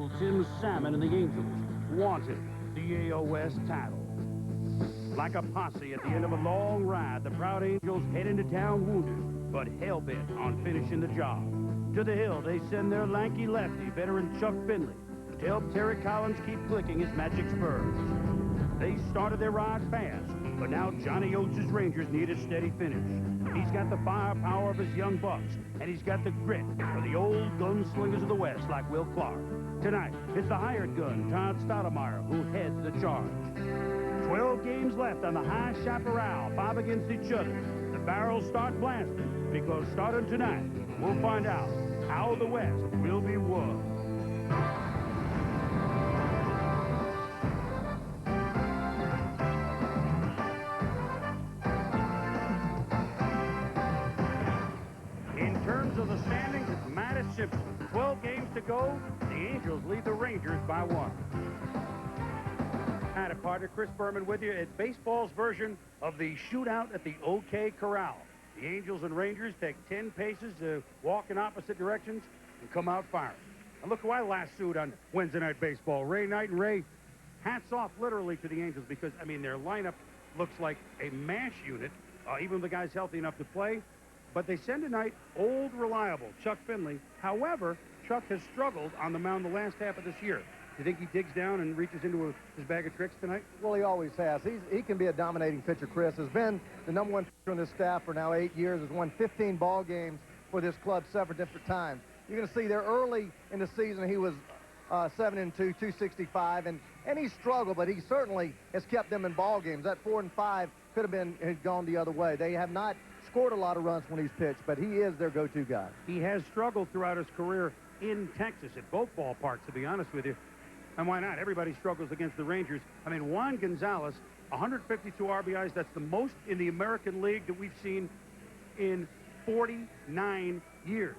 Uncle Tim Salmon and the Angels wanted the AL West title. Like a posse at the end of a long ride, the proud Angels head into town wounded, but hell-bent on finishing the job. To the hill, they send their lanky lefty, veteran Chuck Finley, to help Terry Collins keep clicking his magic spurs. They started their ride fast, but now Johnny Oates' Rangers need a steady finish. He's got the firepower of his young bucks, and he's got the grit of the old gunslingers of the West like Will Clark. Tonight, it's the hired gun, Todd Stoudemire, who heads the charge. 12 games left on the high chaparral, 5 against each other. The barrels start blasting, because starting tonight, we'll find out how the West will be won. In terms of the standings, it's mad as simple. 12 games to go. The Angels lead the Rangers by 1. Hi, partner Chris Berman with you. It's baseball's version of the shootout at the OK Corral. The Angels and Rangers take 10 paces to walk in opposite directions and come out firing. And look who I lassoed on Wednesday Night Baseball. Ray Knight and Ray, hats off literally to the Angels because, I mean, their lineup looks like a MASH unit, even the guy's healthy enough to play. But they send tonight old, reliable Chuck Finley. However, Chuck has struggled on the mound the last half of this year. Do you think he digs down and reaches into his bag of tricks tonight? Well, he always has. He can be a dominating pitcher, Chris. Has been the #1 pitcher on this staff for now 8 years. Has won 15 ball games for this club several different times. You're going to see there early in the season he was 7-2, 265, and he struggled, but he certainly has kept them in ball games. That 4-5 could have had gone the other way. They have not scored a lot of runs when he's pitched, but he is their go-to guy. He has struggled throughout his career in Texas at both ballparks, to be honest with you. And why not? Everybody struggles against the Rangers. I mean, Juan Gonzalez, 152 RBIs. That's the most in the American League that we've seen in 49 years.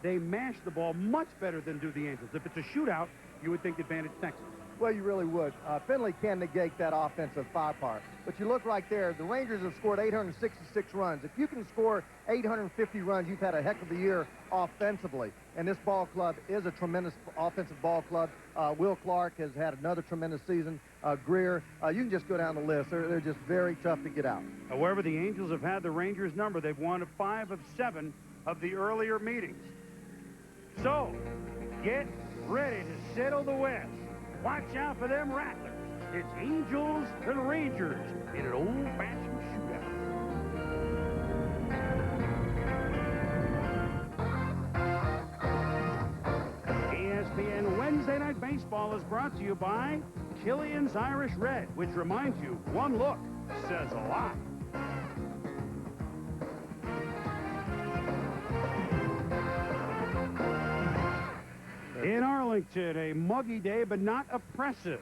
They mash the ball much better than do the Angels. If it's a shootout, you would think advantage Texas. Well, you really would. Finley can negate that offensive firepower. But you look right there, the Rangers have scored 866 runs. If you can score 850 runs, you've had a heck of a year offensively. And this ball club is a tremendous offensive ball club. Will Clark has had another tremendous season. Greer, you can just go down the list. They're just very tough to get out. However, the Angels have had the Rangers' number. They've won 5 of 7 of the earlier meetings. So, get ready to settle the West. Watch out for them rattlers. It's Angels and Rangers in an old-fashioned shootout. ESPN Wednesday Night Baseball is brought to you by Killian's Irish Red, which reminds you, one look says a lot. In Arlington, a muggy day, but not oppressive.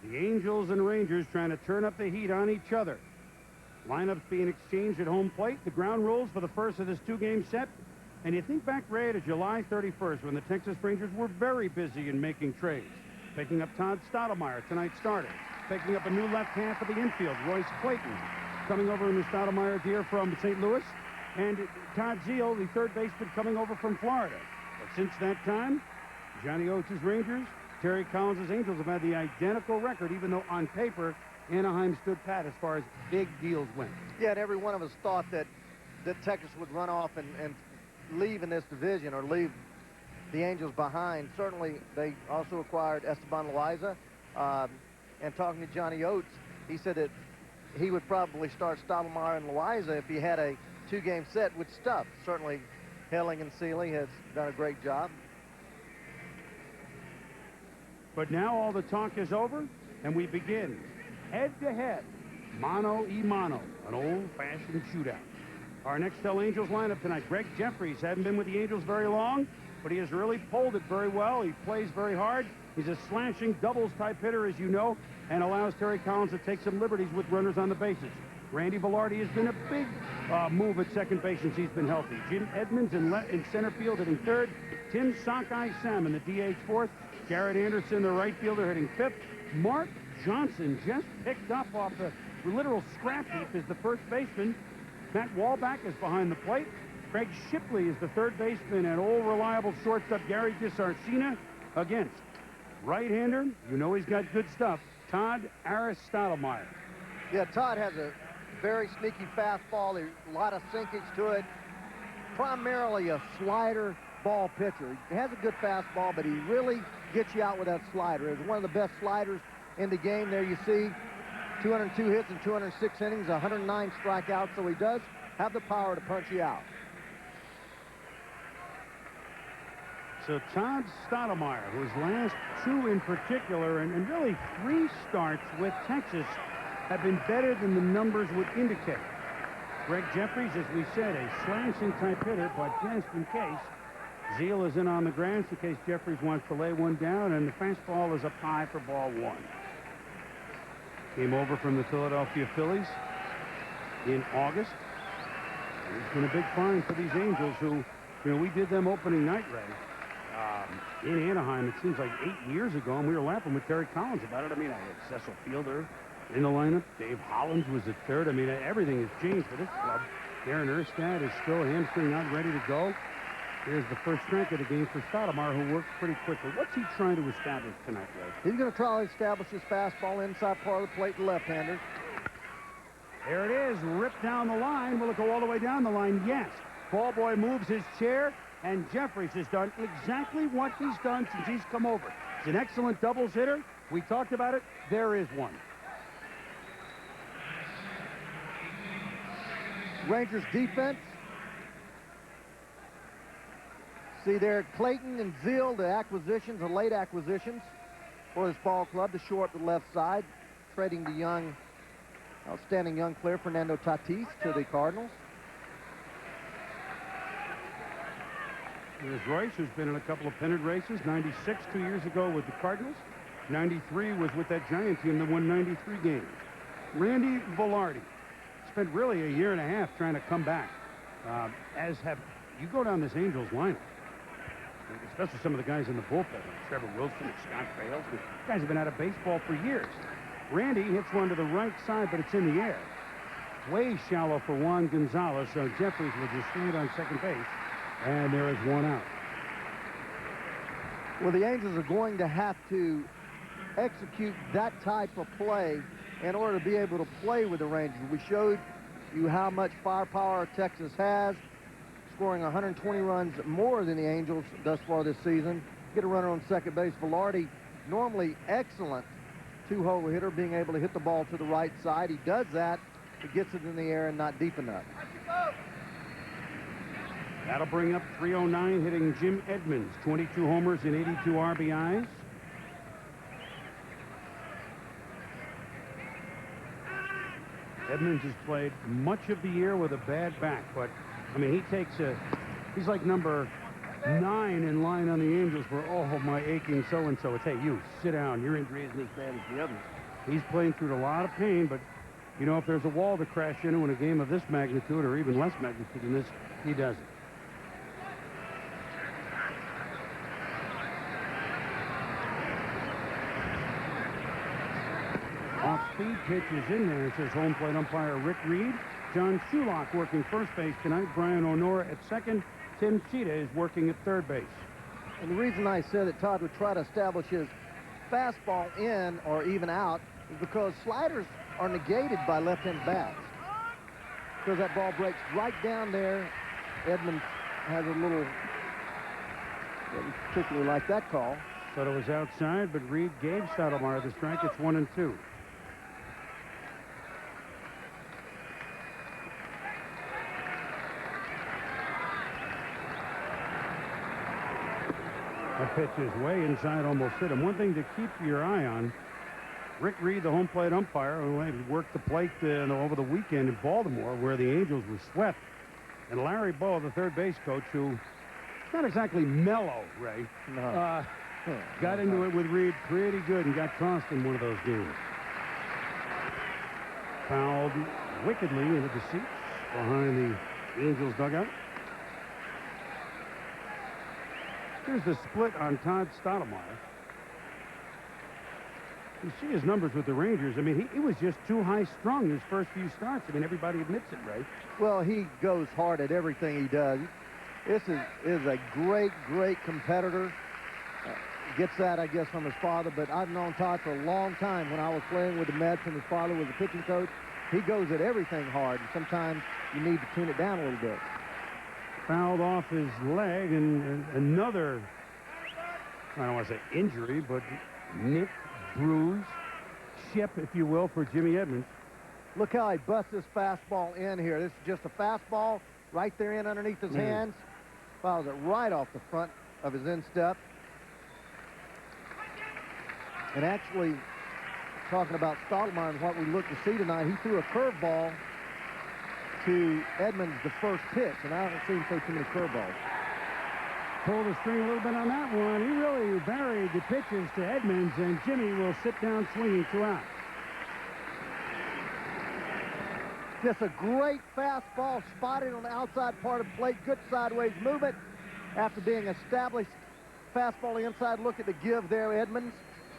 The Angels and Rangers trying to turn up the heat on each other. Lineups being exchanged at home plate. The ground rules for the first of this 2-game set. And you think back, Ray, to July 31st when the Texas Rangers were very busy in making trades. Picking up Todd Stoudemire, tonight's starter. Picking up a new left half of the infield, Royce Clayton. Coming over in the Stoudemire gear from St. Louis. And Todd Zeile, the third baseman, coming over from Florida. But since that time, Johnny Oates' Rangers, Terry Collins' Angels have had the identical record, even though on paper, Anaheim stood pat as far as big deals went. Yeah, and every one of us thought that Texas would run off and leave in this division or leave the Angels behind. Certainly, they also acquired Esteban Loaiza. And talking to Johnny Oates, he said that he would probably start Stoudemire and Loaiza if he had a 2-game set with Stubb. Certainly, Helling and Seeley has done a great job. But now all the talk is over, and we begin head-to-head, mano-a-mano, an old-fashioned shootout. Our next Angels lineup tonight, Greg Jeffries hadn't been with the Angels very long, but he has really pulled it very well. He plays very hard. He's a slashing doubles-type hitter, as you know, and allows Terry Collins to take some liberties with runners on the bases. Randy Velarde has been a big move at second base since he's been healthy. Jim Edmonds in center field hitting third. Tim Sockeye Sam in the DH fourth. Garrett Anderson, the right fielder, hitting fifth. Mark Johnson just picked up off the literal scrap heap as the first baseman. Matt Walback is behind the plate. Craig Shipley is the third baseman, and old reliable shortstop Gary DeSarcina against Right-hander, you know he's got good stuff. Todd Stottlemyre. Yeah, Todd has a very sneaky fastball. There's a lot of sinkage to it. Primarily a slider ball pitcher. He has a good fastball, but he really gets you out with that slider. It's one of the best sliders in the game. There you see 202 hits in 206 innings, 109 strikeouts, so he does have the power to punch you out. So Todd Stottlemyre, whose last two in particular, and really 3 starts with Texas, have been better than the numbers would indicate. Greg Jeffries, as we said, a slashing type hitter, but just in case, Zeal is in on the grass in case Jeffries wants to lay one down, and the fastball is up high for ball 1. Came over from the Philadelphia Phillies in August. It's been a big find for these Angels who, we did them opening night, Ray. In Anaheim, it seems like 8 years ago, and we were laughing with Terry Collins about it. I mean, I had Cecil Fielder in the lineup. Dave Hollins was at third. I mean, everything has changed for this club. Darren Erstad is still hamstring, not ready to go. Here's the first strike of the game for Stottlemyre, who works pretty quickly. What's he trying to establish tonight, Ray? He's going to try to establish his fastball inside part of the plate, the left-hander. There it is, ripped down the line. Will it go all the way down the line? Yes. Ball boy moves his chair, and Jeffries has done exactly what he's done since he's come over. He's an excellent doubles hitter. We talked about it. There is one. Rangers defense. See there, Clayton and Zeal, the acquisitions, the late acquisitions for this ball club to shore up the left side, trading the young, outstanding young player Fernando Tatis to the Cardinals. There's Royce, who's been in a couple of pennant races. 96 2 years ago with the Cardinals. 93 was with that Giant team that won 93 games. Randy Velarde spent really a year and a half trying to come back. You go down this Angels lineup, especially some of the guys in the bullpen, like Trevor Wilson and Scott Bales. These guys have been out of baseball for years. Randy hits one to the right side, but it's in the air. Way shallow for Juan Gonzalez, so Jeffries will just stand on second base. And there is one out. Well, the Angels are going to have to execute that type of play in order to be able to play with the Rangers. We showed you how much firepower Texas has, scoring 120 runs more than the Angels thus far this season. Get a runner on second base. Velarde, normally excellent two-hole hitter, being able to hit the ball to the right side. He does that. He gets it in the air and not deep enough. That'll bring up 309, hitting Jim Edmonds. 22 homers and 82 RBIs. Edmonds has played much of the year with a bad back, but, I mean, he's like number 9 in line on the Angels for, oh, my aching so-and-so. It's, hey, you, sit down. Your injury isn't as bad as the others. He's playing through a lot of pain, but, if there's a wall to crash into in a game of this magnitude or even less magnitude than this, he does it. Off-speed pitch is in there, says home plate umpire Rick Reed. John Shulock working first base tonight. Brian O'Nora at second. Tim Cheetah is working at third base. And the reason I said that Todd would try to establish his fastball in or even out is because sliders are negated by left-hand bats. Because that ball breaks right down there. Edmonds has a little, didn't particularly like that call. Thought it was outside, but Reed gave Stottlemyre the strike. It's 1-2. That pitch is way inside, almost hit him. One thing to keep your eye on, Rick Reed, the home plate umpire, who had worked the plate over the weekend in Baltimore, where the Angels were swept, and Larry Bowe, the third base coach, who not exactly mellow, Ray, got into it with Reed pretty good and got tossed in one of those games. Fouled wickedly into the seats behind the Angels dugout. Here's the split on Todd Stottlemyre. You see his numbers with the Rangers. I mean, he was just too high-strung his first few starts. I mean, everybody admits it, Ray. Well, he goes hard at everything he does. This is a great, great competitor. gets that, I guess, from his father, but I've known Todd for a long time. When I was playing with the Mets and his father was a pitching coach, he goes at everything hard, and sometimes you need to tune it down a little bit. Fouled off his leg, and another, I don't want to say injury, but nick, bruise, chip, if you will, for Jimmy Edmonds. Look how he busts his fastball in here. This is just a fastball right there in underneath his hands. Fouls it right off the front of his instep. And actually, talking about Stottlemyre and what we look to see tonight, he threw a curveball to Edmonds the first pitch, and I haven't seen so too many curveballs. Pulled the string a little bit on that one. He really buried the pitches to Edmonds, and Jimmy will sit down swinging 2 outs. Just a great fastball spotted on the outside part of the plate. Good sideways movement. After being established fastball inside, look at the give there, Edmonds.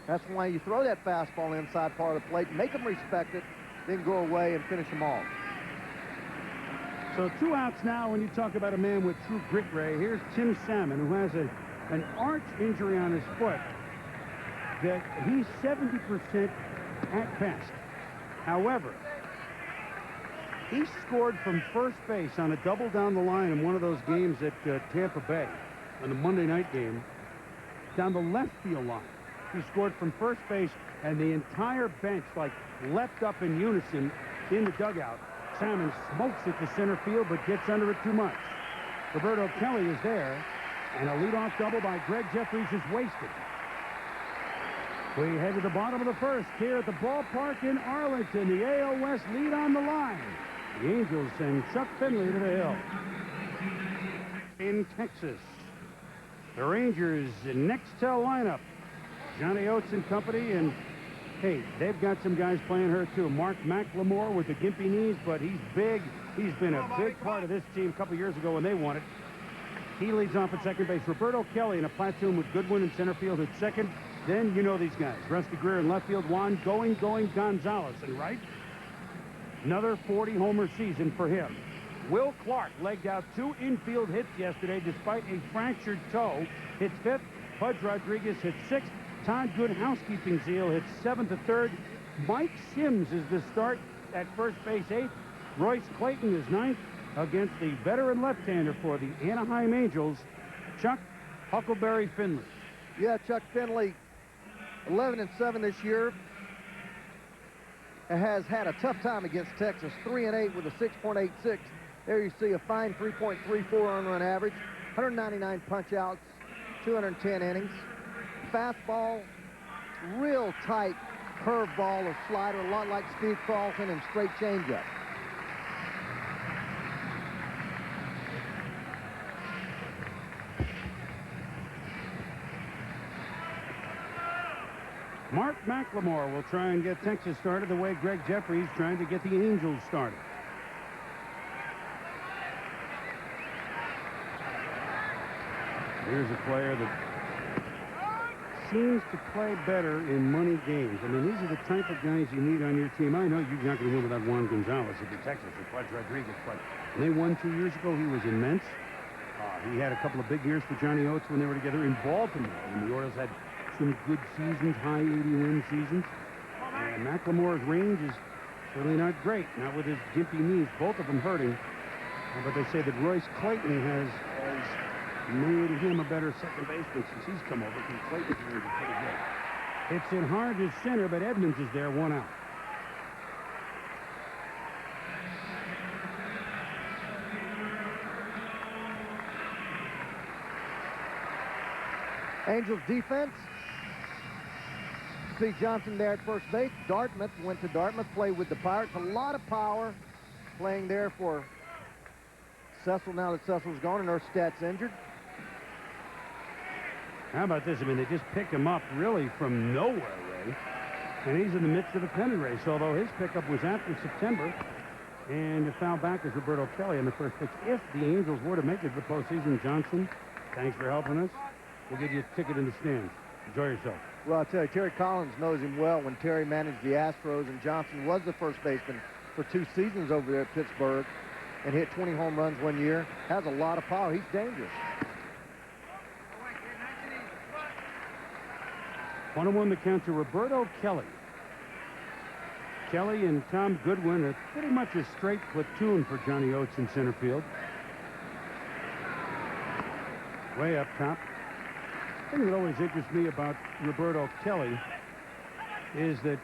That's why you throw that fastball inside part of the plate, make them respect it, then go away and finish them off. So 2 outs now when you talk about a man with true grit, Ray. Here's Tim Salmon, who has an arch injury on his foot that he's 70% at best. However, he scored from first base on a double down the line in one of those games at Tampa Bay, on the Monday night game, down the left field line. He scored from first base, and the entire bench, like, leapt up in unison in the dugout. Salmon smokes it to center field, but gets under it too much. Roberto Kelly is there, and a leadoff double by Greg Jeffries is wasted. We head to the bottom of the first here at the ballpark in Arlington. The AL West lead on the line. The Angels send Chuck Finley to the hill. In Texas, the Rangers next tell lineup. Johnny Oates and company, and hey, they've got some guys playing hurt too. Mark McLemore with the gimpy knees, but he's big. He's been a big part of this team a couple years ago when they won it. He leads off at second base. Roberto Kelly in a platoon with Goodwin in center field at second. Then you know these guys. Rusty Greer in left field. Juan going Gonzalez in right. Another 40-homer season for him. Will Clark legged out 2 infield hits yesterday despite a fractured toe. Hits 5th. Pudge Rodriguez hits 6th. Todd Good housekeeping Zeal hits 7th to 3rd. Mike Sims is the start at first base 8th. Royce Clayton is 9th against the veteran left-hander for the Anaheim Angels, Chuck Huckleberry Finley. Yeah, Chuck Finley, 11-7 this year. Has had a tough time against Texas. 3-8 with a 6.86. There you see a fine 3.34 earned run average. 199 punch-outs, 210 innings. Fastball, real tight curveball or slider, a lot like Steve Carlson, and straight changeup. Mark McLemore will try and get Texas started the way Greg Jeffries trying to get the Angels started. Here's a player that seems to play better in money games. I mean, these are the type of guys you need on your team. I know you're not going to win without Juan Gonzalez if you're Texas or Pudge Rodriguez, but when they won 2 years ago, he was immense. He had a couple of big years for Johnny Oates when they were together in Baltimore, and the Orioles had some good seasons, high 80-win seasons. And McLemore's range is certainly not great, not with his gimpy knees, both of them hurting. But they say that Royce Clayton has made him a better second baseman since he's come over, because Clayton's range is pretty good. It's in hard to center, but Edmonds is there, 1 out. Angels defense. Steve Johnson there at first base. Dartmouth went to Dartmouth, played with the Pirates. A lot of power playing there for Cecil now that Cecil's gone and Erstad's injured. How about this? I mean, they just picked him up really from nowhere, Ray. And he's in the midst of a pennant race, although his pickup was after September. And the foul back is Roberto Kelly on the first pitch. If the Angels were to make it to the postseason, Johnson, thanks for helping us. We'll give you a ticket in the stands. Enjoy yourself. Well, I'll tell you, Terry Collins knows him well when Terry managed the Astros, and Johnson was the first baseman for 2 seasons over there at Pittsburgh and hit 20 home runs 1 year. Has a lot of power. He's dangerous. 1-1 the count to Roberto Kelly. Kelly and Tom Goodwin are pretty much a straight platoon for Johnny Oates in center field. Way up top. The thing that always interests me about Roberto Kelly is that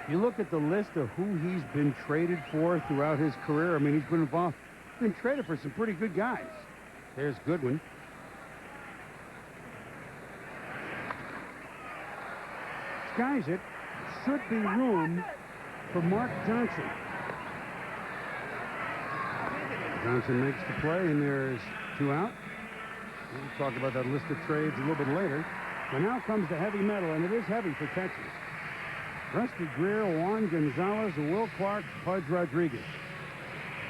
you look at the list of who he's been traded for throughout his career. I mean, he's been traded for some pretty good guys. There's Goodwin. Skies it. Should be room for Mark Johnson. Johnson makes the play, and there's 2 out. We'll talk about that list of trades a little bit later. But now comes the heavy metal, and it is heavy for Texas. Rusty Greer, Juan Gonzalez, Will Clark, Pudge Rodriguez.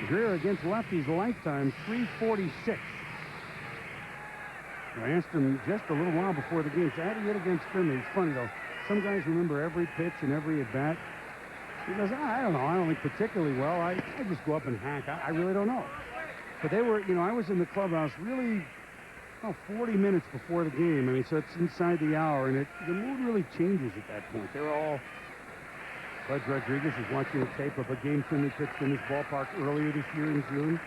Greer against lefties lifetime, 346. I asked him just a little while before the game, so how do you hit against Finley? It's funny, though. Some guys remember every pitch and every at-bat. He goes, I don't know. I don't think particularly well. I just go up and hack. I really don't know. But they were, I was in the clubhouse really 40 minutes before the game. I mean, so it's inside the hour, and the mood really changes at that point. They're all... Pudge Rodriguez is watching a tape of a game Finley pitched in this ballpark earlier this year in June.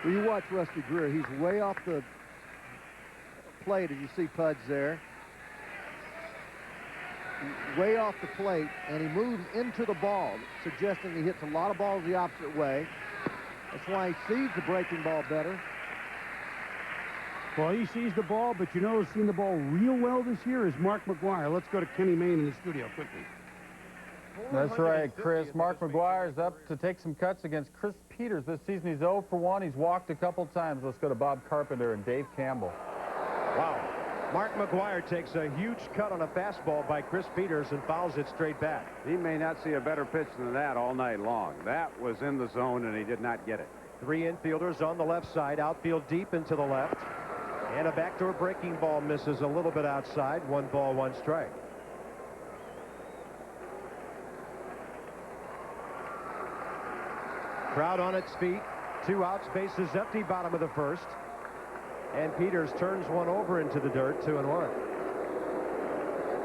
When you watch Rusty Greer, he's way off the plate, as you see Pudge there. Way off the plate, and he moves into the ball, suggesting he hits a lot of balls the opposite way. That's why he sees the breaking ball better. Well, he sees the ball, but who's seen the ball real well this year is Mark McGwire. Let's go to Kenny Mayne in the studio quickly. That's right, Chris. Mark McGwire's up to take some cuts against Chris Peters. This season he's 0 for 1. He's walked a couple times. Let's go to Bob Carpenter and Dave Campbell. Wow. Mark McGwire takes a huge cut on a fastball by Chris Peters and fouls it straight back. He may not see a better pitch than that all night long. That was in the zone, and he did not get it. 3 infielders on the left side, outfield deep into the left. And a backdoor breaking ball misses a little bit outside. 1 ball, 1 strike. Crowd on its feet. 2 outs, bases empty, bottom of the first. And Peters turns one over into the dirt, 2-1.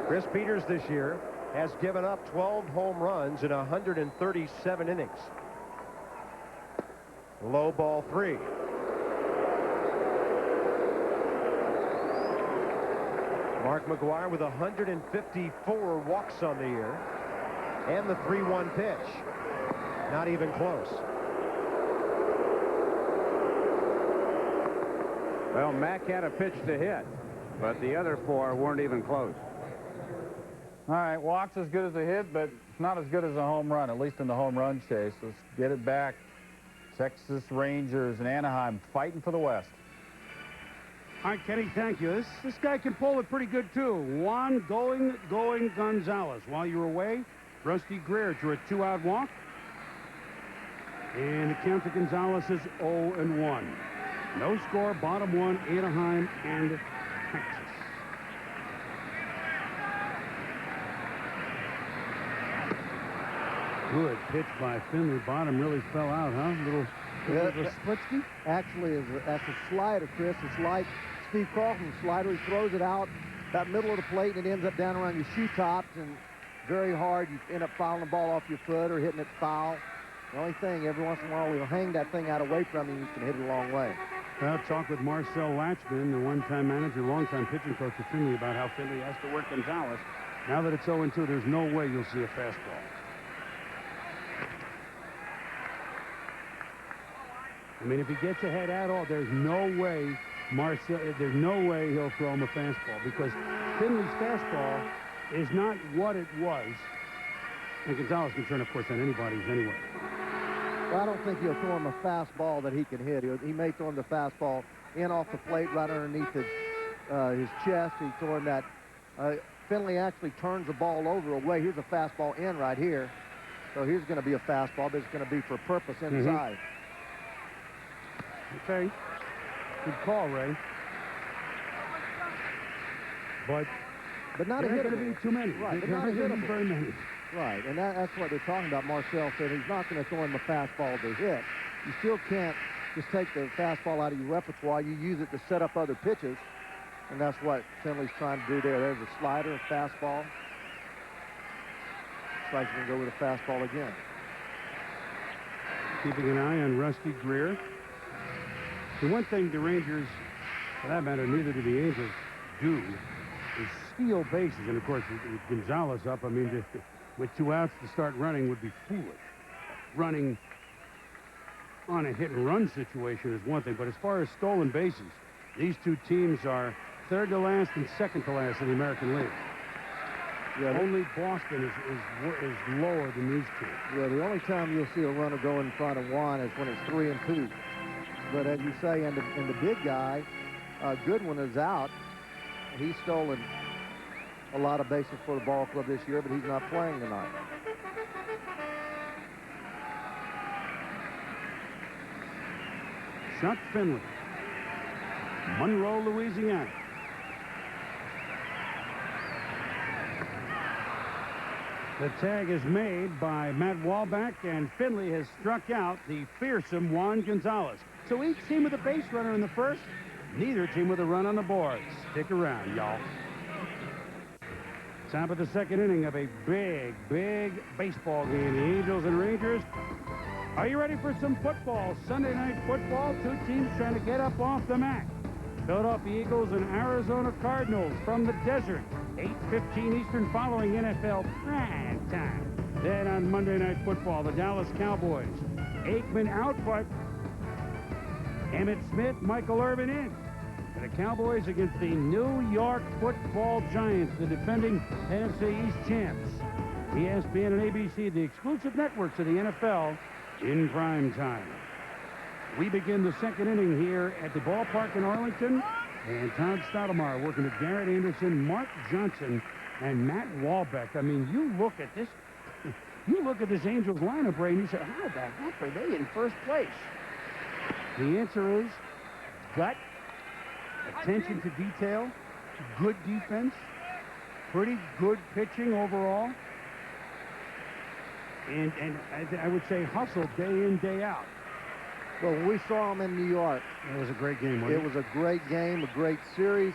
Chris Peters this year has given up 12 home runs in 137 innings. Low ball 3. Mark McGwire with 154 walks on the year. And the 3-1 pitch. Not even close. Well, Mack had a pitch to hit, but the other 4 weren't even close. All right, walk's as good as a hit, but not as good as a home run, at least in the home run chase. Let's get it back. Texas Rangers and Anaheim fighting for the West. All right, Kenny, thank you. This guy can pull it pretty good, too. Juan going Gonzalez. While you were away, Rusty Greer drew a 2-out walk. And the count to Gonzalez is 0-1. No score, bottom 1, Anaheim and Texas. Good pitch by Finley. Bottom really fell out, huh? Little Splitsky? Actually, that's a slider, Chris. It's like Steve Carlton's slider. He throws it out that middle of the plate, and it ends up down around your shoe tops, and very hard. You end up fouling the ball off your foot or hitting it foul. The only thing, every once in a while, we'll hang that thing out away from you, and you can hit it a long way. Well, talk with Marcel Latchman, the one-time manager, long-time pitching coach of Finley, about how Finley has to work Gonzalez. Now that it's 0-2, there's no way you'll see a fastball. I mean, if he gets ahead at all, there's no way he'll throw him a fastball, because Finley's fastball is not what it was. And Gonzalez can turn, of course, on anybody's anyway. Well, I don't think he'll throw him a fastball that he can hit. He may throw him the fastball in off the plate right underneath his chest. He's throwing that. Finley actually turns the ball over away. Here's a fastball in right here. So here's going to be a fastball, but it's going to be for purpose inside. Okay. Good call, Ray. But not a there hit. There going to be too many. Right, but there not a going to be very many. Right, and that's what they're talking about. Marcel said he's not going to throw him a fastball to hit. You still can't just take the fastball out of your repertoire. You use it to set up other pitches. And that's what Finley's trying to do there. There's a slider, a fastball. Looks like he's going to go with a fastball again. Keeping an eye on Rusty Greer. The one thing the Rangers, for that matter, neither do the Angels, do is steal bases. And, of course, with Gonzalez up, I mean, with 2 outs to start running would be foolish. Running on a hit-and-run situation is one thing, but as far as stolen bases, these two teams are third to last and second to last in the American League. Yeah, only Boston is lower than these two. Yeah, the only time you'll see a runner go in front of one is when it's 3-2. But as you say, and the big guy, Goodwin is out. He's stolen a lot of bases for the ball club this year, but he's not playing tonight. Chuck Finley, Monroe, Louisiana. The tag is made by Matt Walbeck, and Finley has struck out the fearsome Juan Gonzalez. So each team with a base runner in the first, neither team with a run on the board. Stick around, y'all. Top of the second inning of a big, big baseball game. The Angels and Rangers. Are you ready for some football? Sunday night football. Two teams trying to get up off the mat. Philadelphia Eagles and Arizona Cardinals from the desert. 8:15 Eastern following NFL prime time. Then on Monday Night Football, the Dallas Cowboys. Aikman out, but Emmitt Smith, Michael Irvin in. And the Cowboys against the New York Football Giants, the defending NFC East champs. ESPN and ABC, the exclusive networks of the NFL in prime time. We begin the second inning here at the ballpark in Arlington. And Todd Stottlemyre working with Garrett Anderson, Mark Johnson, and Matt Walbeck. I mean, you look at this Angels lineup, Ray, and you say, how the heck are they in first place? The answer is gut, attention to detail, good defense, pretty good pitching overall, and I would say hustle day in, day out. Well, when we saw them in New York, it was a great game, wasn't it? It was a great game, a great series,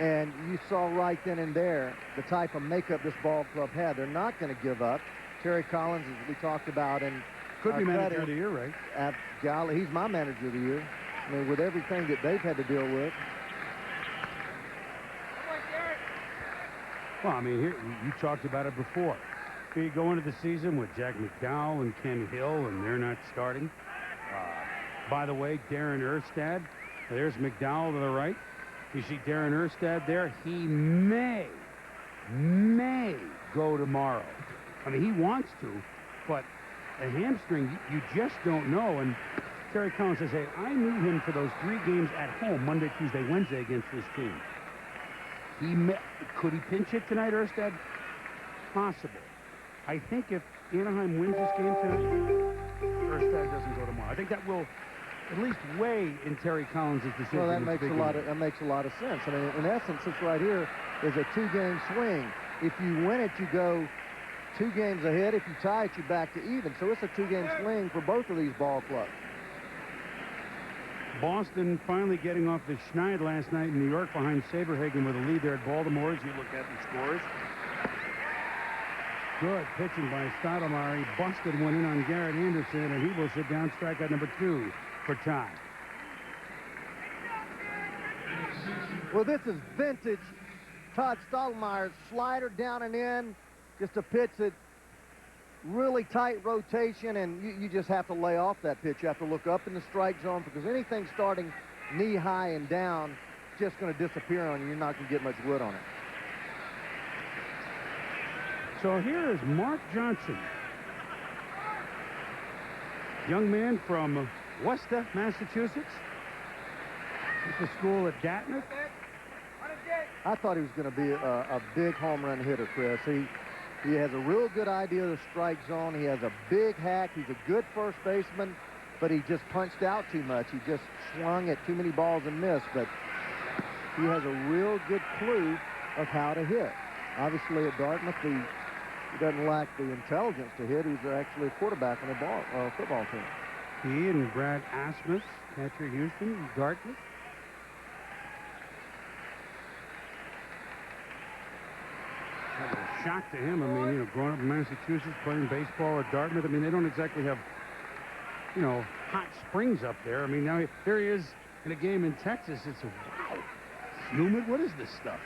and you saw right then and there the type of makeup this ball club had. They're not going to give up. Terry Collins, as we talked about, and could be manager of the year, right? Golly, he's my manager of the year. I mean, with everything that they've had to deal with. Well, I mean, here you talked about it before. Here you go into the season with Jack McDowell and Ken Hill, and they're not starting. By the way, Darren Erstad, there's McDowell to the right. You see Darren Erstad there. He may go tomorrow. I mean, he wants to, but a hamstring, you just don't know. And Terry Collins says, hey, I knew him for those 3 games at home, Monday, Tuesday, Wednesday against this team. Could he pinch hit tonight, Erstad? Possible. I think if Anaheim wins this game tonight, Erstad doesn't go tomorrow. I think that will at least weigh in Terry Collins' decision. Well, that makes a lot of sense. I mean, in essence, this right here is a 2-game swing. If you win it, you go 2 games ahead. If you tie it, you're back to even. So it's a 2-game swing for both of these ball clubs. Boston finally getting off the schneid last night in New York behind Saberhagen with a lead there at Baltimore as you look at the scores. Good pitching by Stottlemyre. He busted one in on Garrett Anderson, and he will sit down strikeout number 2 for time. Well, this is vintage Todd Stottlemyre's slider down and in. Just a pitch that really tight rotation, and you just have to lay off that pitch. You have to look up in the strike zone because anything starting knee high and down is just going to disappear on you. You're not going to get much wood on it. So here is Mark Johnson, young man from Worcester, Massachusetts. Went to school at Dartmouth. I thought he was going to be a big home run hitter, Chris. He has a real good idea of the strike zone. He has a big hack. He's a good first baseman, but he just punched out too much. He just swung at too many balls and missed, but he has a real good clue of how to hit. Obviously, at Dartmouth, he doesn't lack the intelligence to hit. He's actually a quarterback on a football team. He and Brad Asmus, catcher Houston, Dartmouth. shock to him. I mean, you know, growing up in Massachusetts, playing baseball at Dartmouth, I mean, they don't exactly have, you know, hot springs up there. I mean, now here he is in a game in Texas. It's wow. Humid? What is this stuff?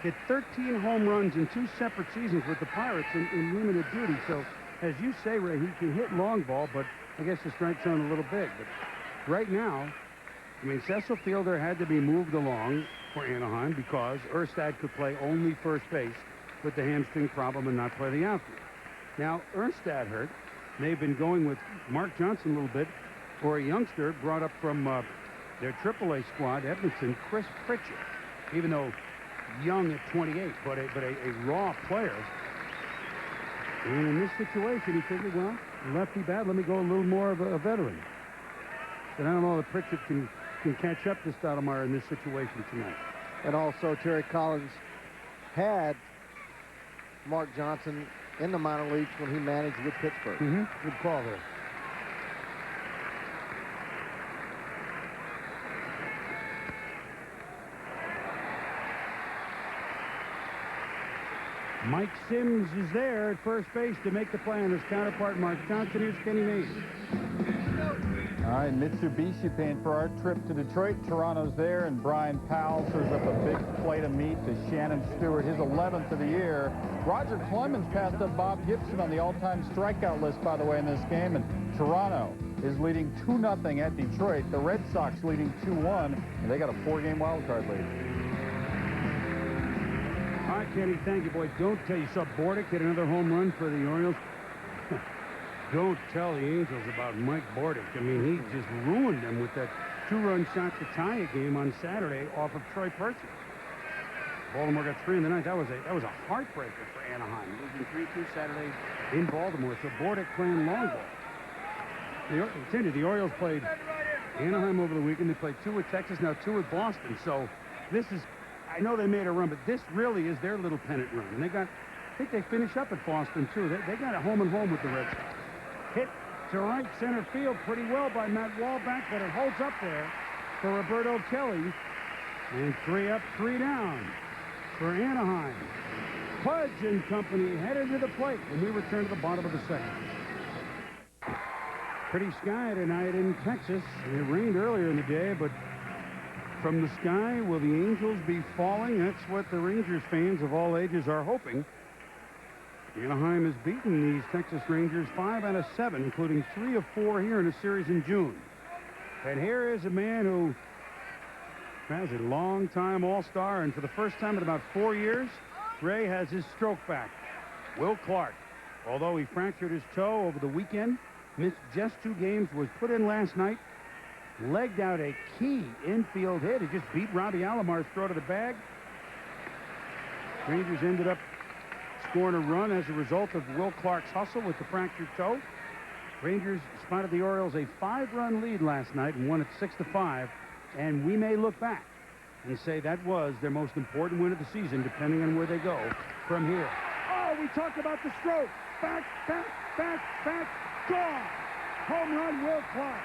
Hit 13 home runs in 2 separate seasons with the Pirates in limited duty. So, as you say, Ray, he can hit long ball, but I guess the strike zone a little big. But right now, I mean, Cecil Fielder had to be moved along for Anaheim because Erstad could play only first base with the hamstring problem and not play the outfield. Now, Erstad hurt. They've been going with Mark Johnson a little bit for a youngster brought up from their AAA squad, Edmonton, Chris Pritchett. Even though young at 28, but a raw player. And in this situation, he figured, well, lefty bad, let me go a little more of a veteran. And I don't know if Pritchett can catch up to Stoudemire in this situation tonight. And also, Terry Collins had Mark Johnson in the minor leagues when he managed with Pittsburgh. Good call there. Mike Sims is there at first base to make the play on his counterpart, Mark Johnson. Here's Kenny Mays. All right, Mitsubishi paying for our trip to Detroit. Toronto's there, and Brian Powell serves up a big plate of meat to Shannon Stewart, his 11th of the year. Roger Clemens passed up Bob Gibson on the all-time strikeout list, by the way, in this game, and Toronto is leading 2-0 at Detroit. The Red Sox leading 2-1, and they got a 4-game wild card lead. All right, Kenny, thank you, boy. Don't tell you saw Bordick hit another home run for the Orioles. Don't tell the Angels about Mike Bordick. I mean, he just ruined them with that 2-run shot to tie a game on Saturday off of Troy Percy. Baltimore got 3 in the ninth. That was a heartbreaker for Anaheim. Losing 3-2 Saturday in Baltimore. So Bordick playing long ball. The Orioles played Anaheim over the weekend. They played 2 at Texas, now 2 at Boston. So this is, I know they made a run, but this really is their little pennant run. And I think they finish up at Boston, too. They got a home and home with the Red Sox. Hit to right center field pretty well by Matt Wallback, but it holds up there for Roberto Kelly. And 3 up, 3 down for Anaheim. Pudge and company headed to the plate, and we return to the bottom of the second. Pretty sky tonight in Texas. It rained earlier in the day, but from the sky, will the Angels be falling? That's what the Rangers fans of all ages are hoping. Anaheim has beaten these Texas Rangers 5 out of 7, including 3 of 4 here in a series in June. And here is a man who has a long-time All-Star, and for the first time in about 4 years, Ray has his stroke back. Will Clark, although he fractured his toe over the weekend, missed just 2 games, was put in last night, legged out a key infield hit. He just beat Robbie Alomar's throw to the bag. Rangers ended up scoring a run as a result of Will Clark's hustle with the fractured toe. Rangers spotted the Orioles a 5-run lead last night and won it 6-5. And we may look back and say that was their most important win of the season, depending on where they go from here. Oh, we talked about the stroke. Back, gone. Home run, Will Clark.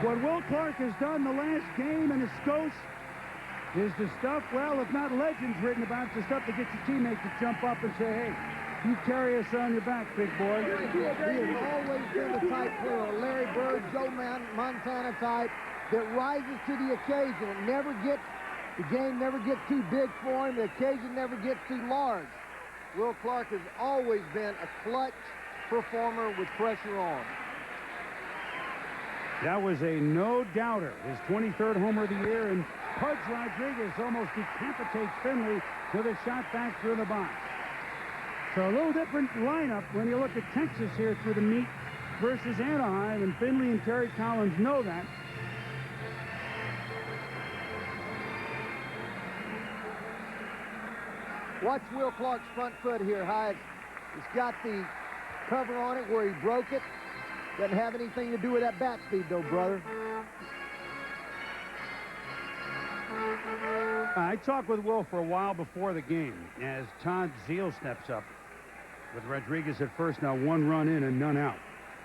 What Will Clark has done the last game in the Scos is the stuff, well, if not legends written about, it's the stuff that gets your teammate to jump up and say, hey, you carry us on your back, big boy. He has always been the type player, a Larry Bird, Joe Montana type, that rises to the occasion. The game never gets too big for him. The occasion never gets too large. Will Clark has always been a clutch performer with pressure on. That was a no-doubter, his 23rd homer of the year, and Pudge Rodriguez almost decapitates Finley with a shot back through the box. So a little different lineup when you look at Texas here through the meet versus Anaheim, and Finley and Terry Collins know that. Watch Will Clark's front foot here, Hyde. He's got the cover on it where he broke it. Doesn't have anything to do with that bat speed, though, brother. I talked with Will for a while before the game as Todd Zeile steps up with Rodriguez at first, now 1 run in and none out.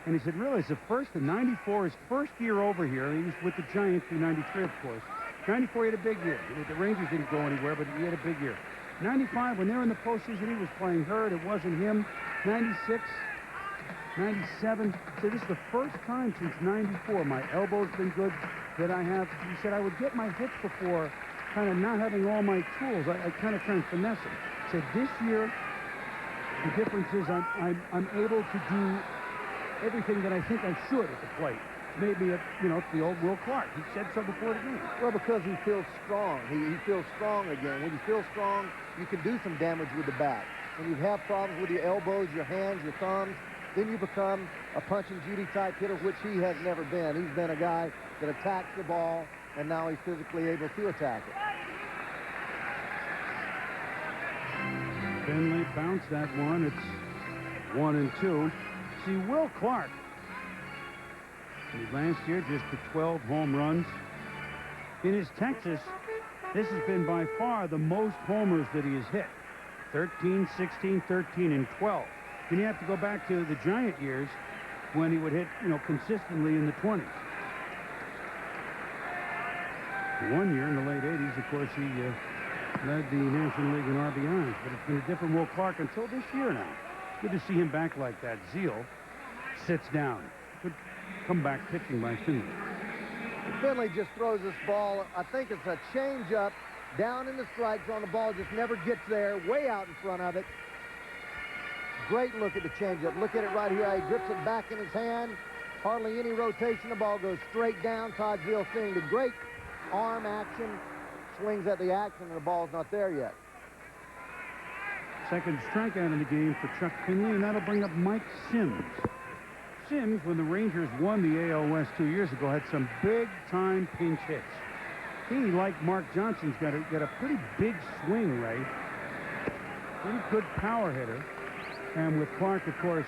And he said, really, it's the first in 94, his first year over here. He was with the Giants through 93, of course. 94, he had a big year. The Rangers didn't go anywhere, but he had a big year. 95, when they were in the postseason, he was playing hurt. It wasn't him. 96, 97. So this is the first time since 94. My elbow's been good that I have. He said, I would get my hits before, kind of not having all my tools. I kind of try and finesse them. Said this year, the difference is I'm able to do everything that I think I should at the plate. Maybe, it's the old Will Clark. He said so before the game. Well, because he feels strong. He feels strong again. When you feel strong, you can do some damage with the bat. When you have problems with your elbows, your hands, your thumbs, then you become a punch-and-Judy type hitter, which he has never been. He's been a guy that attacks the ball, and now he's physically able to attack it. Finley bounced that one. It's 1-2. See, Will Clark, last year just the 12 home runs. In his Texas, this has been by far the most homers that he has hit. 13, 16, 13, and 12. And you have to go back to the Giant years when he would hit, consistently in the 20s. One year in the late 80s, of course, he led the National League in RBIs. But it's been a different Will Clark until this year now. Good to see him back like that. Zeile sits down. Good comeback pitching by Finley. Finley just throws this ball. I think it's a changeup down in the strike zone. The ball just never gets there, way out in front of it. Great look at the changeup. Look at it right here. He grips it back in his hand. Hardly any rotation. The ball goes straight down. Todd Zeile seeing the great arm action. Swings at the action, and the ball's not there yet. Second strikeout in the game for Chuck Finley, and that'll bring up Mike Sims. Sims, when the Rangers won the AL West 2 years ago, had some big-time pinch hits. He, like Mark Johnson's got a pretty big swing, Ray. Pretty good power hitter. And with Clark, of course,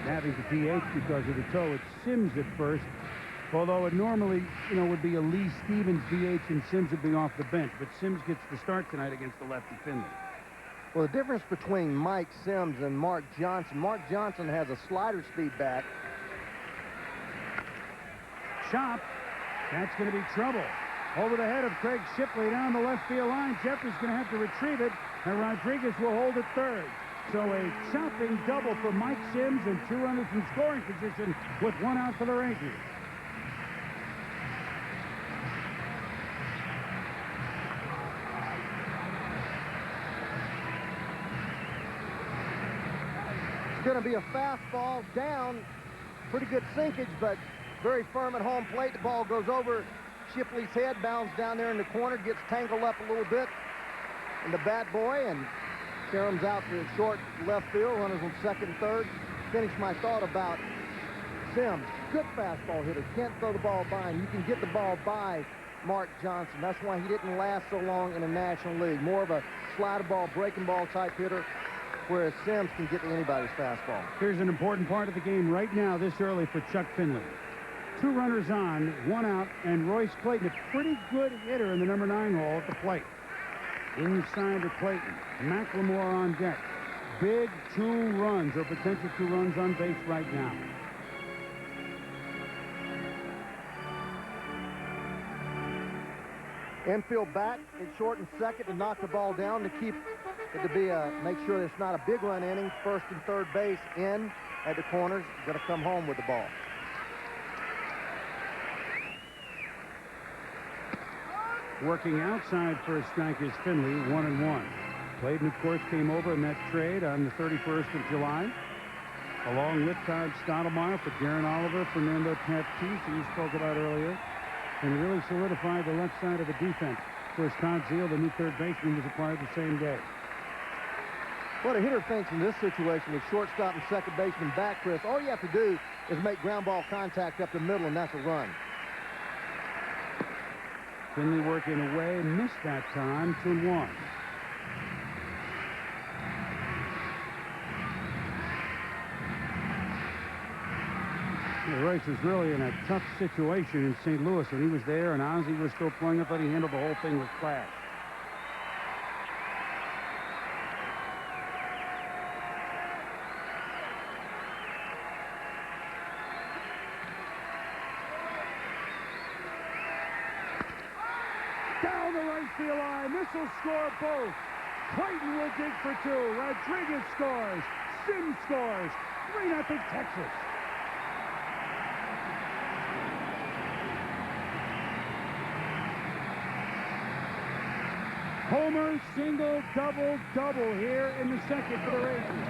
having to DH because of the toe, it's Sims at first. Although it normally, would be a Lee Stevens DH and Sims would be off the bench. But Sims gets the start tonight against the lefty Finley. Well, the difference between Mike Sims and Mark Johnson has a slider speed bat. Chop. That's going to be trouble. Over the head of Craig Shipley down the left field line. Jeffrey's going to have to retrieve it, and Rodriguez will hold it third. So a chopping double for Mike Sims and 2 runners in scoring position with 1 out for the Rangers. It's going to be a fastball down. Pretty good sinkage, but very firm at home plate. The ball goes over Shipley's head, bounds down there in the corner, gets tangled up a little bit in the bat boy, and Sherham's out to short left field. Runners on second and third. Finish my thought about Sims. Good fastball hitter. Can't throw the ball by him. You can get the ball by Mark Johnson. That's why he didn't last so long in the National League. More of a slider ball, breaking ball type hitter, whereas Sims can get to anybody's fastball. Here's an important part of the game right now, this early for Chuck Finley. 2 runners on, 1 out, and Royce Clayton, a pretty good hitter in the number 9 hole at the plate. Inside of Clayton, McLemore on deck. Big 2 runs, or potential 2 runs on base right now. Infield back in short and second to knock the ball down to keep it to be make sure it's not a big run inning. First and third base in at the corners. Going to come home with the ball. Working outside for a strike is Finley, 1-1. Clayton, of course, came over in that trade on the 31st of July, along with Todd Stottlemyre for Darren Oliver, Fernando Tatis, who you spoke about earlier, and really solidified the left side of the defense. Of course, Todd Zeile, the new third baseman, was acquired the same day. What a hitter thinks in this situation with shortstop and second baseman back, Chris, all you have to do is make ground ball contact up the middle, and that's a run. Finley working away, missed that time, 2-1. Royce was really in a tough situation in St. Louis when he was there, and Ozzie was still playing. I thought he handled the whole thing with class. field line. This will score both. Clayton will dig for 2. Rodriguez scores. Sims scores. 3-0 Texas. Homer, single, double, double here in the second for the Rangers.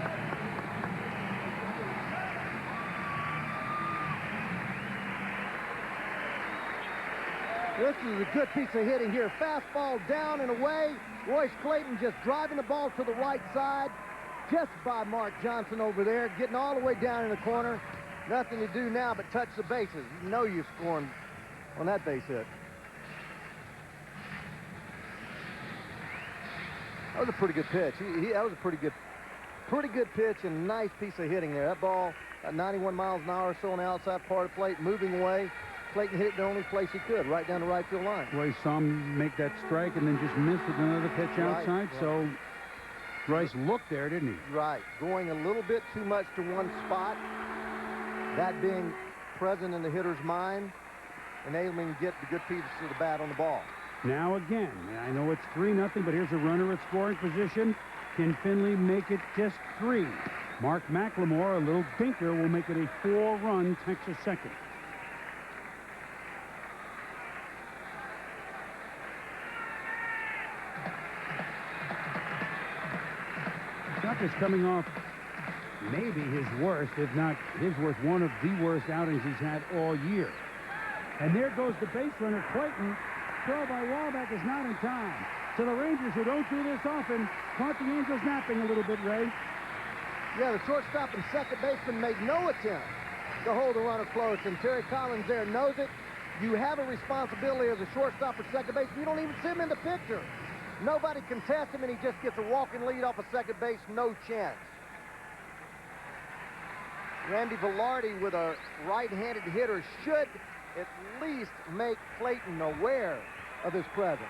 This is a good piece of hitting here. Fastball down and away. Royce Clayton just driving the ball to the right side. Just by Mark Johnson over there, getting all the way down in the corner. Nothing to do now but touch the bases. You know you're scoring on that base hit. That was a pretty good pitch. That was a pretty good pitch and nice piece of hitting there. That ball at 91 miles an hour or so on the outside part of the plate, moving away. Clayton hit it the only place he could, right down the right field line. Well, he saw him make that strike and then just missed with another pitch outside. Right. So Rice looked there, didn't he? Right. Going a little bit too much to one spot. That being present in the hitter's mind, enabling him to get the good pieces of the bat on the ball. Now again, I know it's 3-0, but here's a runner at scoring position. Can Finley make it just 3? Mark McLemore, a little dinker, will make it a 4-run Texas second. Chuck is coming off maybe his worst, if not his worst, one of the worst outings he's had all year. And there goes the base runner, Clayton. Throw by Wahlbeck is not in time. So the Rangers, who don't do this often, caught the Angels napping a little bit, Ray. Yeah, the shortstop and second baseman made no attempt to hold the runner close, and Terry Collins there knows it. You have a responsibility as a shortstop or second baseman. You don't even see him in the picture. Nobody contests him, and he just gets a walking lead off of second base, no chance. Randy Velarde, with a right-handed hitter, should at least make Clayton aware of his presence.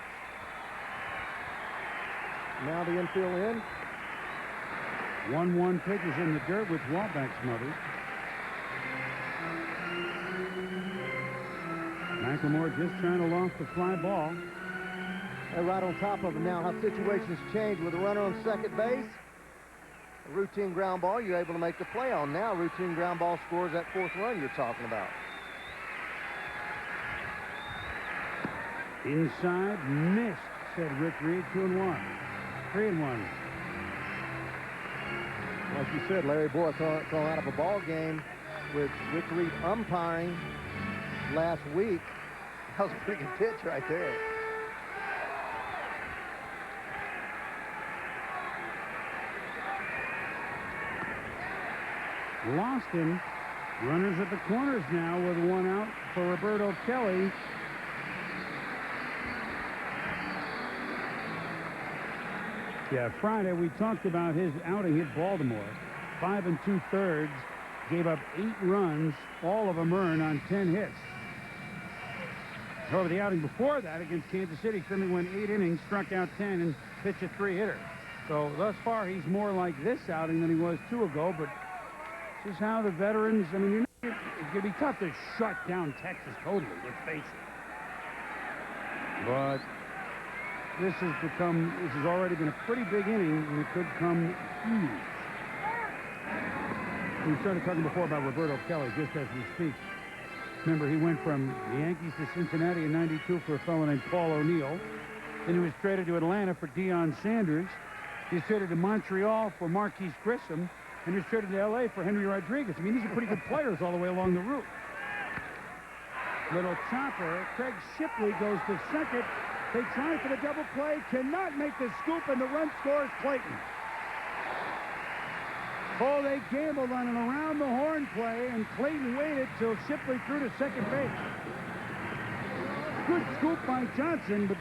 Now the infield in. 1-1 pitch is in the dirt with Wahlbeck smothered. McLemore just trying to loft the fly ball. They're right on top of him now. How situations change with a runner on second base. A routine ground ball you're able to make the play on. Now routine ground ball scores that 4th run you're talking about. Inside, missed, said Rick Reed. 2-1. 3-1. Like you said, Larry Boyd thrown out of a ball game with Rick Reed umpiring last week. That was a pretty good pitch right there. Loston, runners at the corners now with 1 out for Roberto Kelly. Yeah, Friday we talked about his outing at Baltimore. 5 2/3, gave up 8 runs, all of them earned on 10 hits. However, the outing before that against Kansas City, Finley went 8 innings, struck out 10, and pitched a 3-hitter. So thus far, he's more like this outing than he was 2 ago. But this is how the veterans. I mean, it's going to be tough to shut down Texas totally. Let's face it. But this has already been a pretty big inning, and it could come huge. We started talking before about Roberto Kelly, just as we speak. Remember, he went from the Yankees to Cincinnati in '92 for a fellow named Paul O'Neill. Then he was traded to Atlanta for Deion Sanders. He was traded to Montreal for Marquise Grissom. And he was traded to L.A. for Henry Rodriguez. I mean, these are pretty good players all the way along the route. Little chopper. Craig Shipley goes to second. They try for the double play. Cannot make the scoop, and the run scores Clayton. Oh, they gambled on an around the horn play, and Clayton waited till Shipley threw to second base. Good scoop by Johnson, but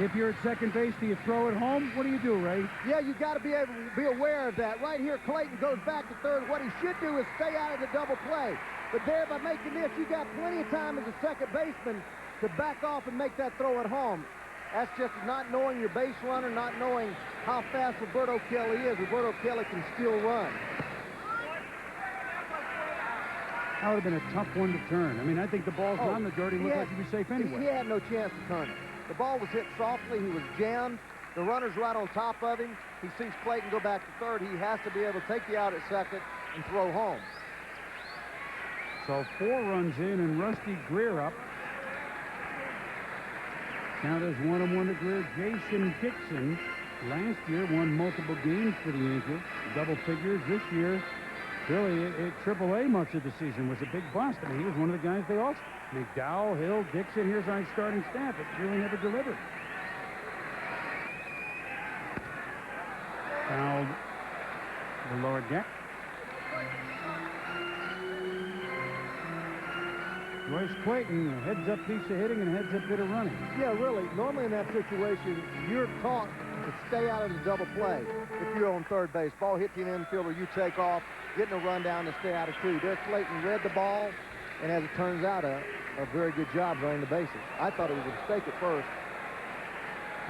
if you're at second base, do you throw it home? What do you do, Ray? Yeah, you got to be able to be aware of that. Right here, Clayton goes back to third. What he should do is stay out of the double play. But there, by making this, you got plenty of time as a second baseman to back off and make that throw at home. That's just not knowing your base runner, not knowing how fast Roberto Kelly is. Roberto Kelly can still run. That would have been a tough one to turn. I mean, I think the ball's on the dirt. He looked like he was safe anyway. He had no chance to turn it. The ball was hit softly. He was jammed. The runner's right on top of him. He sees Clayton go back to third. He has to be able to take the out at second and throw home. So 4 runs in and Rusty Greer up. Count is 1-1 to Greer. Jason Dixon last year won multiple games for the Angels, double figures. This year, really, at AAA much of the season was a big bust. I mean, he was one of the guys they all. McDowell, Hill, Dixon, here's our starting staff. It really never delivered. Fouled the lower deck. Royce Clayton, a heads-up piece of hitting and a heads-up bit of running. Yeah, really. Normally in that situation, you're taught to stay out of the double play. If you're on third base, ball hits you in the infield, or you take off, getting a run down to stay out of 2. There, Clayton read the ball, and as it turns out, a very good job running the bases. I thought it was a mistake at first.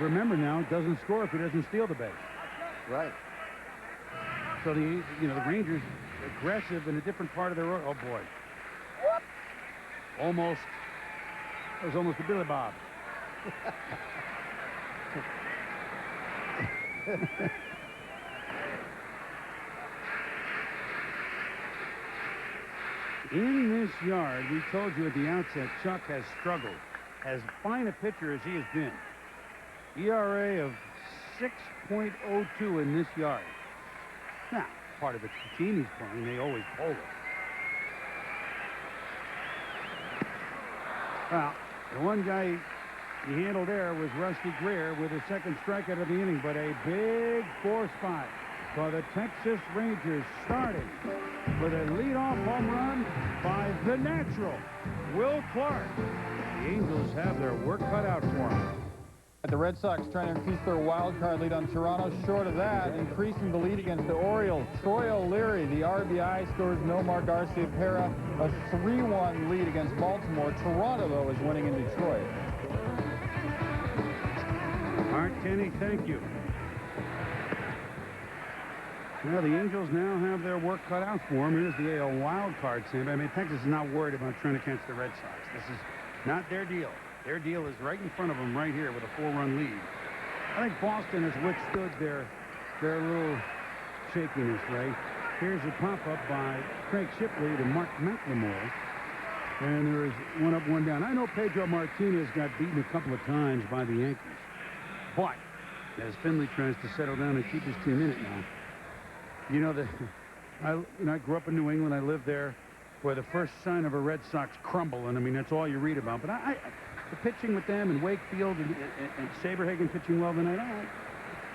Remember now, doesn't score if he doesn't steal the base. Right. So the Rangers aggressive in a different part of their road. Oh boy. Almost. It was almost a Billy Bob. In this yard, we told you at the outset, Chuck has struggled. As fine a pitcher as he has been. ERA of 6.02 in this yard. Now, part of it's the team he's playing. They always hold it. Well, the one guy he handled there was Rusty Greer with his second strikeout of the inning, but a big 4 spot for the Texas Rangers, starting with a leadoff home run by the natural, Will Clark. The Angels have their work cut out for them. The Red Sox trying to increase their wild card lead on Toronto. Short of that, increasing the lead against the Orioles. Troy O'Leary, the RBI, scores Nomar Garciaparra, a 3-1 lead against Baltimore. Toronto, though, is winning in Detroit. Art Kenny, thank you. Well, the Angels now have their work cut out for them. Here's the AL wild card, Sam. I mean, Texas is not worried about trying to catch the Red Sox. This is not their deal. Their deal is right in front of them right here with a 4-run lead. I think Boston has withstood their little shakiness, right? Here's a pop-up by Craig Shipley to Mark McLemore. And there is 1 up, 1 down. I know Pedro Martinez got beaten a couple of times by the Yankees. But as Finley tries to settle down and keep his team in it now, you know, I grew up in New England. I lived there where the first sign of a Red Sox crumble, and I mean, that's all you read about. But the pitching with them and Wakefield and Saberhagen pitching well tonight,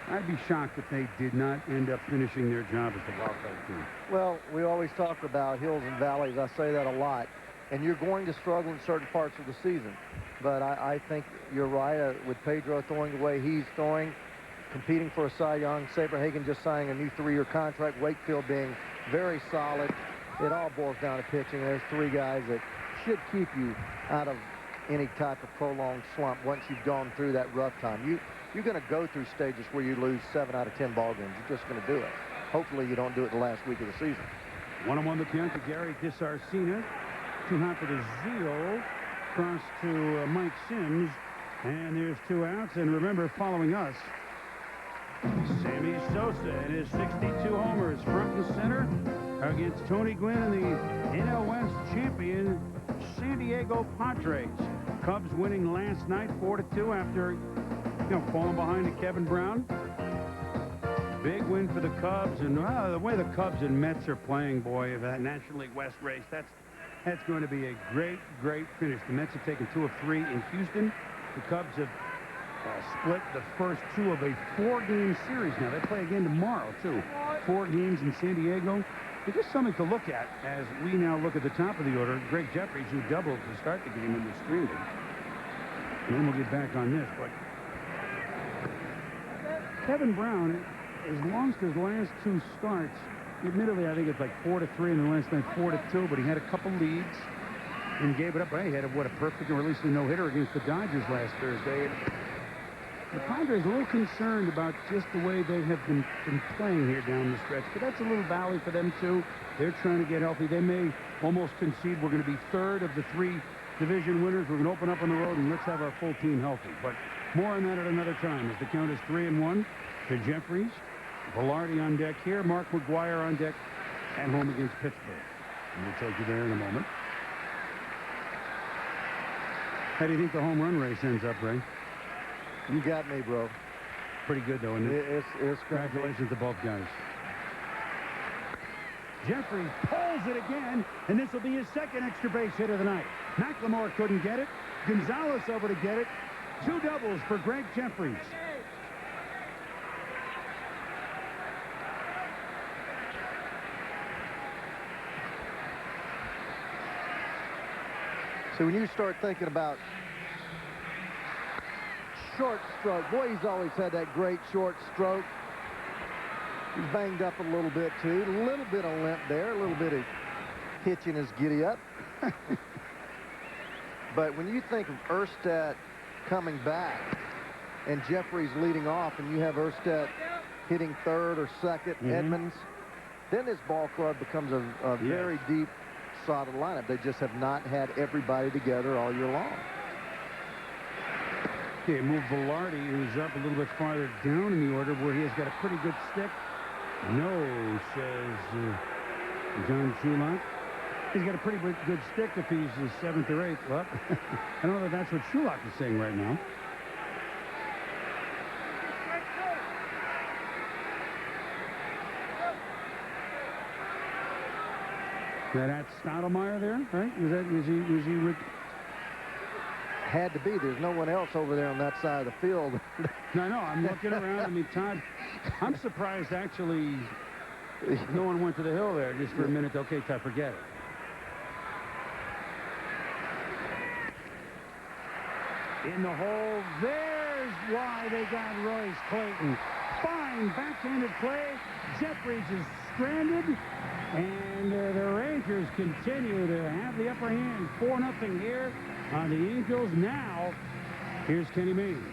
I'd be shocked if they did not end up finishing their job as the wild card team. Well, we always talk about hills and valleys. I say that a lot. And you're going to struggle in certain parts of the season. But I think you're right with Pedro throwing the way he's throwing, competing for a Cy Young, Saberhagen just signing a new 3-year contract, Wakefield being very solid. It all boils down to pitching. There's 3 guys that should keep you out of any type of prolonged slump once you've gone through that rough time. You're going to go through stages where you lose 7 out of 10 ball games. You're just going to do it. Hopefully you don't do it the last week of the season. 1-1 the count to Gary DeSarcina. Too hot for the Zeal. Cross to Mike Sims. And there's 2 outs. And remember, following us, Sammy Sosa and his 62 homers front and center against Tony Gwynn and the NL West champion San Diego Padres. Cubs winning last night 4-2 after falling behind to Kevin Brown. Big win for the Cubs, and the way the Cubs and Mets are playing, boy, that National League West race, that's going to be a great finish. The Mets have taken 2 of 3 in Houston. The Cubs have split the first 2 of a 4-game series now. They play again tomorrow, too. 4 games in San Diego. It's just something to look at as we now look at the top of the order. Greg Jeffries, who doubled to start the game in the stream. And then we'll get back on this. But Kevin Brown has lost his last 2 starts. Admittedly, I think it's like 4-3 and the last night 4-2, but he had a couple leads and gave it up. He had a perfect, or at least a no-hitter against the Dodgers last Thursday. The Padres a little concerned about just the way they have been playing here down the stretch. But that's a little valley for them, too. They're trying to get healthy. They may almost concede we're going to be third of the 3 division winners. We're going to open up on the road, and let's have our full team healthy. But more on that at another time, as the count is 3-1 to Jeffries. Velarde on deck here. Mark McGwire on deck at home against Pittsburgh. And we'll take you there in a moment. How do you think the home run race ends up, Ray? You got me, bro. Pretty good, though, isn't it? It's Congratulations to both guys. Jeffries pulls it again, and this will be his second extra base hit of the night. McLemore couldn't get it. Gonzalez over to get it. 2 doubles for Greg Jeffries. So when you start thinking about short stroke, boy, he's always had that great short stroke. He's banged up a little bit, too. A little bit of limp there, a little bit of hitch in his giddy-up. But when you think of Erstad coming back and Jeffries leading off, and you have Erstad hitting third or second, Edmonds, then this ball club becomes a very deep, solid lineup. They just have not had everybody together all year long. Okay, move Velarde, who's up a little bit farther down in the order, where he has got a pretty good stick. No, says John Shulak. He's got a pretty good stick if he's 7th or 8th. Well, I don't know that that's what Shulak is saying right now. That's Stottlemyre there, right? Was he Had to be. There's no one else over there on that side of the field. No, I'm looking around. I mean, Todd, I'm surprised actually no one went to the hill there just for a minute. Okay, Todd, forget it. In the hole, there's why they got Royce Clayton. Fine backhanded play. Jeffries is stranded, and the Rangers continue to have the upper hand. 4-0 here on the Angels. Now, here's Kenny Mayne.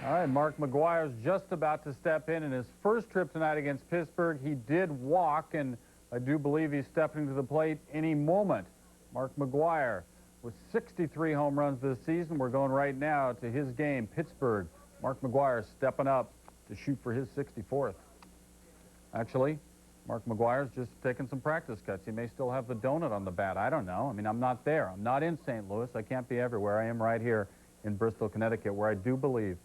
All right, Mark McGwire's just about to step in his first trip tonight against Pittsburgh. He did walk, and I do believe he's stepping to the plate any moment. Mark McGwire with 63 home runs this season. We're going right now to his game, Pittsburgh. Mark McGwire stepping up to shoot for his 64th. Actually, Mark McGwire's just taking some practice cuts. He may still have the donut on the bat. I don't know. I mean, I'm not there. I'm not in St. Louis. I can't be everywhere. I am right here in Bristol, Connecticut, where I do believe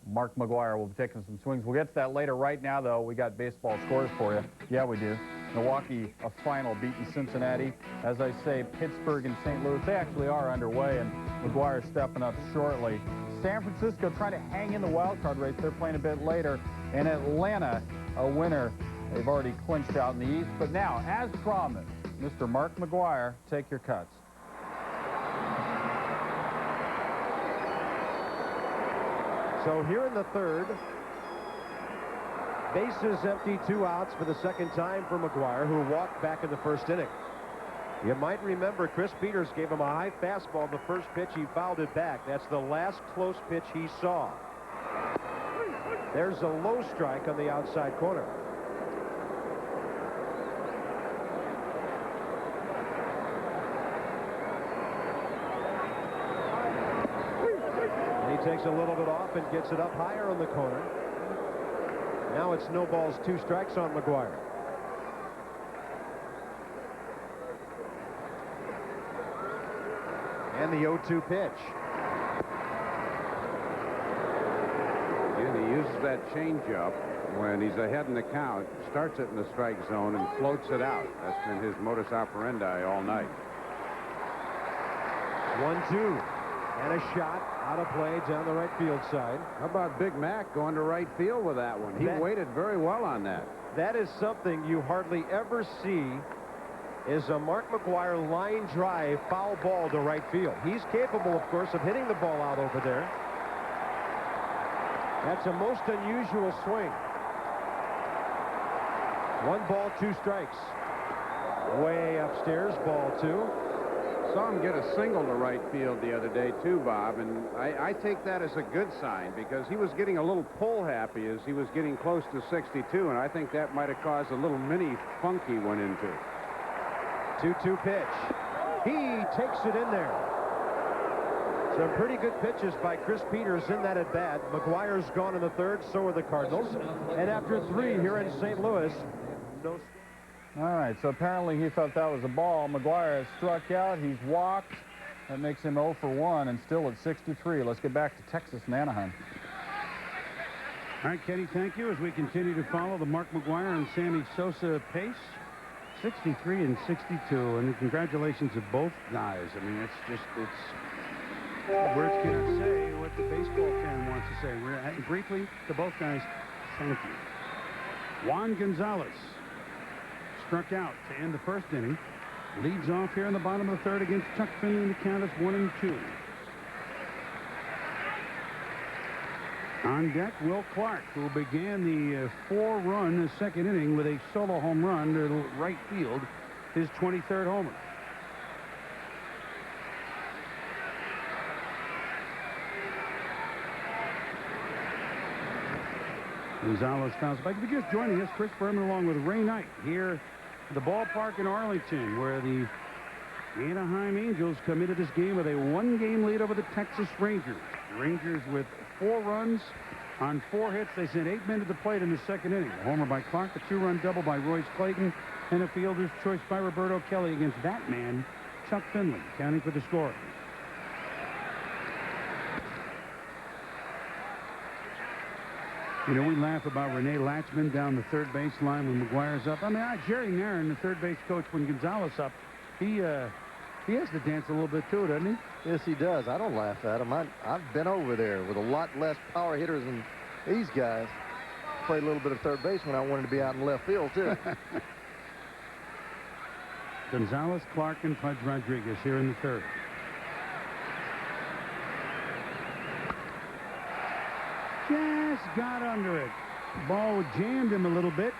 Mark McGwire will be taking some swings. We'll get to that later. Right now, though, we got baseball scores for you. Yeah, we do. Milwaukee, a final, beating Cincinnati. As I say, Pittsburgh and St. Louis, they actually are underway, and McGwire stepping up shortly. San Francisco trying to hang in the wild card race. They're playing a bit later. And Atlanta, a winner. They've already clinched out in the East. But now, as promised, Mr. Mark McGwire, take your cuts. So here in the third, bases empty, 2 outs for the second time for McGwire, who walked back in the first inning. You might remember Chris Peters gave him a high fastball the first pitch. He fouled it back. That's the last close pitch he saw. There's a low strike on the outside corner. And he takes a little bit off and gets it up higher on the corner. Now it's no balls, 2 strikes on McGwire. And the 0-2 pitch. And he uses that changeup when he's ahead in the count, starts it in the strike zone and floats it out. That's been his modus operandi all night. 1-2. And a shot out of play down the right field side. How about Big Mac going to right field with that one? He waited very well on that. That is something you hardly ever see, is a Mark McGwire line drive foul ball to right field. He's capable, of course, of hitting the ball out over there. That's a most unusual swing. 1 ball, 2 strikes. Way upstairs, ball 2. saw him get a single to right field the other day, too, Bob, and I take that as a good sign because he was getting a little pull happy as he was getting close to 62, and I think that might have caused a little mini funk he went into. 2-2 pitch. He takes it in there. Some pretty good pitches by Chris Peters in that at bat. McGuire's gone in the third, so are the Cardinals. And after 3 here in St. Louis, no. All right, so apparently he thought that was a ball. McGuire has struck out. He's walked. That makes him 0 for 1 and still at 63. Let's get back to Texas and Anaheim. All right, Kenny, thank you as we continue to follow the Mark McGuire and Sammy Sosa pace. 63 and 62, and congratulations to both guys. I mean, words cannot say what the baseball fan wants to say. We're briefly to both guys, thank you. Juan Gonzalez struck out to end the first inning. Leads off here in the bottom of the third against Chuck Finley, and the count is 1-2. On deck, Will Clark, who began the 4-run second inning with a solo home run to right field, his 23rd homer. Gonzalez fouls back. If you're just joining us, Chris Berman along with Ray Knight here at the ballpark in Arlington, where the Anaheim Angels come into this game with a 1-game lead over the Texas Rangers. Rangers with 4 runs on 4 hits. They sent 8 men to the plate in the second inning. A homer by Clark, a 2-run double by Royce Clayton, and a fielder's choice by Roberto Kelly against that man, Chuck Finley, counting for the score. You know, we laugh about Rene Latchman down the third base line when McGuire's up. I mean, Jerry Nairn, the third base coach, when Gonzalez up, he has to dance a little bit too, doesn't he? Yes, he does. I don't laugh at him. I've been over there with a lot less power hitters than these guys. Played a little bit of third base when I wanted to be out in left field, too. Gonzalez, Clark, and Pudge Rodriguez here in the third. Just got under it. Ball jammed him a little bit.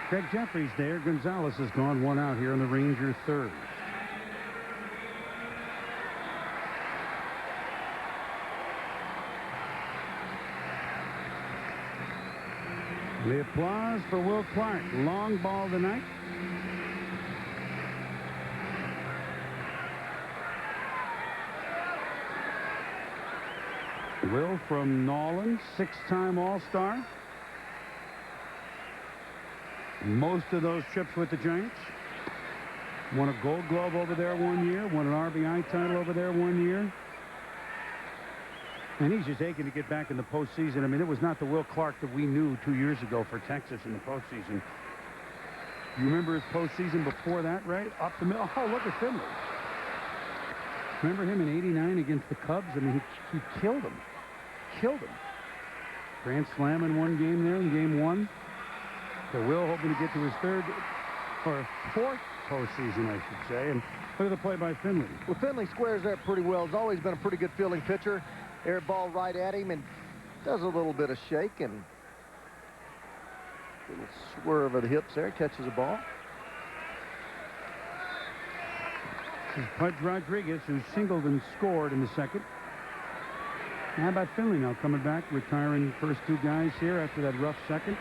Craig Jeffries there. Gonzalez has gone 1 out here in the Rangers' third. The applause for Will Clark. Long ball tonight. Will from Nolan, 6-time All-Star. Most of those trips with the Giants. Won a Gold Glove over there 1 year. Won an RBI title over there 1 year. And he's just aching to get back in the postseason. I mean, it was not the Will Clark that we knew 2 years ago for Texas in the postseason. You remember his postseason before that, right? Up the middle. Oh, look at Finley. Remember him in '89 against the Cubs? I mean, he killed him. Killed him. Grand slam in 1 game there in game 1. So Will hoping to get to his 3rd or 4th postseason, I should say. And look at the play by Finley. Well, Finley squares that pretty well. He's always been a pretty good fielding pitcher. Air ball right at him and does a little bit of shake and a little swerve of the hips there. Catches the ball. This is Pudge Rodriguez, who singled and scored in the second. How about Finley now coming back, retiring first 2 guys here after that rough second?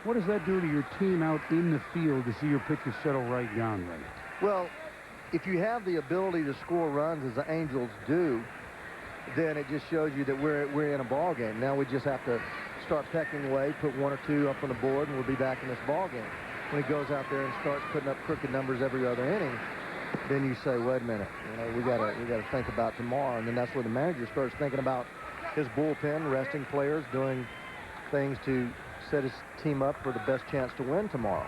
What does that do to your team out in the field to see your pitchers settle right down, right? Well, if you have the ability to score runs as the Angels do, then it just shows you that we're in a ball game. Now we just have to start pecking away, put 1 or 2 up on the board, and we'll be back in this ball game. When he goes out there and starts putting up crooked numbers every other inning, then you say, wait a minute, you know, we gotta think about tomorrow. And then that's where the manager starts thinking about his bullpen, resting players, doing things to set his team up for the best chance to win tomorrow.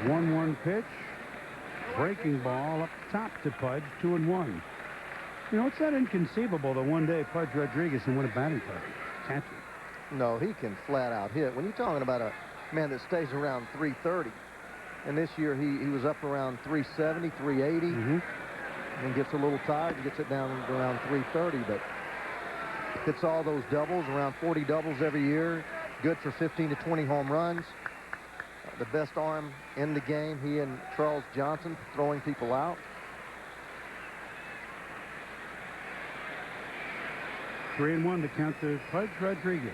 One pitch. Breaking ball up top to Pudge, 2-1. You know, it's not inconceivable that one day Pudge Rodriguez can win a batting title. Catcher. No, he can flat out hit. When you're talking about a man that stays around 330, and this year he was up around 370, 380, and gets a little tired and gets it down around 330. But Hits all those doubles, around 40 doubles every year. Good for 15 to 20 home runs. The best arm in the game, he and Charles Johnson throwing people out. 3-1 to count to Pudge Rodriguez.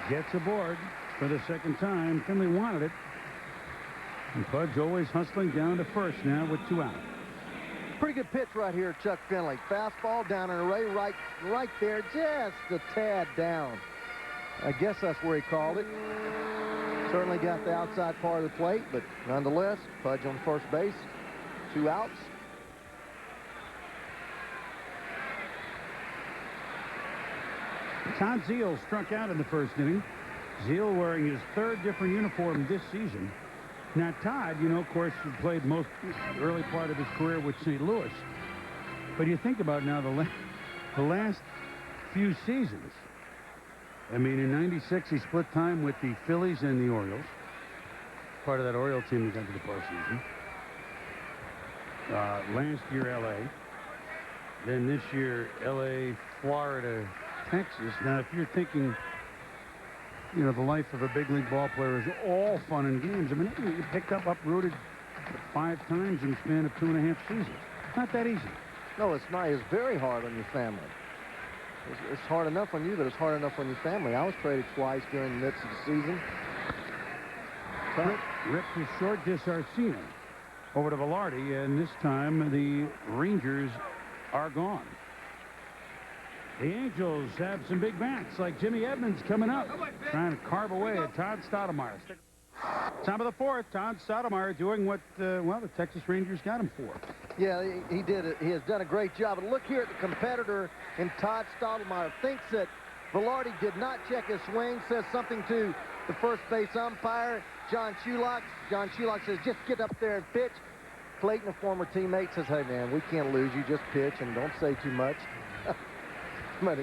Gets aboard for the second time. Finley wanted it. And Pudge always hustling down to first now with 2 out. Pretty good pitch right here, Chuck Finley. Fastball down and away, right there, just a tad down. I guess that's where he called it. Certainly got the outside part of the plate, but nonetheless, Pudge on first base. 2 outs. Todd Zeile struck out in the first inning. Zeile wearing his 3rd different uniform this season. Now, Todd, you know, of course, played most early part of his career with St. Louis. But you think about now the last few seasons. I mean, in '96, he split time with the Phillies and the Orioles. Part of that Oriole team that got to the postseason. Last year, L.A. Then this year, L.A., Florida, Texas. Now, if you're thinking, you know, the life of a big league ball player is all fun and games, I mean, you picked up, uprooted 5 times in the span of 2.5 seasons. Not that easy. No, it's not. It's very hard on your family. It's hard enough on you, but it's hard enough on your family. I was traded twice during the midst of the season. Ripped his short dish Arcina over to Velarde, and this time the Rangers are gone. The Angels have some big bats like Jimmy Edmonds coming up, trying to carve away at Todd Stottlemyre. Top of the 4th, Todd Stottlemyre doing what, well, the Texas Rangers got him for. Yeah, he did it. He has done a great job. And look here at the competitor in Todd Stottlemyre. Thinks that Velarde did not check his swing, says something to the first base umpire, John Shulock. John Shulock says, just get up there and pitch. Clayton, a former teammate, says, hey, man, we can't lose. You just pitch and don't say too much. Well,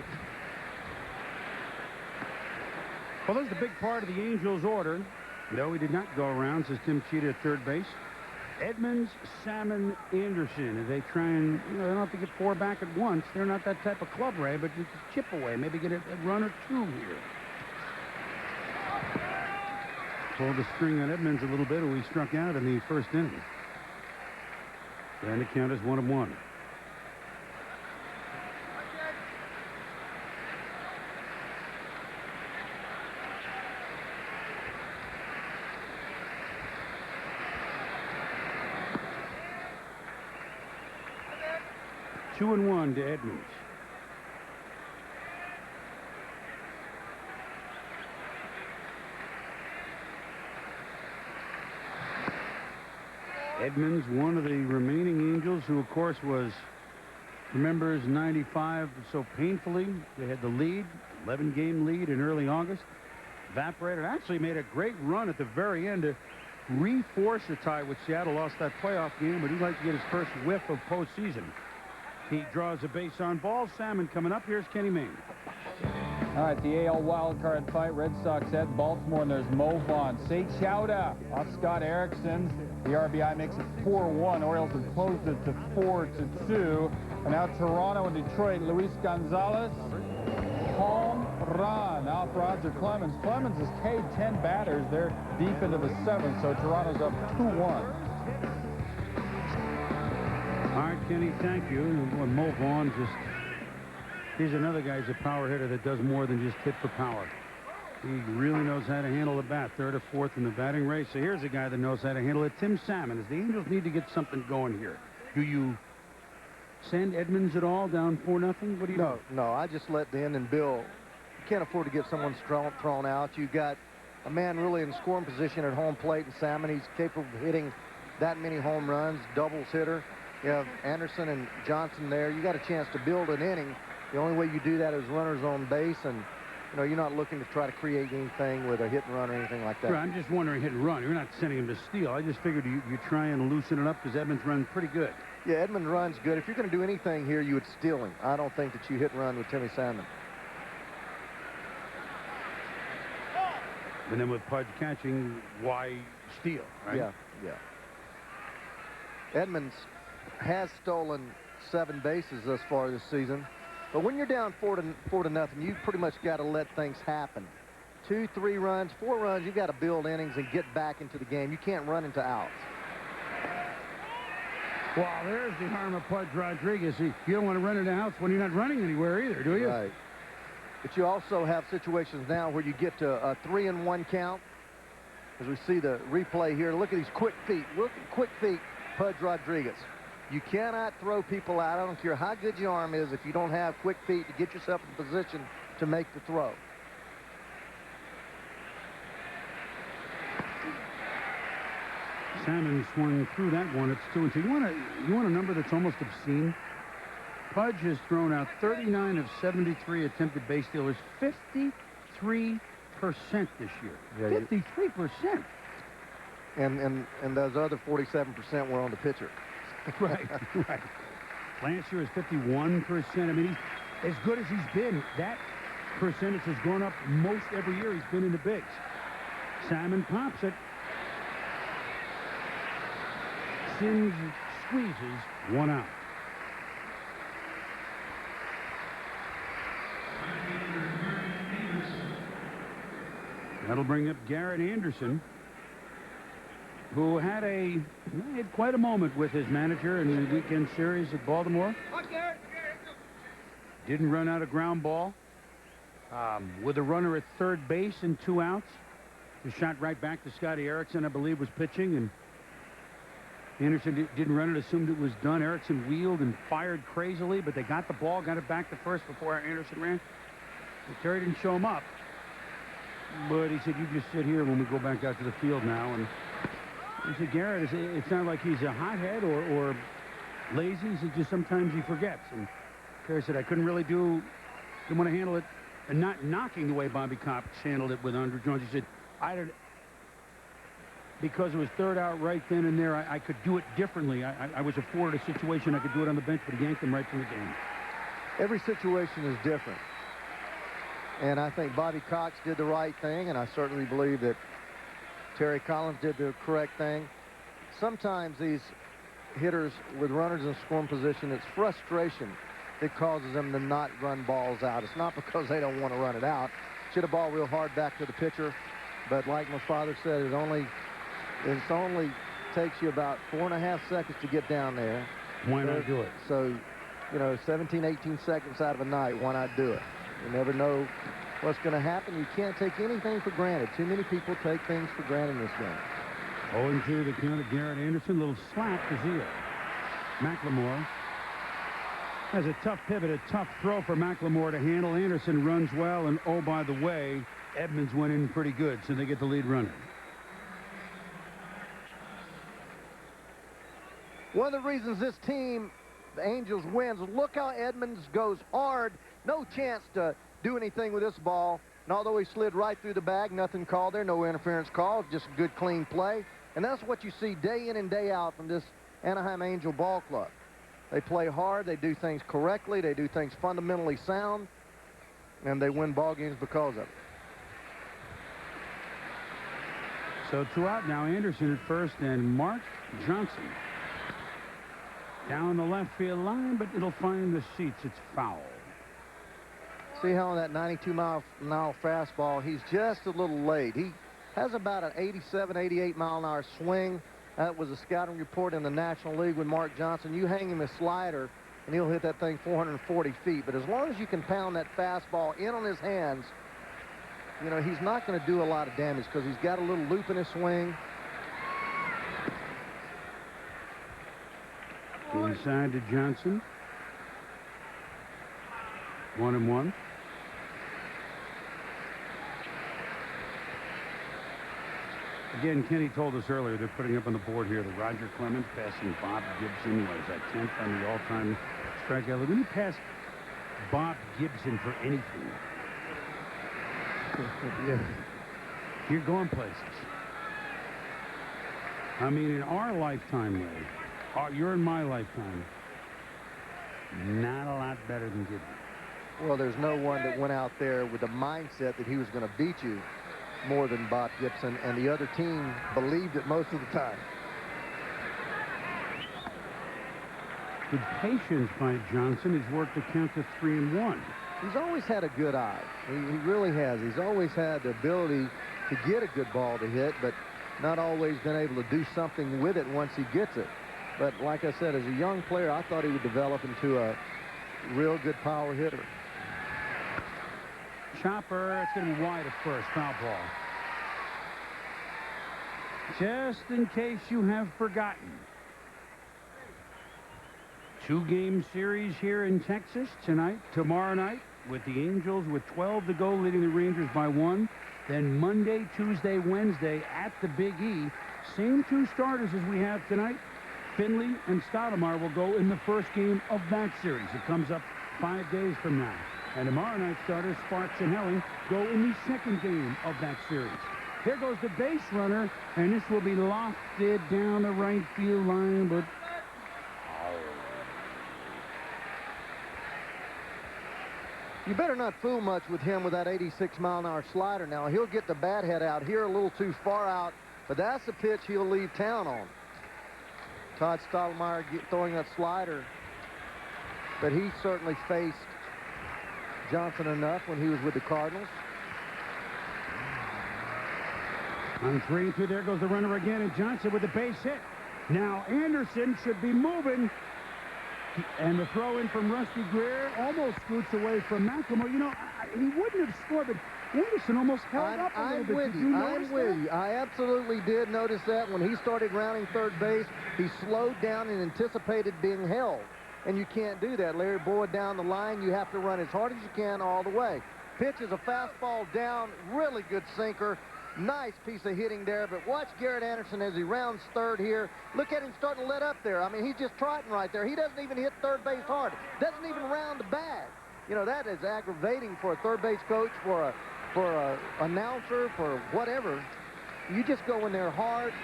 there's the big part of the Angels' order. No, he did not go around, says Tim Cheetah at third base. Edmonds, Salmon, Anderson. As they try and, you know, they don't have to get 4 back at once. They're not that type of club, Ray, but just chip away. Maybe get a run or 2 here. Pulled the string on Edmonds a little bit, who he struck out in the first inning. And the count is 1-1. Two and 1 to Edmonds. Edmonds, one of the remaining Angels, who of course was, remembers 95 so painfully. They had the lead, 11-game lead in early August. Evaporated. Actually made a great run at the very end to re-force a tie with Seattle. Lost that playoff game, but he'd like to get his first whiff of postseason. He draws a base on ball. Salmon coming up. Here's Kenny Mayne. All right, the AL wildcard fight. Red Sox at Baltimore, and there's Mo Vaughn. Say Chowda off Scott Erickson. The RBI makes it 4-1. Orioles have closed it to 4-2. And now Toronto and Detroit. Luis Gonzalez, home run off Roger Clemens. Clemens has K'd 10 batters. They're deep into the 7th, so Toronto's up 2-1. All right, Kenny, thank you. And Mo Vaughn he's another guy who's a power hitter that does more than just hit for power. He really knows how to handle the bat, 3rd or 4th in the batting race. So here's a guy that knows how to handle it, Tim Salmon. As the Angels need to get something going here. Do you send Edmonds at all down 4-0? What do you do? No, I just let the end and Bill. You can't afford to get someone thrown out. You got a man really in scoring position at home plate, and Salmon, he's capable of hitting that many home runs, doubles hitter. You have Anderson and Johnson there. You got a chance to build an inning. The only way you do that is runners on base, and you know you're not looking to try to create anything with a hit and run or anything like that. Right, I'm just wondering, hit and run. You're not sending him to steal. I just figured you try and loosen it up because Edmonds runs pretty good. Yeah, Edmonds runs good. If you're going to do anything here, you would steal him. I don't think that you hit and run with Timmy Salmon. And then with Pudge catching, why steal? Right? Yeah. Edmonds has stolen 7 bases thus far this season. But when you're down 4-0, you pretty much got to let things happen. 2, 3 runs, 4 runs, you've got to build innings and get back into the game. You can't run into outs. Well, there's the harm of Pudge Rodriguez. You don't want to run into outs when you're not running anywhere either, do you? Right. But you also have situations now where you get to a 3-1 count. As we see the replay here, look at these quick feet. Look at quick feet, Pudge Rodriguez. You cannot throw people out. I don't care how good your arm is if you don't have quick feet to get yourself in position to make the throw. Salmon swung through that one. It's 2-2. You want a number that's almost obscene? Pudge has thrown out 39 of 73 attempted base stealers, 53% this year. Yeah, 53%. And those other 47% were on the pitcher. Right, right. Last year was 51%. I mean, he's as good as he's been. That percentage has gone up most every year he's been in the bigs. Salmon pops it. Sims squeezes, 1 out. That'll bring up Garrett Anderson, who had quite a moment with his manager in the weekend series at Baltimore. Didn't run out a ground ball. With a runner at third base and 2 outs. The shot right back to Scotty Erickson, I believe, was pitching, and Anderson didn't run it, assumed it was done. Erickson wheeled and fired crazily, but they got the ball, got it back to first before Anderson ran. Terry didn't show him up, but he said, "You just sit here when we go back out to the field now." And he said, "Garrett, it's not like he's a hothead or lazy. He said, just sometimes he forgets." And Terry said, "I didn't want to handle it, and not knocking the way Bobby Cox handled it with Andruw Jones." He said, because it was third out right then and there, I could do it differently. I was afforded a situation I could do it on the bench, but he yanked him right from the game. Every situation is different. And I think Bobby Cox did the right thing, and I certainly believe that Terry Collins did the correct thing. Sometimes these hitters with runners in scoring position, it's frustration that causes them to not run balls out. It's not because they don't want to run it out. Hit a ball real hard back to the pitcher, but like my father said, it only takes you about 4.5 seconds to get down there. Why not do it? So, 17, 18 seconds out of a night, why not do it? You never know what's going to happen. You can't take anything for granted. Too many people take things for granted in this game. 0-2 the count of Garrett Anderson. Little slap to Zia. McLemore has a tough pivot, a tough throw for McLemore to handle. Anderson runs well, and oh, by the way, Edmonds went in pretty good, so they get the lead runner. One of the reasons this team, the Angels, wins, look how Edmonds goes hard. No chance to do anything with this ball. And although he slid right through the bag, nothing called there, no interference called, just good, clean play. And that's what you see day in and day out from this Anaheim Angel ball club. They play hard, they do things correctly, they do things fundamentally sound, and they win ball games because of it. So 2 out now. Anderson at first and Mark Johnson down the left field line, but it'll find the seats. It's foul. See how on that 92-mile-an-hour fastball, he's just a little late. He has about an 87, 88-mile-an-hour swing. That was a scouting report in the National League with Mark Johnson. You hang him a slider, and he'll hit that thing 440 feet. But as long as you can pound that fastball in on his hands, he's not going to do a lot of damage because he's got a little loop in his swing. Inside to Johnson. 1-1. Again, Kenny told us earlier they're putting up on the board here that Roger Clemens passing Bob Gibson was at 10th on the all-time strikeout league. When you pass Bob Gibson for anything, you're going places. I mean, in our lifetime, Ray, you're in my lifetime, not a lot better than Gibson. Well, there's no one that went out there with the mindset that he was going to beat you more than Bob Gibson, and the other team believed it most of the time. With patience by Johnson, he's worked to count to 3-1. He's always had a good eye. He really has. He's always had the ability to get a good ball to hit, but not always been able to do something with it once he gets it. But like I said, as a young player, I thought he would develop into a real good power hitter. Chopper, it's going to be wide at first. Foul ball. Just in case you have forgotten. 2-game series here in Texas tonight, tomorrow night, with the Angels with 12 to go, leading the Rangers by 1. Then Monday, Tuesday, Wednesday at the Big E. Same 2 starters as we have tonight. Finley and Stoudemire will go in the first game of that series. It comes up 5 days from now. And tomorrow night starters Sparks and Helling go in the second game of that series. Here goes the base runner, and this will be lofted down the right field line, but you better not fool much with him with that 86-mile-an-hour slider. Now, he'll get the bat head out here a little too far out, but that's the pitch he'll leave town on. Todd Stoudemire throwing that slider, but he certainly faced Johnson enough when he was with the Cardinals. On 3-2, there goes the runner again, and Johnson with the base hit. Now Anderson should be moving. And the throw in from Rusty Greer almost scoots away from McLemore. You know, he wouldn't have scored, but Anderson almost held up a little bit. Did you notice that? I'm with you. I absolutely did notice that. When he started rounding third base, he slowed down and anticipated being held. And you can't do that. Larry Boyd down the line, you have to run as hard as you can all the way. Pitch is a fastball down, really good sinker. Nice piece of hitting there, but watch Garrett Anderson as he rounds third here. Look at him starting to let up there. I mean, he's just trotting right there. He doesn't even hit third base hard. Doesn't even round the bag. You know, that is aggravating for a third base coach, for a announcer, for whatever. You just go in there hard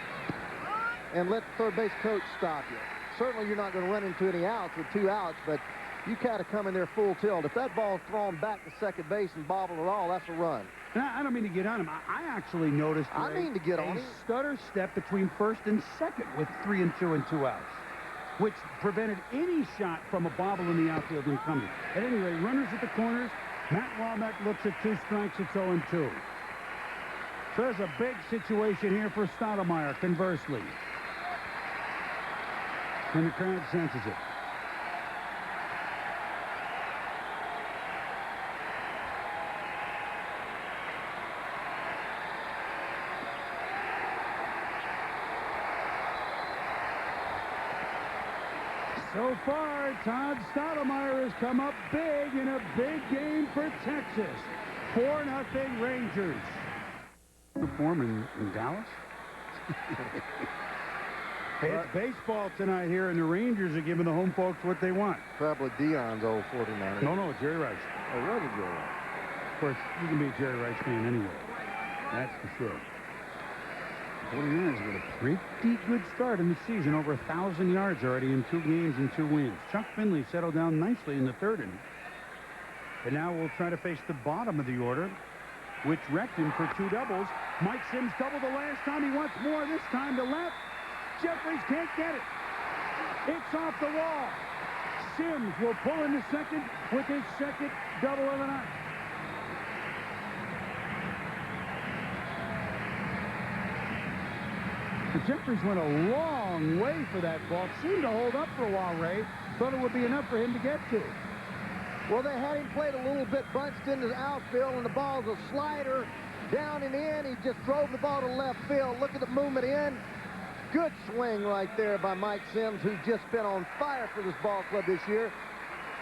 and let the third base coach stop you. Certainly you're not going to run into any outs with 2 outs, but you kind of come in there full tilt. If that ball's thrown back to second base and bobbled at all, that's a run. I don't mean to get on him. I actually noticed a stutter step between first and second with 3 and 2 and 2 outs, which prevented any shot from a bobble in the outfield and coming. At any rate, runners at the corners. Matt Womack looks at 2 strikes. It's 0-2. So there's a big situation here for Stoudemire, conversely. And the crowd senses it. So far, Todd Stoudemire has come up big in a big game for Texas. 4-0 Rangers. Perform in Dallas? It's baseball tonight here, and the Rangers are giving the home folks what they want. Probably Dion's old 49er. No, Jerry Rice. Oh, was it Jerry Rice? Of course, you can be a Jerry Rice fan anyway. That's for sure. 49ers with a pretty good start in the season. Over 1,000 yards already in 2 games and 2 wins. Chuck Finley settled down nicely in the 3rd inning. And now we'll try to face the bottom of the order, which wrecked him for 2 doubles. Mike Sims doubled the last time. He wants more this time to left. Jeffries can't get it. It's off the wall. Sims will pull into second with his 2nd double of the night. Jeffries went a long way for that ball. Seemed to hold up for a while, Ray. Thought it would be enough for him to get to. Well, they had him played a little bit bunched into the outfield, and the ball's a slider down and in. He just drove the ball to left field. Look at the movement in. Good swing right there by Mike Sims, who's just been on fire for this ball club this year.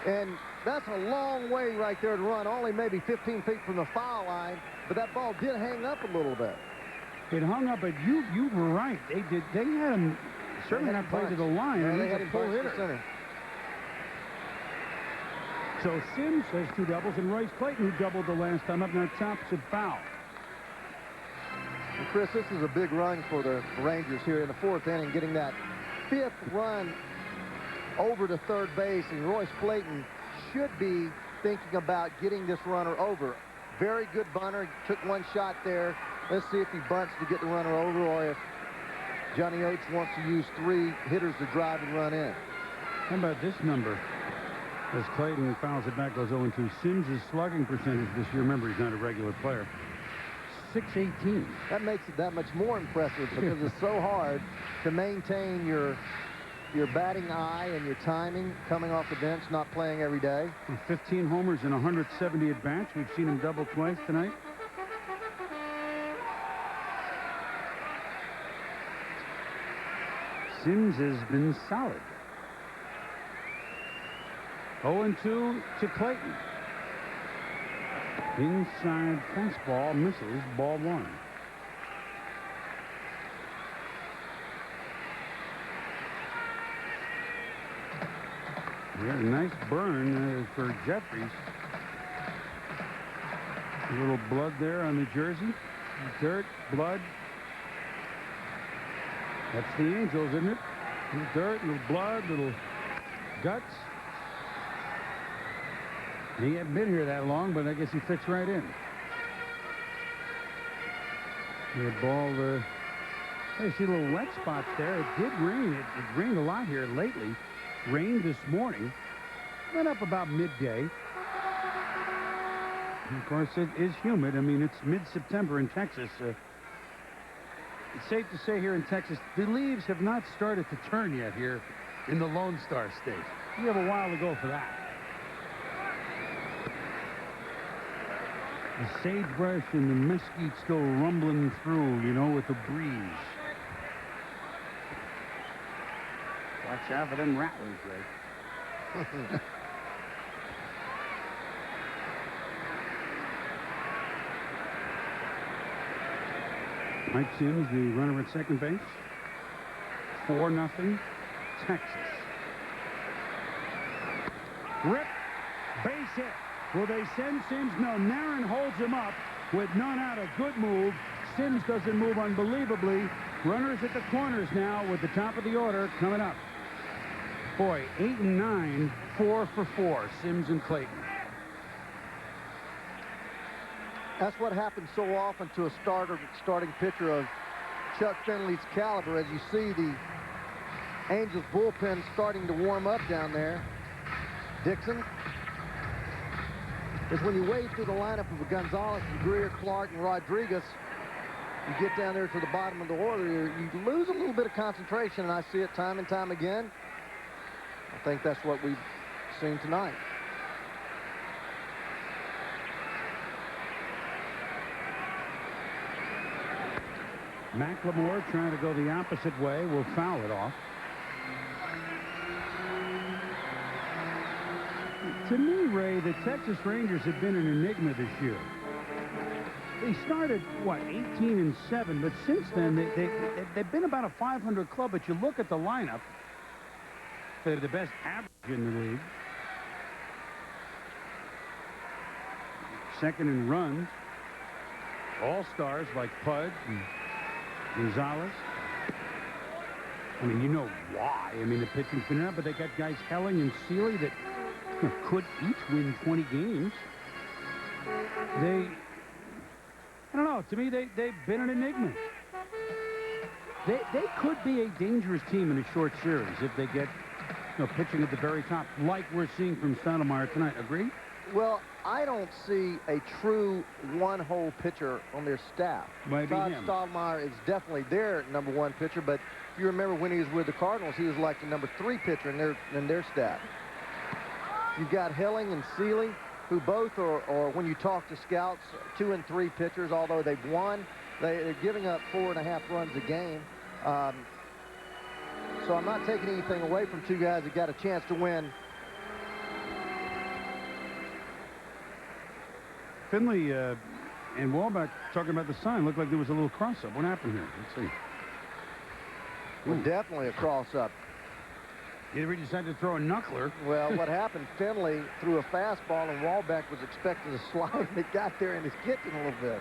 And that's a long way right there to run, only maybe 15 feet from the foul line. But that ball did hang up a little bit. It hung up, but you were right. They had him certainly not played to the line. Yeah, they had him full hitter. Center. So Sims has 2 doubles, and Royce Clayton, who doubled the last time up, now chops it foul. And Chris, this is a big run for the Rangers here in the 4th inning, getting that 5th run over to third base, and Royce Clayton should be thinking about getting this runner over. Very good bunter. Took 1 shot there. Let's see if he bunts to get the runner over, or if Johnny Oates wants to use 3 hitters to drive and run in. How about this number? As Clayton fouls it back, goes 0-2. Sims' slugging percentage this year, remember, he's not a regular player, .618. That makes it that much more impressive because it's so hard to maintain your batting eye and your timing coming off the bench, not playing every day. 15 homers and 170 at-bats. We've seen him double twice tonight. Sims has been solid. 0-2 to Clayton. Inside fastball misses, ball 1. Yeah, nice burn for Jeffries. A little blood there on the jersey. Dirt, blood. That's the Angels, isn't it? Little dirt, little blood, little guts. He hadn't been here that long, but I guess he fits right in. The ball, hey, see little wet spots there. It did rain. It rained a lot here lately. Rained this morning. Went up about midday. And of course, it is humid. I mean, it's mid-September in Texas. It's safe to say here in Texas, the leaves have not started to turn yet here in the Lone Star State. You have a while to go for that. The sagebrush and the mesquite still rumbling through, you know, with the breeze. Watch out for them rattlers, Ray. Mike Sims, the runner at second base. 4-0, Texas. Rip, base hit. Will they send Sims? No, Nairn holds him up with none out. A good move. Sims doesn't move unbelievably. Runners at the corners now with the top of the order coming up. Boy, 8 and 9, 4 for 4, Sims and Clayton. That's what happens so often to a starting pitcher of Chuck Finley's caliber. As you see the Angels bullpen starting to warm up down there. Dixon. Is when you wade through the lineup of Gonzalez, and Greer, Clark, and Rodriguez, you get down there to the bottom of the order, you lose a little bit of concentration, and I see it time and time again. I think that's what we've seen tonight. McLemore trying to go the opposite way, will foul it off. To me, Ray, the Texas Rangers have been an enigma this year. They started, what, 18-7, but since then, they've been about a 500 club, but you look at the lineup, they're the best average in the league. Second in runs. All-stars like Pudge and Gonzalez. I mean, you know why. I mean, the pitching's been out, but they got guys Helling and Seeley that could each win 20 games. I don't know. To me, they've been an enigma. They could be a dangerous team in a short series if they get pitching at the very top, like we're seeing from Stoudemire tonight. Agree? Well, I don't see a true one-hole pitcher on their staff. Maybe Todd him. Stoudemire is definitely their #1 pitcher, but if you remember when he was with the Cardinals, he was like the #3 pitcher in their staff. You've got Helling and Seeley, who both are, when you talk to scouts, 2 and 3 pitchers, although they've won. They're giving up 4.5 runs a game. So I'm not taking anything away from two guys that got a chance to win. Finley and Walbeck talking about the sign. Looked like there was a little cross-up. What happened here? Let's see. Well, definitely a cross-up. Did he decide to throw a knuckler? Well, what happened, Finley threw a fastball, and Walbeck was expecting to slide, and it got there in his kitchen a little bit.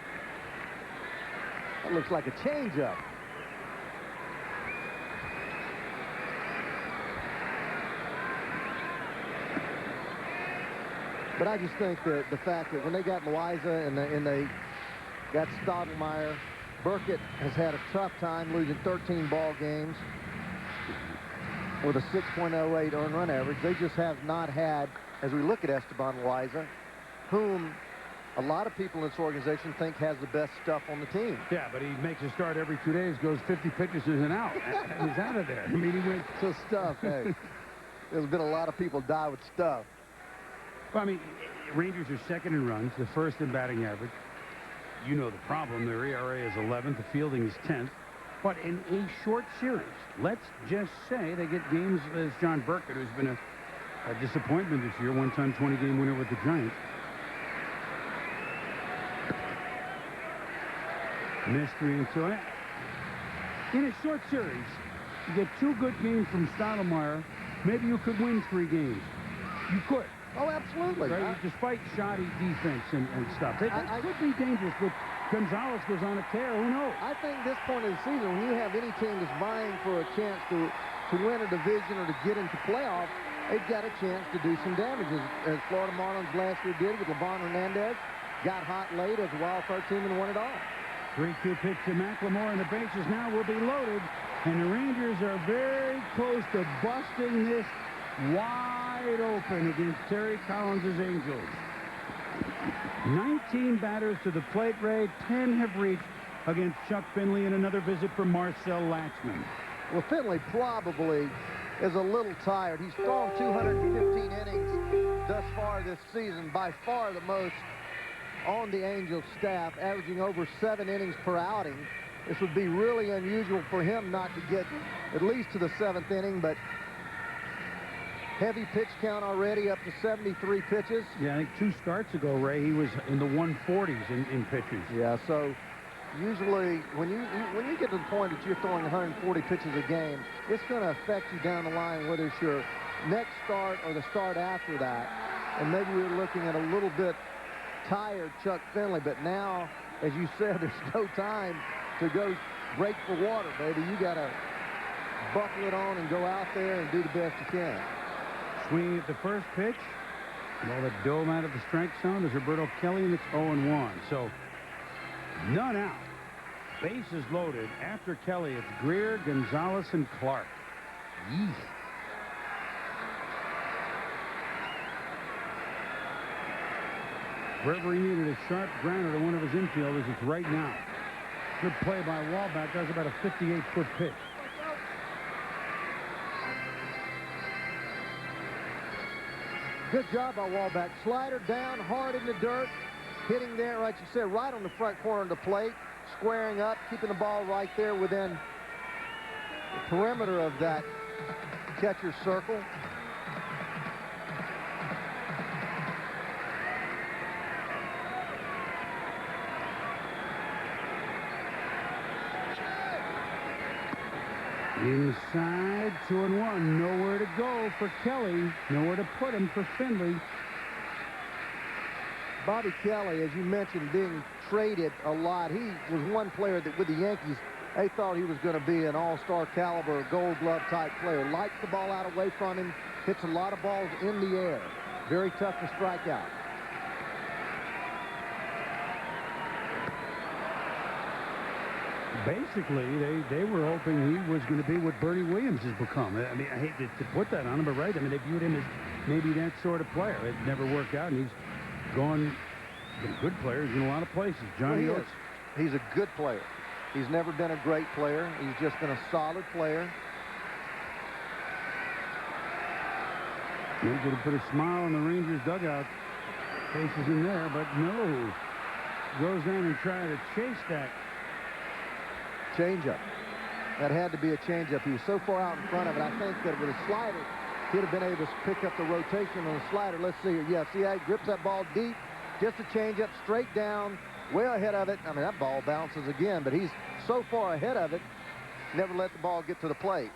That looks like a changeup. But I just think that the fact that when they got Loiza and they got Stoudemire, Burkett has had a tough time losing 13 ball games. with a 6.08 earned run average. They just have not had, as we look at Esteban Loaiza, whom a lot of people in this organization think has the best stuff on the team. Yeah, but he makes a start every 2 days, goes 50 pitches and out. He's out of there. I mean, he went So stuff, hey. There's been a lot of people die with stuff. Well, I mean, Rangers are second in runs, the first in batting average. You know the problem. Their ERA is 11th. The fielding is 10th. But in a short series, let's just say they get games as John Burkett, who's been a disappointment this year, one-time 20-game winner with the Giants. Mystery into it. In a short series, you get 2 good games from Stoudemire. Maybe you could win 3 games. You could. Oh, absolutely. Right? Despite shoddy defense and stuff. It could be dangerous, but Gonzalez goes on a tear. Who knows? I think this point of the season, when you have any team that's vying for a chance to win a division or to get into playoffs, they've got a chance to do some damage, as Florida Marlins last year did with Livan Hernandez. Got hot late as a wild card team and won it all. 3-2 pitch to McLemore, and the bases now will be loaded. And the Rangers are very close to busting this wide open against Terry Collins' Angels. 19 batters to the plate, Ray. 10 have reached against Chuck Finley, and another visit from Marcel Laxman. Well, Finley probably is a little tired. He's thrown 215 innings thus far this season, by far the most on the Angels staff, averaging over 7 innings per outing. This would be really unusual for him not to get at least to the 7th inning, but heavy pitch count already, up to 73 pitches. Yeah, I think 2 starts ago, Ray, he was in the 140s in pitches. Yeah, so usually when you get to the point that you're throwing 140 pitches a game, it's going to affect you down the line, whether it's your next start or the start after that. And maybe we're looking at a little bit tired Chuck Finley, but now, as you said, there's no time to go break for water, baby. You got to buckle it on and go out there and do the best you can. Swinging at the first pitch. Ball that dome out of the strike zone is Roberto Kelly, and it's 0-1. So none out. Bases loaded. After Kelly, it's Greer, Gonzalez, and Clark. Yeesh. Wherever he needed a sharp grounder to one of his infielders, it's right now. Good play by Wallback. That was about a 58-foot pitch. Good job by Wallback. Slider down, hard in the dirt, hitting there, like you said, right on the front corner of the plate, squaring up, keeping the ball right there within the perimeter of that catcher's circle. Inside, 2-1. Nowhere to go for Kelly. Nowhere to put him for Finley. Bobby Kelly, as you mentioned, being traded a lot. He was one player that with the Yankees, they thought he was going to be an all-star caliber, gold glove type player. Likes the ball out away from him. Hits a lot of balls in the air. Very tough to strike out. Basically, they were hoping he was going to be what Bernie Williams has become. I mean, I hate to put that on him, but right. I mean, they viewed him as maybe that sort of player. It never worked out, and he's been a good player. He's in a lot of places. Johnny Oates. He's a good player. He's never been a great player. He's just been a solid player. He's going to put a smile on the Rangers dugout. Faces in there, but no. Goes down and tries to chase that. Changeup. That had to be a changeup. He was so far out in front of it. I think that with a slider, he'd have been able to pick up the rotation on the slider. Let's see here. Yeah, see how he grips that ball deep. Just a changeup, straight down, well ahead of it. I mean, that ball bounces again, but he's so far ahead of it, never let the ball get to the plate.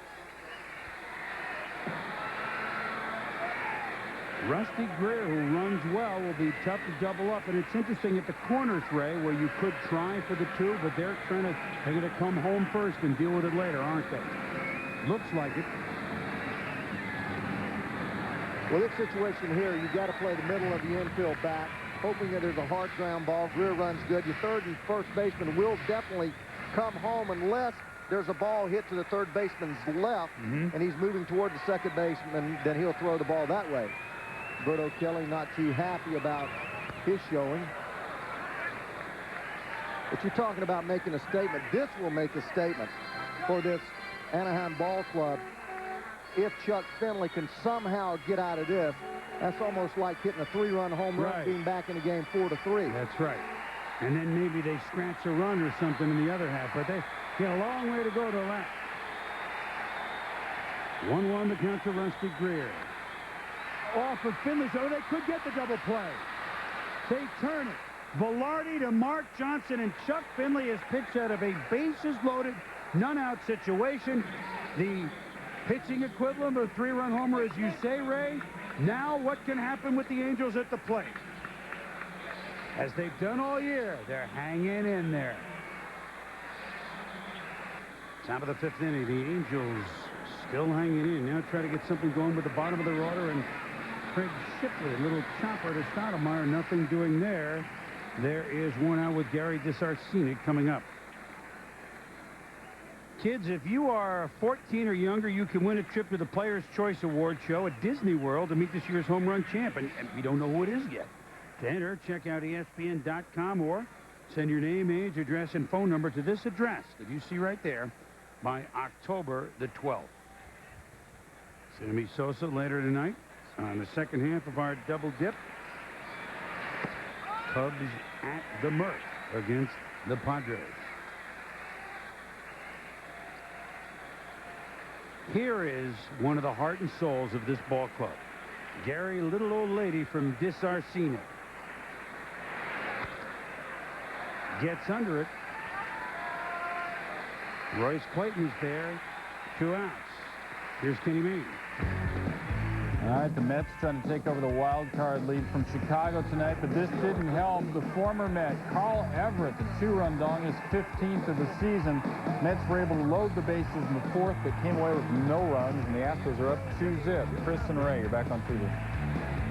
Rusty Greer, who runs well, will be tough to double up. And it's interesting at the corners, Ray, where you could try for the 2, but they're going to come home first and deal with it later, aren't they? Looks like it. Well, this situation here, you got to play the middle of the infield back, hoping that there's a hard ground ball. Greer runs good. Your third and first baseman will definitely come home unless there's a ball hit to the third baseman's left, and he's moving toward the second baseman, then he'll throw the ball that way. Berto Kelly not too happy about his showing. But you're talking about making a statement. This will make a statement for this Anaheim ball club. If Chuck Finley can somehow get out of this, that's almost like hitting a 3-run home run, being back in the game 4-3. That's right. And then maybe they scratch a run or something in the other half, but they get a long way to go to left. 1-1 the count to Rusty Greer. Off of Finley, so they could get the double play. They turn it. Velarde to Mark Johnson, and Chuck Finley is pitched out of a bases-loaded, none-out situation. The pitching equivalent of a 3-run homer, as you say, Ray. Now what can happen with the Angels at the plate? As they've done all year, they're hanging in there. Top of the 5th inning, the Angels still hanging in. Now try to get something going with the bottom of the order, and Craig Shipley, a little chopper to Stoudemire, nothing doing there. There is one out with Gary DeSarcina coming up. Kids, if you are 14 or younger, you can win a trip to the Players' Choice Award show at Disney World to meet this year's home run champ, and we don't know who it is yet. To enter, check out ESPN.com or send your name, age, address, and phone number to this address that you see right there by October the 12th. Sammy Sosa later tonight on the second half of our double dip. Cubs at the Murph against the Padres. Here is one of the heart and souls of this ball club. Gary, little old lady from DeSarcina. Gets under it. Royce Clayton's there. 2 outs. Here's Kenny Mayne. All right, the Mets trying to take over the wild card lead from Chicago tonight, but this didn't help. The former Met, Carl Everett, the 2-run dong, his 15th of the season. Mets were able to load the bases in the 4th, but came away with no runs, and the Astros are up 2-zip. Chris and Ray, you're back on TV.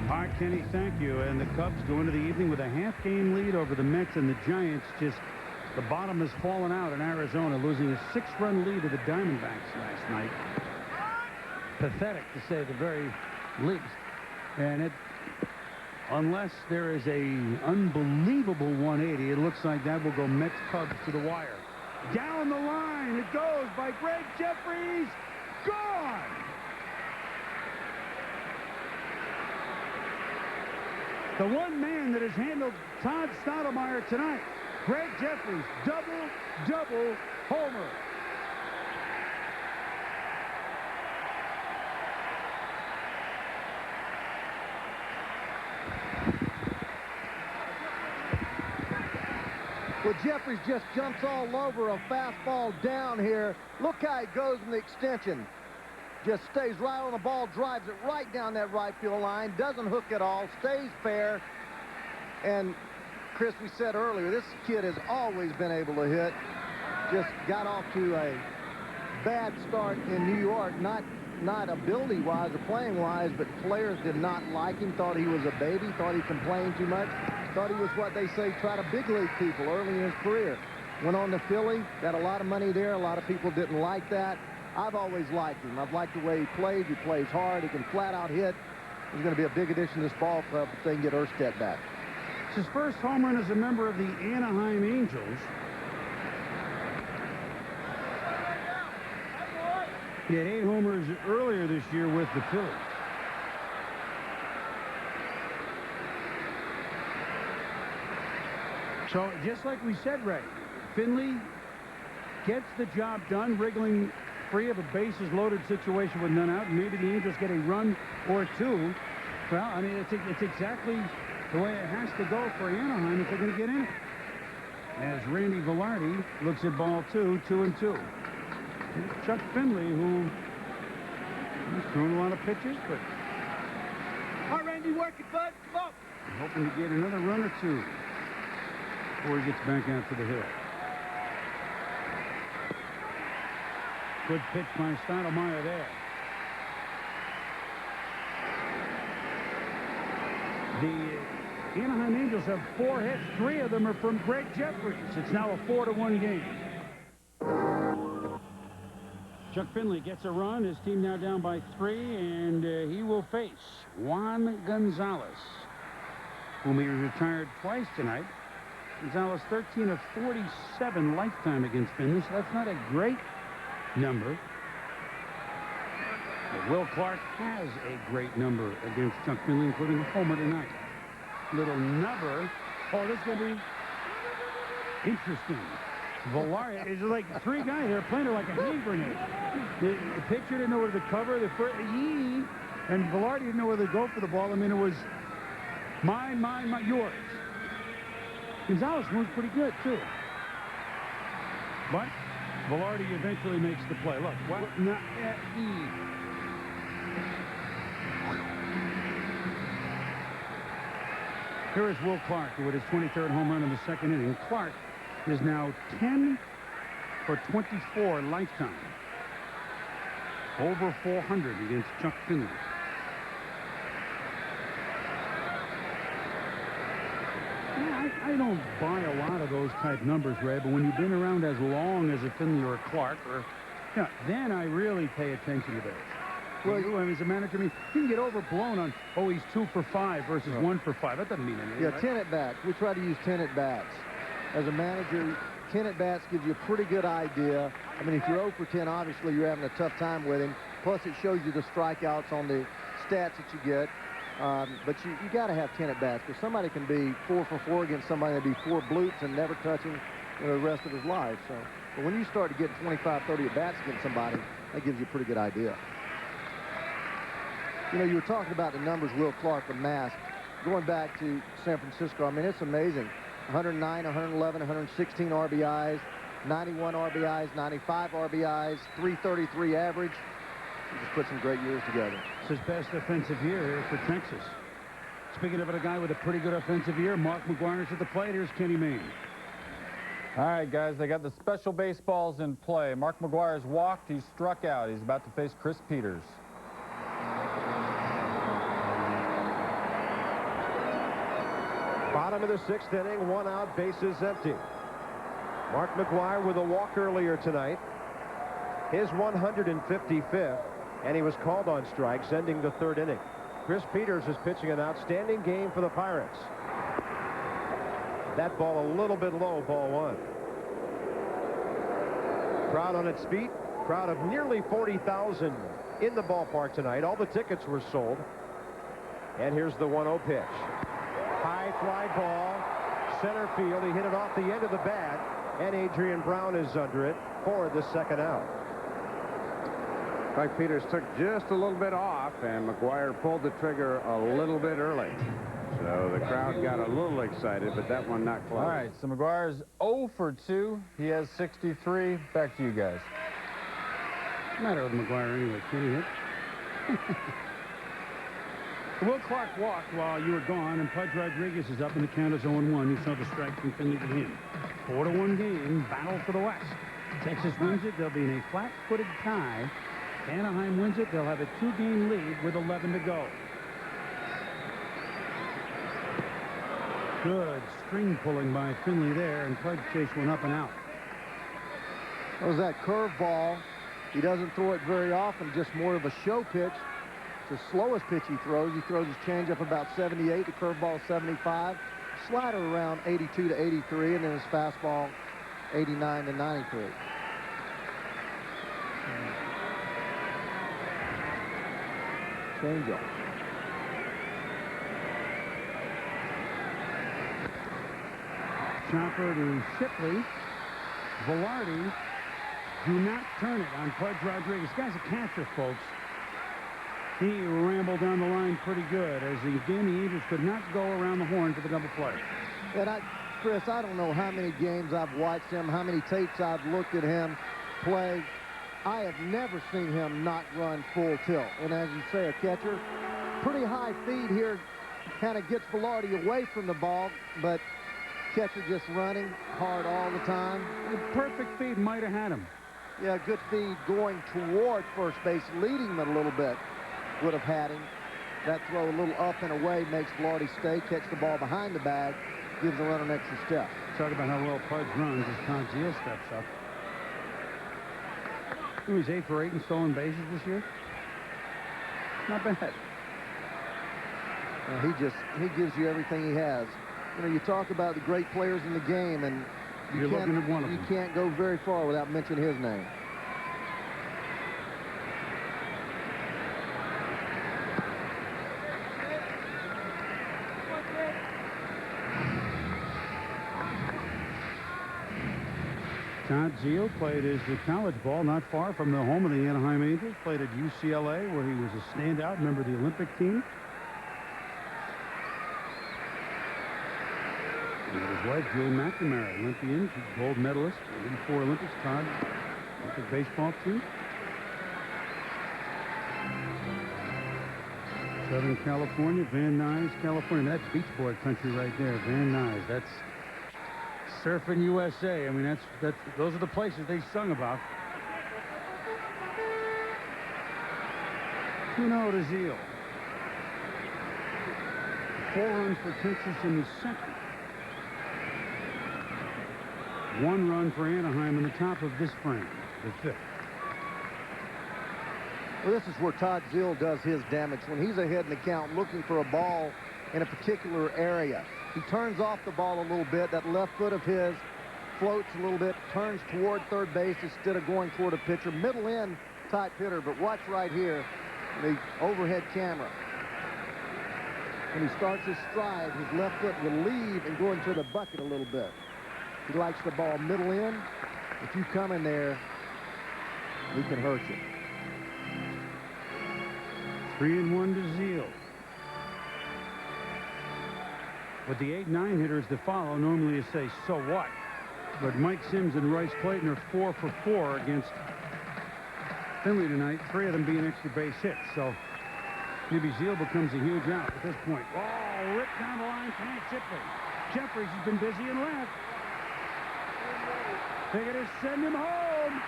All right, Kenny, thank you. And the Cubs go into the evening with a half-game lead over the Mets, and the Giants just, the bottom has fallen out in Arizona, losing a 6-run lead to the Diamondbacks last night. Pathetic, to say the very least. And unless there is a unbelievable 180, it looks like that will go Mets Cubs to the wire. Down the line it goes by Greg Jeffries. Gone. The one man that has handled Todd Stoudemire tonight, Greg Jeffries, double homer. Well, Jeffries just jumps all over a fastball down here. Look how he goes in the extension. Just stays right on the ball, drives it right down that right field line, doesn't hook at all, stays fair. And, Chris, we said earlier, this kid has always been able to hit. Just got off to a bad start in New York, not ability-wise or playing-wise, but players did not like him, thought he was a baby, thought he complained too much. Thought he was what they say, try to big league people early in his career. Went on to Philly, got a lot of money there. A lot of people didn't like that. I've always liked him. I've liked the way he plays. He plays hard. He can flat out hit. He's going to be a big addition to this ball club if they can get Erstedt back. It's his first home run as a member of the Anaheim Angels. He had 8 homers earlier this year with the Phillies. So, just like we said, Ray, Finley gets the job done, wriggling free of a bases-loaded situation with none out, and maybe the Angels get a run or 2. Well, I mean, it's exactly the way it has to go for Anaheim if they're going to get in it. As Randy Velarde looks at ball 2, 2-2. Chuck Finley, who he's thrown a lot of pitches, but... All right, Randy, work it, bud. Come on. Hoping to get another run or 2. Before he gets back out to the hill. Good pitch by Stoudemire there. The Anaheim Angels have 4 hits. 3 of them are from Greg Jeffries. It's now a 4-1 game. Chuck Finley gets a run. His team now down by 3, and he will face Juan Gonzalez, whom he retired twice tonight. Gonzalez 13 of 47 lifetime against Finley, so that's not a great number. But Will Clark has a great number against Chuck Finley, including a homer tonight. Little number. Oh, this is going to be interesting. Velarde, it's like 3 guys there playing it like a hand grenade. The pitcher didn't know whether to cover the first, and Velarde didn't know whether to go for the ball. I mean, it was mine, yours. Gonzalez moves pretty good, too. But Velarde eventually makes the play. Look, what? Here is Will Clark with his 23rd home run in the 2nd inning. Clark is now 10 for 24 lifetime. Over 400 against Chuck Finley. Yeah, I don't buy a lot of those type numbers, Ray, but when you've been around as long as a Finley or a Clark, then I really pay attention to this. Well, you, as a manager, I mean, you can get overblown on, oh, he's 2 for 5 versus 1 for 5. That doesn't mean anything. Yeah, right? 10 at-bats. We try to use 10 at-bats. As a manager, 10 at-bats gives you a pretty good idea. I mean, if you're 0 for 10, obviously you're having a tough time with him. Plus, it shows you the strikeouts on the stats that you get. But you got to have 10 at-bats, because somebody can be 4 for 4 against somebody that be 4 bloops and never touch him the rest of his life. So, but when you start to get 25, 30 at-bats against somebody, that gives you a pretty good idea. You know, you were talking about the numbers Will Clark amassed. Going back to San Francisco, I mean, it's amazing. 109, 111, 116 RBIs, 91 RBIs, 95 RBIs, 333 average. He just put some great years together. It's his best offensive year here for Texas. Speaking of a guy with a pretty good offensive year, Mark McGuire's at the plate. Here's Kenny Mayne. All right, guys, they got the special baseballs in play. Mark McGuire's walked. He's struck out. He's about to face Chris Peters. Bottom of the 6th inning, 1 out, bases empty. Mark McGuire with a walk earlier tonight. His 155th, and he was called on strikes, ending the 3rd inning. Chris Peters is pitching an outstanding game for the Pirates. That ball a little bit low, ball 1. Crowd on its feet. Crowd of nearly 40,000 in the ballpark tonight. All the tickets were sold. And here's the 1-0 pitch. High fly ball, center field. He hit it off the end of the bat, and Adrian Brown is under it for the 2nd out. Like Peters took just a little bit off, and McGuire pulled the trigger a little bit early. So the crowd got a little excited, but that one not close. All right, so McGuire's 0 for 2. He has 63. Back to you guys. What's the matter with McGuire anyway? Can he hit? Will Clark walked while you were gone, and Pudge Rodriguez is up, and the count is 0-1. You saw the strike from Finley to him. 4-1 game, battle for the West. Texas wins it. They'll be in a flat-footed tie. Anaheim wins it. They'll have a 2-game lead with 11 to go. Good string pulling by Finley there, and Pudge chased one up and out. What was that curveball? He doesn't throw it very often, just more of a show pitch. It's the slowest pitch he throws. He throws his changeup about 78, the curveball 75, slider around 82 to 83, and then his fastball 89 to 93. Changeup. Chopper to Shipley. Velarde. Do not turn it on Pudge Rodriguez. This guy's a catcher, folks. He rambled down the line pretty good, as again the Angels could not go around the horn for the double play. And Chris, I don't know how many games I've watched him, how many tapes I've looked at him play. I have never seen him not run full tilt. And as you say, a catcher, pretty high feed here, kind of gets Velarde away from the ball, but catcher just running hard all the time. The perfect feed might have had him. Yeah, good feed going toward first base, leading him a little bit. Would have had him. That throw a little up and away makes Velarde stay, catch the ball behind the bag, gives the runner an extra step. Talk about how well Pudge runs as Congeal steps up. He was 8 for 8 in stolen bases this year. Not bad. He gives you everything he has. You know, you talk about the great players in the game, and You're looking at one of them. You can't go very far without mentioning his name. Todd Zeile played his college ball not far from the home of the Anaheim Angels. Played at UCLA, where he was a standout member of the Olympic team. And his wife, Jill McNamara, Olympian, gold medalist, 84 Olympics, Todd, Olympic baseball team. Southern California, Van Nuys, California. That's Beach Boy country right there, Van Nuys. That's Surfing USA. I mean, those are the places they sung about. 2-0 to Zeile. 4 runs for Texas in the second. 1 run for Anaheim in the top of this frame, the fifth. Well, this is where Todd Zeile does his damage. When he's ahead in the count looking for a ball in a particular area, he turns off the ball a little bit. That left foot of his floats a little bit, turns toward third base instead of going toward a pitcher. Middle in type hitter, but watch right here, the overhead camera. When he starts his stride, his left foot will leave and go into the bucket a little bit. He likes the ball middle in. If you come in there, he can hurt you. 3-1 to Zeile. With the 8-9 hitters to follow, normally you say, so what? But Mike Sims and Royce Clayton are 4 for 4 against Finley tonight, 3 of them being extra base hits. So maybe Zeile becomes a huge out at this point. Oh, ripped down the line, can't Shipley. Jeffries has been busy in left. They're going to send him home.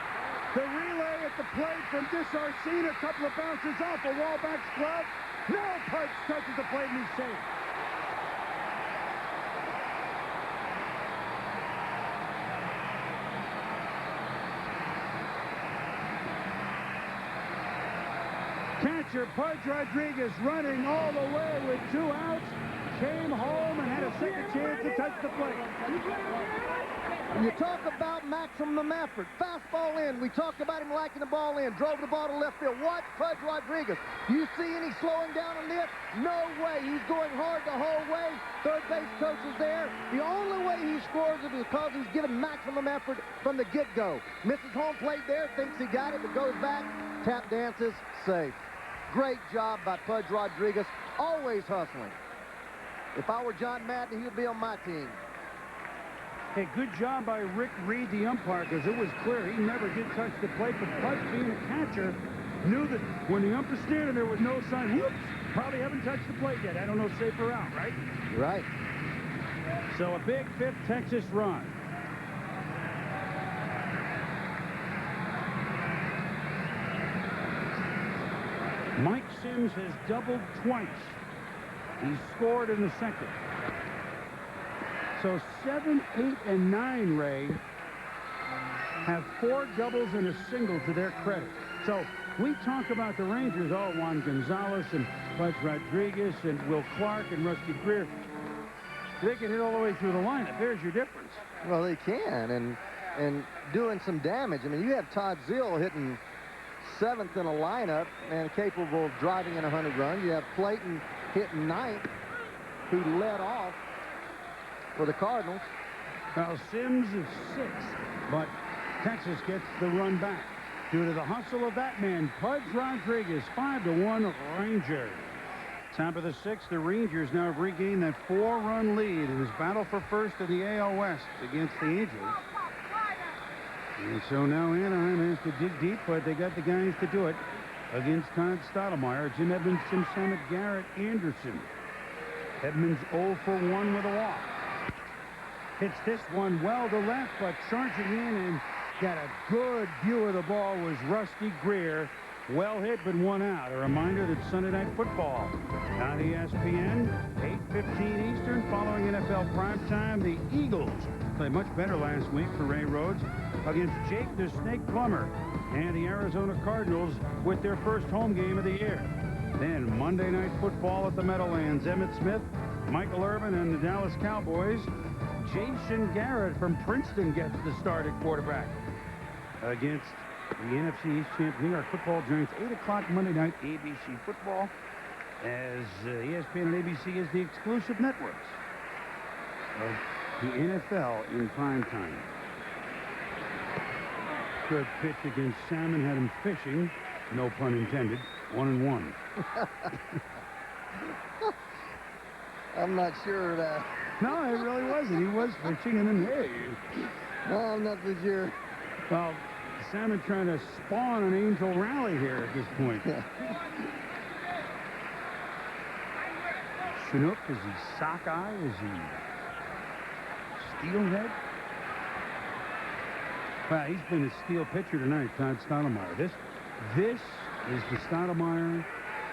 The relay at the plate from Disarcine, a couple of bounces off a Wallback's glove. No, Pudge touches the plate and he's safe. Catcher Pudge Rodriguez running all the way with 2 outs. Came home and had a second chance to touch the plate. You talk about maximum effort. Fastball in. We talked about him liking the ball in. Drove the ball to left field. Watch Pudge Rodriguez. You see any slowing down on this? No way. He's going hard the whole way. Third base coach is there. The only way he scores is because he's given maximum effort from the get-go. Misses home plate there. Thinks he got it, but goes back. Tap dances. Safe. Great job by Pudge Rodriguez. Always hustling. If I were John Madden, he would be on my team. Hey, good job by Rick Reed, the umpire, because it was clear he never did touch the plate. But Pudge, being a catcher, knew that when the ump was standing there with no sign, whoops, probably haven't touched the plate yet. I don't know, safe or out, right? Right. So a big 5th Texas run. Mike Sims has doubled twice. He scored in the second. So 7, 8, and 9, Ray, have 4 doubles and a single to their credit. So we talk about the Rangers, Juan Gonzalez and Pudge Rodriguez and Will Clark and Rusty Greer. They can hit all the way through the lineup. There's your difference. Well, they can, and doing some damage. I mean, you have Todd Zeile hitting 7th in a lineup and capable of driving in 100 runs. You have Clayton hitting 9th, who led off for the Cardinals. Well, Sims is 6th, but Texas gets the run back due to the hustle of that man, Pudge Rodriguez. 5-1 Rangers. Top of the 6th, the Rangers now have regained that 4-run lead in this battle for first in the AL West against the Angels. And so now Anaheim has to dig deep, but they got the guys to do it against Todd Stottlemyre, Jim Edmonds, Tim Samet, Garrett Anderson. Edmonds 0 for 1 with a walk. Hits this one well to left, but charging in and got a good view of the ball was Rusty Greer. Well hit, but 1 out. A reminder that Sunday Night Football on ESPN, 8:15 Eastern, following NFL primetime, the Eagles Played much better last week for Ray Rhodes against Jake the Snake Plummer and the Arizona Cardinals with their first home game of the year. Then Monday Night Football at the Meadowlands. Emmitt Smith, Michael Irvin, and the Dallas Cowboys. Jason Garrett from Princeton gets the start at quarterback against the NFC East champ New York Football Giants. 8 o'clock Monday night ABC football, as ESPN and ABC is the exclusive networks of the NFL in prime time. Good pitch against Salmon, had him fishing, no pun intended. 1-1. I'm not sure of that. No, it really wasn't. He was fishing, and then hey. No, I'm not so sure. Well, Salmon trying to spawn an Angel rally here at this point. Chinook, is he sockeye? Is he steelhead? Well, he's been a steel pitcher tonight, Todd Stottlemyre. This is the Stottlemyre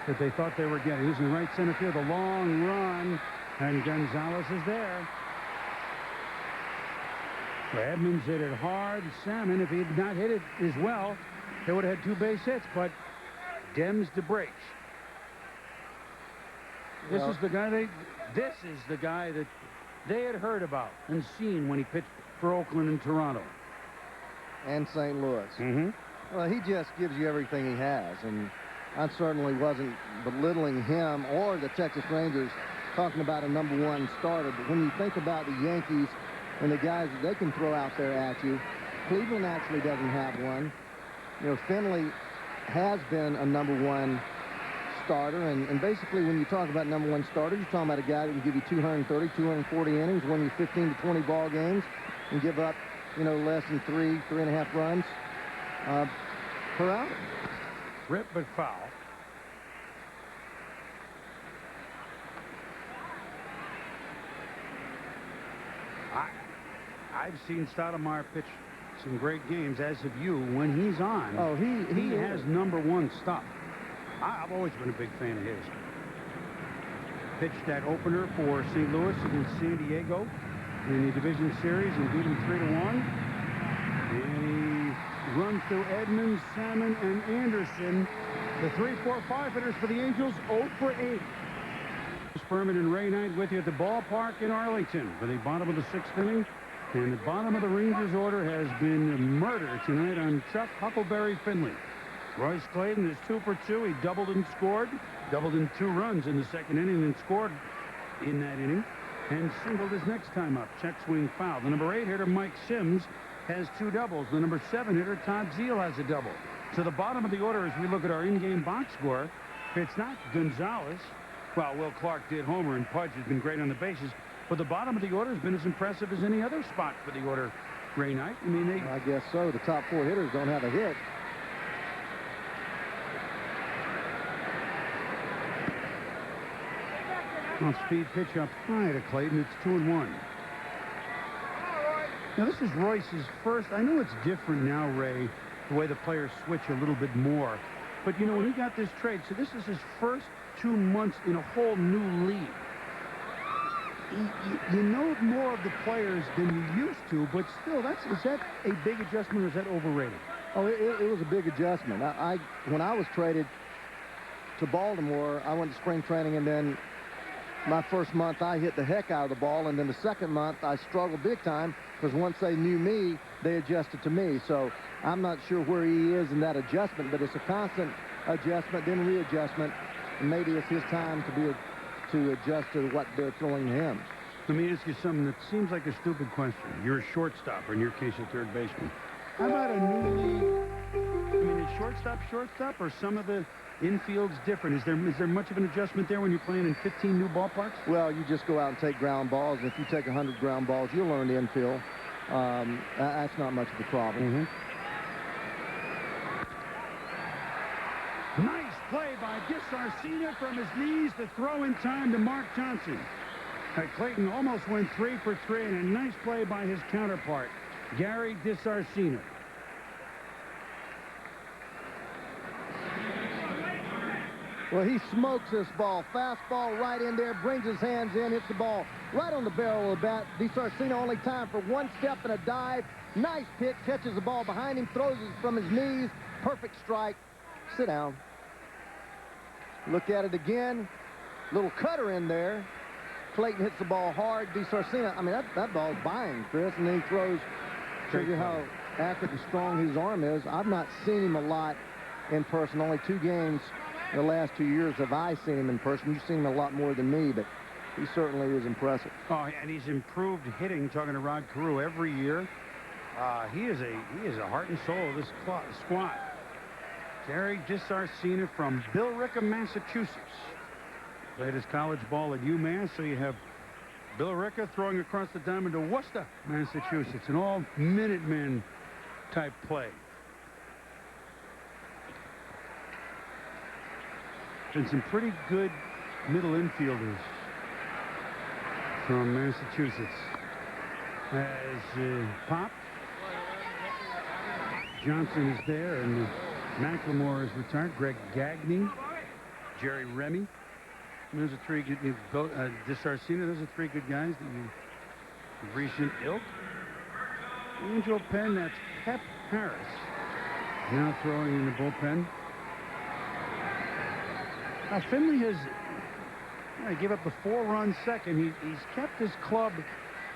that they thought they were getting. This is in right center field, a long run, and Gonzalez is there. So Edmonds hit it hard. Salmon, if he had not hit it as well, they would have had 2 base hits, but Dems DeBrach. This is the guy that they had heard about and seen when he pitched for Oakland and Toronto. And St. Louis. Well, he just gives you everything he has, and I certainly wasn't belittling him or the Texas Rangers talking about a #1 starter, but when you think about the Yankees and the guys that they can throw out there at you, Cleveland actually doesn't have one. You know, Finley has been a #1 starter, and basically when you talk about #1 starter, you're talking about a guy that can give you 230, 240 innings, win you 15 to 20 ball games, and give up, you know, less than 3.5 runs per outing. Rip but foul. I've seen Stottlemyre pitch some great games, as have you. When he's on, he has #1 stuff. I've always been a big fan of his. Pitched that opener for St. Louis against San Diego in the division series and beat him 3-1. And he runs through Edmonds, Salmon, and Anderson. The 3, 4, 5 hitters for the Angels, 0 for 8. Berman and Ray Knight with you at the ballpark in Arlington for the bottom of the 6th inning. And the bottom of the Rangers order has been murdered tonight on Chuck Huckleberry Finley. Royce Clayton is 2 for 2. He doubled and scored. Doubled in 2 runs in the 2nd inning and scored in that inning. And singled his next time up. Check swing foul. The #8 hitter, Mike Sims, has 2 doubles. The #7 hitter, Todd Zeile, has a double. So the bottom of the order, as we look at our in-game box score, it's not Gonzalez. Well, Will Clark did homer, and Pudge has been great on the bases. But the bottom of the order has been as impressive as any other spot for the order, Ray Knight. I mean, I guess so. The top 4 hitters don't have a hit. Off-speed pitch up high to Clayton. It's 2-1. Now, this is Royce's first. I know it's different now, Ray, the way the players switch a little bit more. But, you know, when he got this trade, so this is his first 2 months in a whole new league. You know more of the players than you used to, but still, is that a big adjustment, or is that overrated? Oh, it was a big adjustment. When I was traded to Baltimore, I went to spring training, and then my first month I hit the heck out of the ball, and then the second month I struggled big time because once they knew me, they adjusted to me. So I'm not sure where he is in that adjustment, but it's a constant adjustment, then readjustment, and maybe it's his time to adjust to what they're throwing to him. Let me ask you something that seems like a stupid question. You're a shortstop, or in your case, a third baseman. How about a new league? I mean, is shortstop, or some of the infield's different? Is there much of an adjustment there when you're playing in 15 new ballparks? Well, you just go out and take ground balls. If you take 100 ground balls, you'll learn the infield. That's not much of a problem. Nice play by DeSarcina from his knees to throw in time to Mark Johnson. Clayton almost went 3 for 3, and a nice play by his counterpart, Gary DeSarcina. Well, he smokes this ball. Fastball right in there, brings his hands in, hits the ball right on the barrel of the bat. DiSarcina only time for one step and a dive. Nice pick, catches the ball behind him, throws it from his knees. Perfect strike. Sit down. Look at it again. Little cutter in there. Clayton hits the ball hard. DiSarcina, I mean, that ball's buying, Chris, and then he throws. Shows you how accurate and strong his arm is. I've not seen him a lot in person. Only 2 games in the last 2 years have I seen him in person. You've seen him a lot more than me, but he certainly is impressive. Oh, and he's improved hitting, talking to Rod Carew, every year. He is a heart and soul of this squad. Terry DiSarcina from Billerica, Massachusetts. Played his college ball at UMass, so you have Billerica throwing across the diamond to Worcester, Massachusetts, an all Minutemen type play. Been some pretty good middle infielders from Massachusetts. As Pop Johnson is there, and McLemore is retired. Greg Gagne, Jerry Remy. Those are 3 good. DiSarcina. Those are 3 good guys that you recent ilk. Angel pen. That's Pep Harris. Now throwing in the bullpen. Now Finley has give up the 4-run second. He's kept his club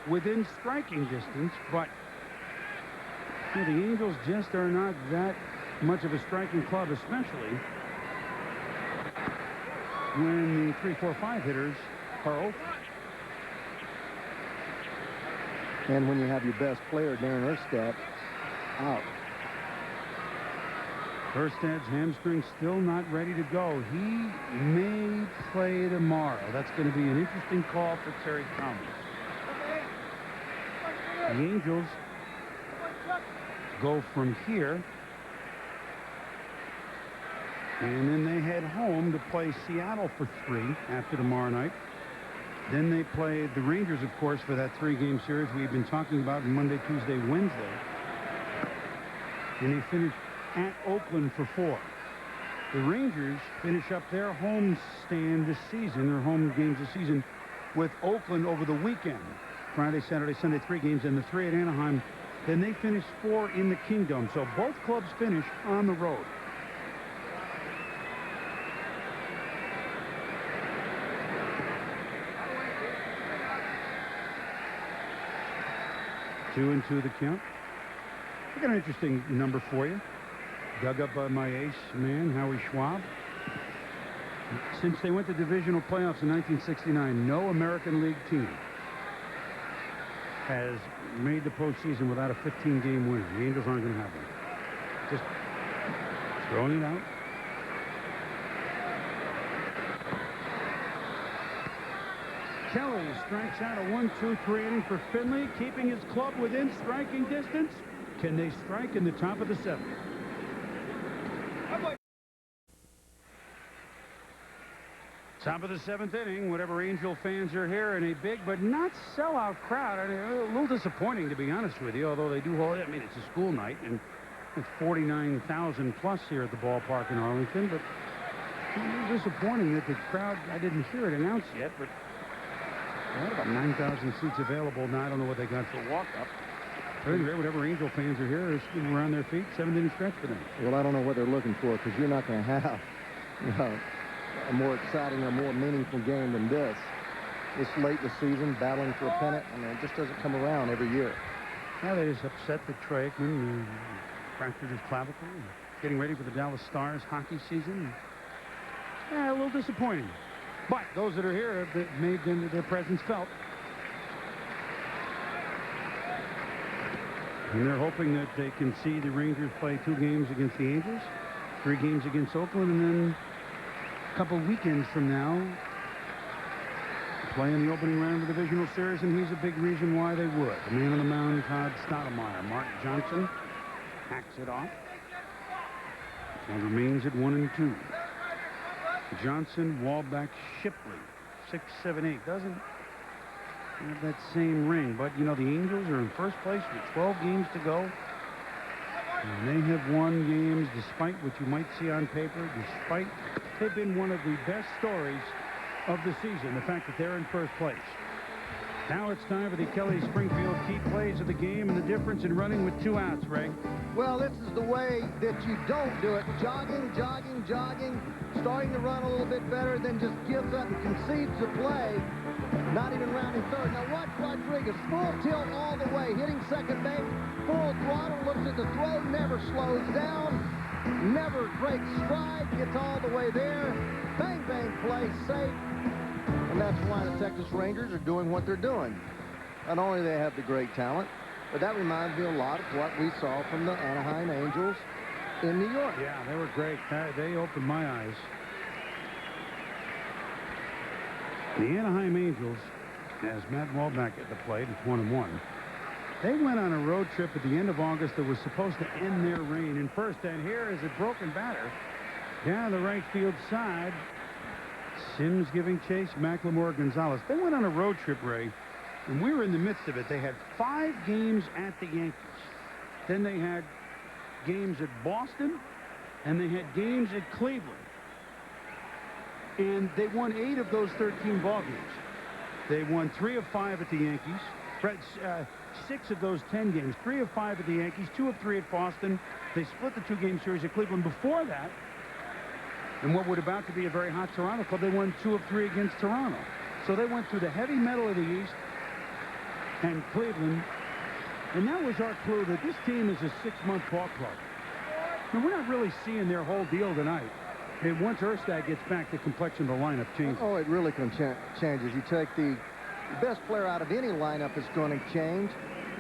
within striking distance, but the Angels just are not that much of a striking club, especially when the 3, 4, 5 hitters are open. And when you have your best player, Darren Erstad, out. Erstad's hamstring still not ready to go. He may play tomorrow. That's going to be an interesting call for Terry Collins. The Angels go from here, and then they head home to play Seattle for 3 after tomorrow night. Then they play the Rangers, of course, for that 3-game series we've been talking about Monday, Tuesday, Wednesday. And they finish at Oakland for 4. The Rangers finish up their home stand this season, their home games this season, with Oakland over the weekend. Friday, Saturday, Sunday, 3 games, and the 3 at Anaheim. Then they finish 4 in the Kingdom. So both clubs finish on the road. Two and 2 the count. I got an interesting number for you. Dug up by my ace man, Howie Schwab. Since they went to divisional playoffs in 1969, no American League team has made the postseason without a 15-game winner. The Angels aren't going to have one. Just throwing it out. Kelly strikes out a 1-2-3 inning for Finley, keeping his club within striking distance. Can they strike in the top of the 7th? Top of the 7th inning, whatever Angel fans are here, in a big but not sellout crowd. I mean, a little disappointing, to be honest with you, although they do hold it. I mean, it's a school night, and it's 49,000 plus here at the ballpark in Arlington, but a little disappointing that the crowd, I didn't hear it announced yet, but they had about 9,000 seats available. Now I don't know what they got for walk-up. Whatever Angel fans are here, they're around their feet. 7th-inning stretch for them. Well, I don't know what they're looking for, because you're not going to have, a more exciting or more meaningful game than this. This late in the season, battling for a pennant. I mean, it just doesn't come around every year. Yeah, they just upset the Troy Aikman, fractured his clavicle, getting ready for the Dallas Stars hockey season. Yeah, a little disappointing. But those that are here have made their presence felt. And they're hoping that they can see the Rangers play 2 games against the Angels, 3 games against Oakland, and then a couple weekends from now play in the opening round of the divisional series, and he's a big reason why they would. The man on the mound, Todd Stoudemire. Mark Johnson hacks it off and remains at 1-2. Johnson, Wallback, Shipley, 6, 7, 8. Doesn't have that same ring, but the Angels are in first place with 12 games to go, and they have won games despite what you might see on paper, despite they've been one of the best stories of the season, the fact that they're in first place. Now it's time for the Kelly Springfield key plays of the game and the difference in running with 2 outs, Ray. Well, this is the way that you don't do it. Jogging, jogging, jogging, starting to run a little bit better, then just gives up and concedes the play, not even rounding third. Now watch Rodriguez, full tilt all the way, hitting second base, full throttle, looks at the throw, never slows down, never breaks stride, gets all the way there, bang, bang, play, safe. And that's why the Texas Rangers are doing what they're doing. Not only do they have the great talent, but that reminds me a lot of what we saw from the Anaheim Angels in New York. Yeah, they were great. They opened my eyes. The Anaheim Angels, as Matt Walback at the plate, it's 1-1. They went on a road trip at the end of August that was supposed to end their reign in first. And here is a broken batter down the right field side. Sims giving chase, McLemore, Gonzalez. They went on a road trip, Ray, and we were in the midst of it. They had 5 games at the Yankees. Then they had games at Boston, and they had games at Cleveland. And they won 8 of those 13 ball games. They won 3 of 5 at the Yankees. 6 of those 10 games. 3 of 5 at the Yankees, 2 of 3 at Boston. They split the 2-game series at Cleveland. Before that, and what would about to be a very hot Toronto club, they won 2 of 3 against Toronto. So they went through the heavy metal of the East and Cleveland. And that was our clue that this team is a 6-month ball club. And we're not really seeing their whole deal tonight. And once Erstad gets back, the complexion of the lineup changes. Oh, it really can changes. You take the best player out of any lineup is going to change.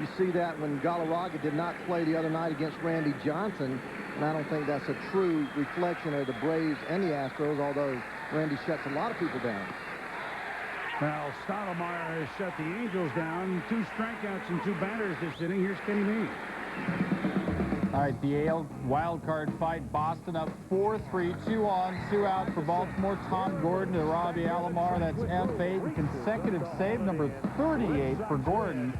You see that when Galarraga did not play the other night against Randy Johnson. And I don't think that's a true reflection of the Braves and the Astros, although Randy shuts a lot of people down. Well, Stottlemyre has shut the Angels down. 2 strikeouts and 2 batters this inning. Here's Kenny Mayne. All right, the AL wild card fight. Boston up 4-3, 2 on, 2 out for Baltimore. Tom Gordon to Robbie Alomar. That's F8, consecutive save number 38 for Gordon.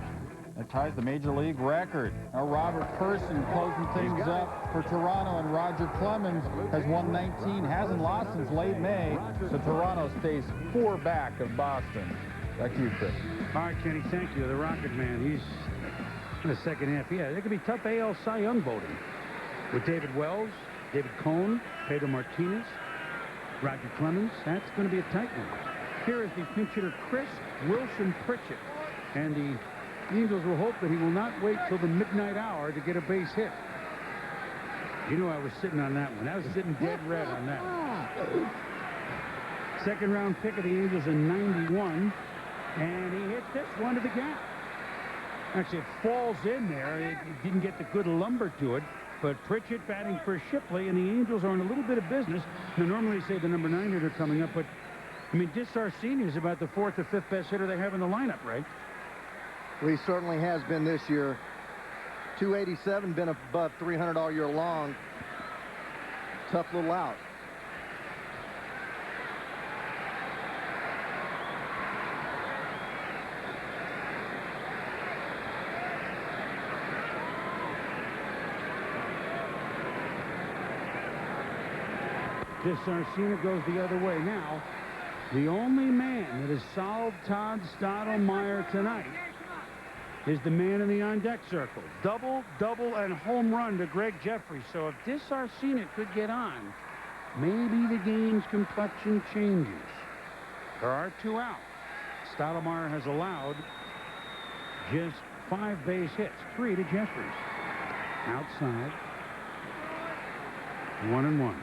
That ties the Major League record. Now Robert Person closing things up for Toronto, and Roger Clemens has won 19, hasn't lost since late May. So Toronto stays 4 back of Boston. Back to you, Chris. All right, Kenny, thank you. The Rocket Man, he's in the second half. Yeah, it could be tough AL Cy Young voting with David Wells, David Cohn, Pedro Martinez, Roger Clemens. That's going to be a tight one. Here is the pinch hitter, Chris Wilson Pritchett. And the Angels will hope that he will not wait till the midnight hour to get a base hit. You know I was sitting on that one. I was sitting dead red on that. Second round pick of the Angels in 91. And he hits this one to the gap. Actually, it falls in there. It didn't get the good lumber to it. But Pritchett batting for Shipley, and the Angels are in a little bit of business. Now, normally say the number 9 hitter coming up, but I mean, DeSarcini is about the 4th or 5th best hitter they have in the lineup, right? Well, he certainly has been this year. 287, been above 300 all year long. Tough little out. DeSarcini goes the other way. Now, the only man that has solved Todd Stottlemyre tonight is the man in the on-deck circle. Double, double, and home run to Greg Jeffrey. So if DeSarcini could get on, maybe the game's complexion changes. There are 2 out. Stottlemyre has allowed just 5 base hits, 3 to Jeffries. Outside, 1-1.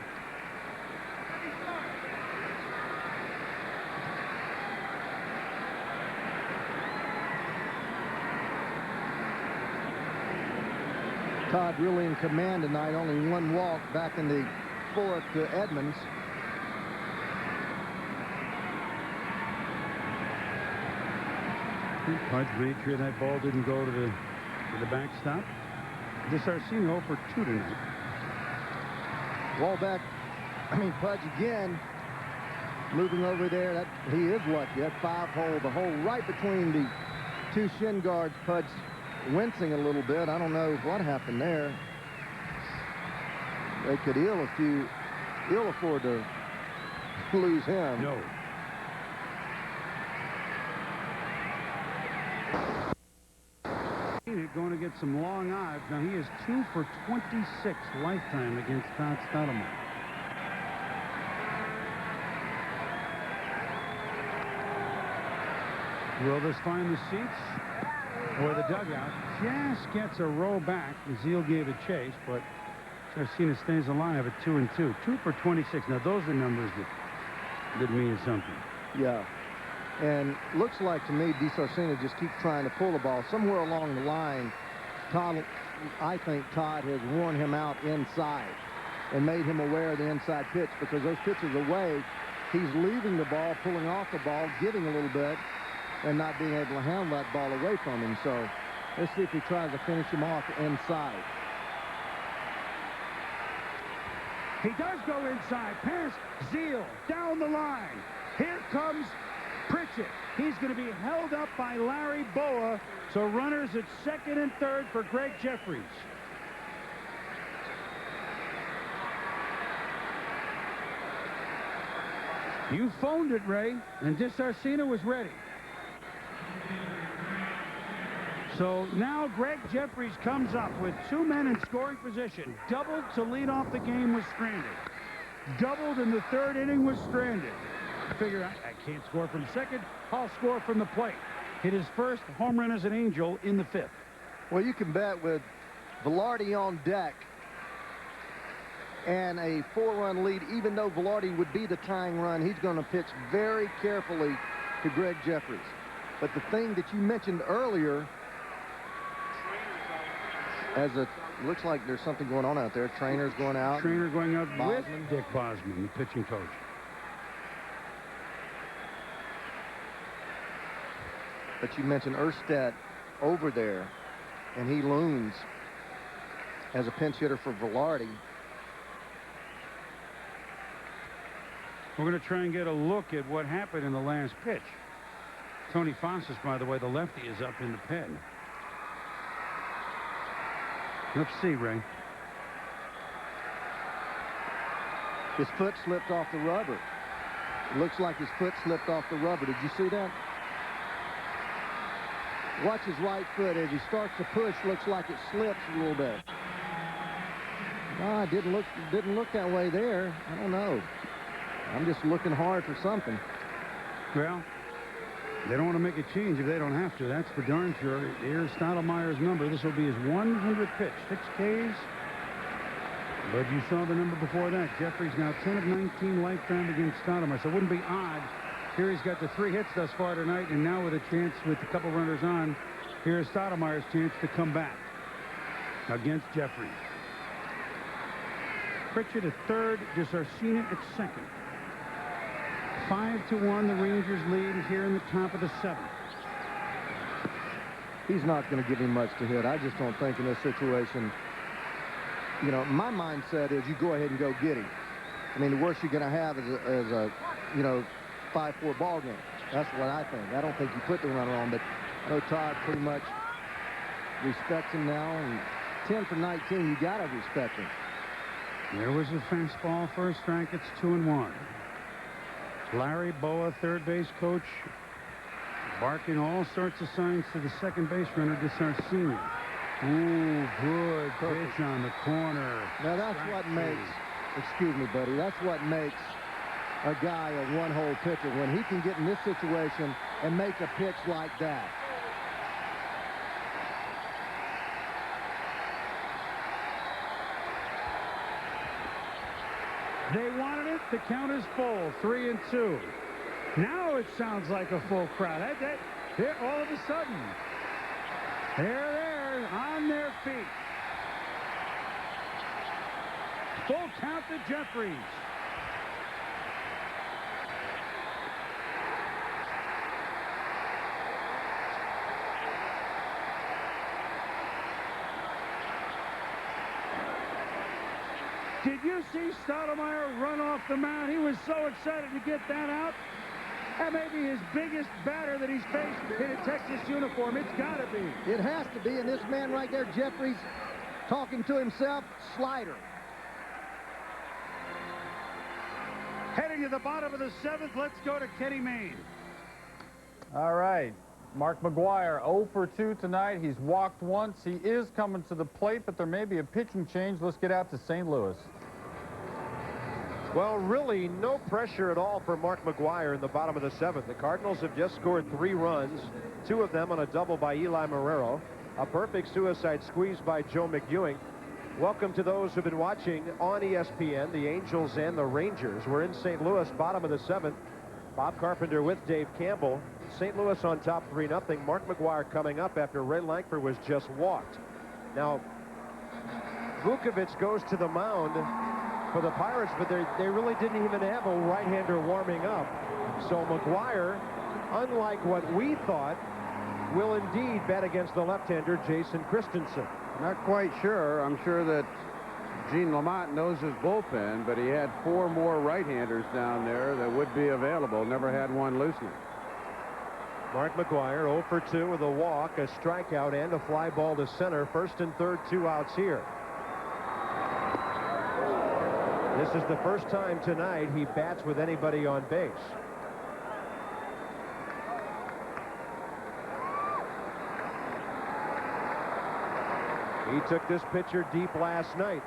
Todd really in command tonight. Only 1 walk back in the 4th to Edmonds. Pudge made sure that ball didn't go to the backstop. DeSarcini 0 for 2 tonight. Pudge again moving over there. That he is lucky. That 5-hole, the hole right between the 2 shin guards. Pudge wincing a little bit. I don't know what happened there. They could ill afford to lose him. No. Going to get some long odds. Now, he is 2 for 26 lifetime against Todd Stottlemyre. Will this find the seats or the dugout? Just gets a row back. Zeal gave a chase, but Sarcina stays alive at 2 and 2. 2 for 26. Now, those are numbers that mean something. Yeah. And looks like to me, DeSarcina just keeps trying to pull the ball. Somewhere along the line, I think Todd has worn him out inside and made him aware of the inside pitch, because those pitches away, he's leaving the ball, pulling off the ball, giving a little bit, and not being able to handle that ball away from him. So let's see if he tries to finish him off inside. He does go inside. Pass. Zeal down the line. Here comes Pritchett. He's going to be held up by Larry Boa. So runners at second and third for Greg Jeffries. You phoned it, Ray, and DeSarcina was ready. So now Greg Jeffries comes up with 2 men in scoring position. Doubled to lead off the game, was stranded. Doubled in the third inning, was stranded. I figure I can't score from second. I'll score from the plate. Hit his first home run as an Angel in the 5th. Well, you can bet with Velarde on deck and a 4-run lead, even though Velarde would be the tying run, he's going to pitch very carefully to Greg Jeffries. But the thing that you mentioned earlier, looks like there's something going on out there. Trainer's going out. Trainer going out Bosman. with Dick Bosman, the pitching coach. But you mentioned Erstedt over there, and he looms as a pinch hitter for Velarde. We're going to try and get a look at what happened in the last pitch. Tony Fonsis, by the way, the lefty, is up in the pen. Let's see, Ray. His foot slipped off the rubber. It looks like his foot slipped off the rubber. Did you see that? Watch his right foot as he starts to push. Looks like it slips a little bit. Ah, didn't look that way there. I don't know. I'm just looking hard for something. Well, they don't want to make a change if they don't have to. That's for darn sure. Here's Stottlemyre's number. This will be his 100th pitch. 6 Ks. But you saw the number before that. Jeffries now 10 of 19 lifetime against Stottlemyre. So it wouldn't be odd. Here he's got the 3 hits thus far tonight, and now with a chance with a couple runners on, here's Stottlemyre's chance to come back against Jeffries. Pritchett at third, DeSarcina at second. 5-1, the Rangers lead here in the top of the 7th. He's not going to give him much to hit. I just don't think in this situation, you know, my mindset is you go ahead and go get him. I mean, the worst you're going to have is a you know, 5-4 ball game. That's what I think. I don't think you put the runner on, but I know Todd pretty much respects him now, and 10 for 19, you got to respect him. There was a fastball for a strike. It's 2-1. Larry Boa, third base coach, barking all sorts of signs to the second base runner, DeSarcina. Ooh, good pitch on the corner. Now that's what makes, excuse me, buddy, that's what makes a guy a one-hole pitcher, when he can get in this situation and make a pitch like that. They wanted it. The count is full. 3-2. Now it sounds like a full crowd. There, all of a sudden, they're on their feet. Full count to Jeffries. Did you see Stottlemyre run off the mound? He was so excited to get that out. That may be his biggest batter that he's faced in a Texas uniform. It's got to be. It has to be. And this man right there, Jeffries, talking to himself, slider. Heading to the bottom of the 7th, let's go to Kenny Mayne. All right. Mark McGwire 0 for 2 tonight. He's walked once. He is coming to the plate, but there may be a pitching change. Let's get out to St. Louis. Well, really no pressure at all for Mark McGwire in the bottom of the 7th. The Cardinals have just scored 3 runs, 2 of them on a double by Eli Marrero, a perfect suicide squeeze by Joe McEwing. Welcome to those who've been watching on ESPN, the Angels and the Rangers. We're in St. Louis, bottom of the 7th. Bob Carpenter with Dave Campbell. St. Louis on top 3-0. Mark McGwire coming up after Ray Lankford was just walked. Now, Vukovich goes to the mound for the Pirates, but they really didn't even have a right-hander warming up. So McGwire, unlike what we thought, will indeed bat against the left-hander Jason Christensen. Not quite sure. I'm sure that Gene Lamont knows his bullpen, but he had 4 more right-handers down there that would be available. Never had one loosening. Mark McGwire 0 for 2 with a walk, a strikeout, and a fly ball to center. First and third, 2 outs here. This is the first time tonight he bats with anybody on base. He took this pitcher deep last night.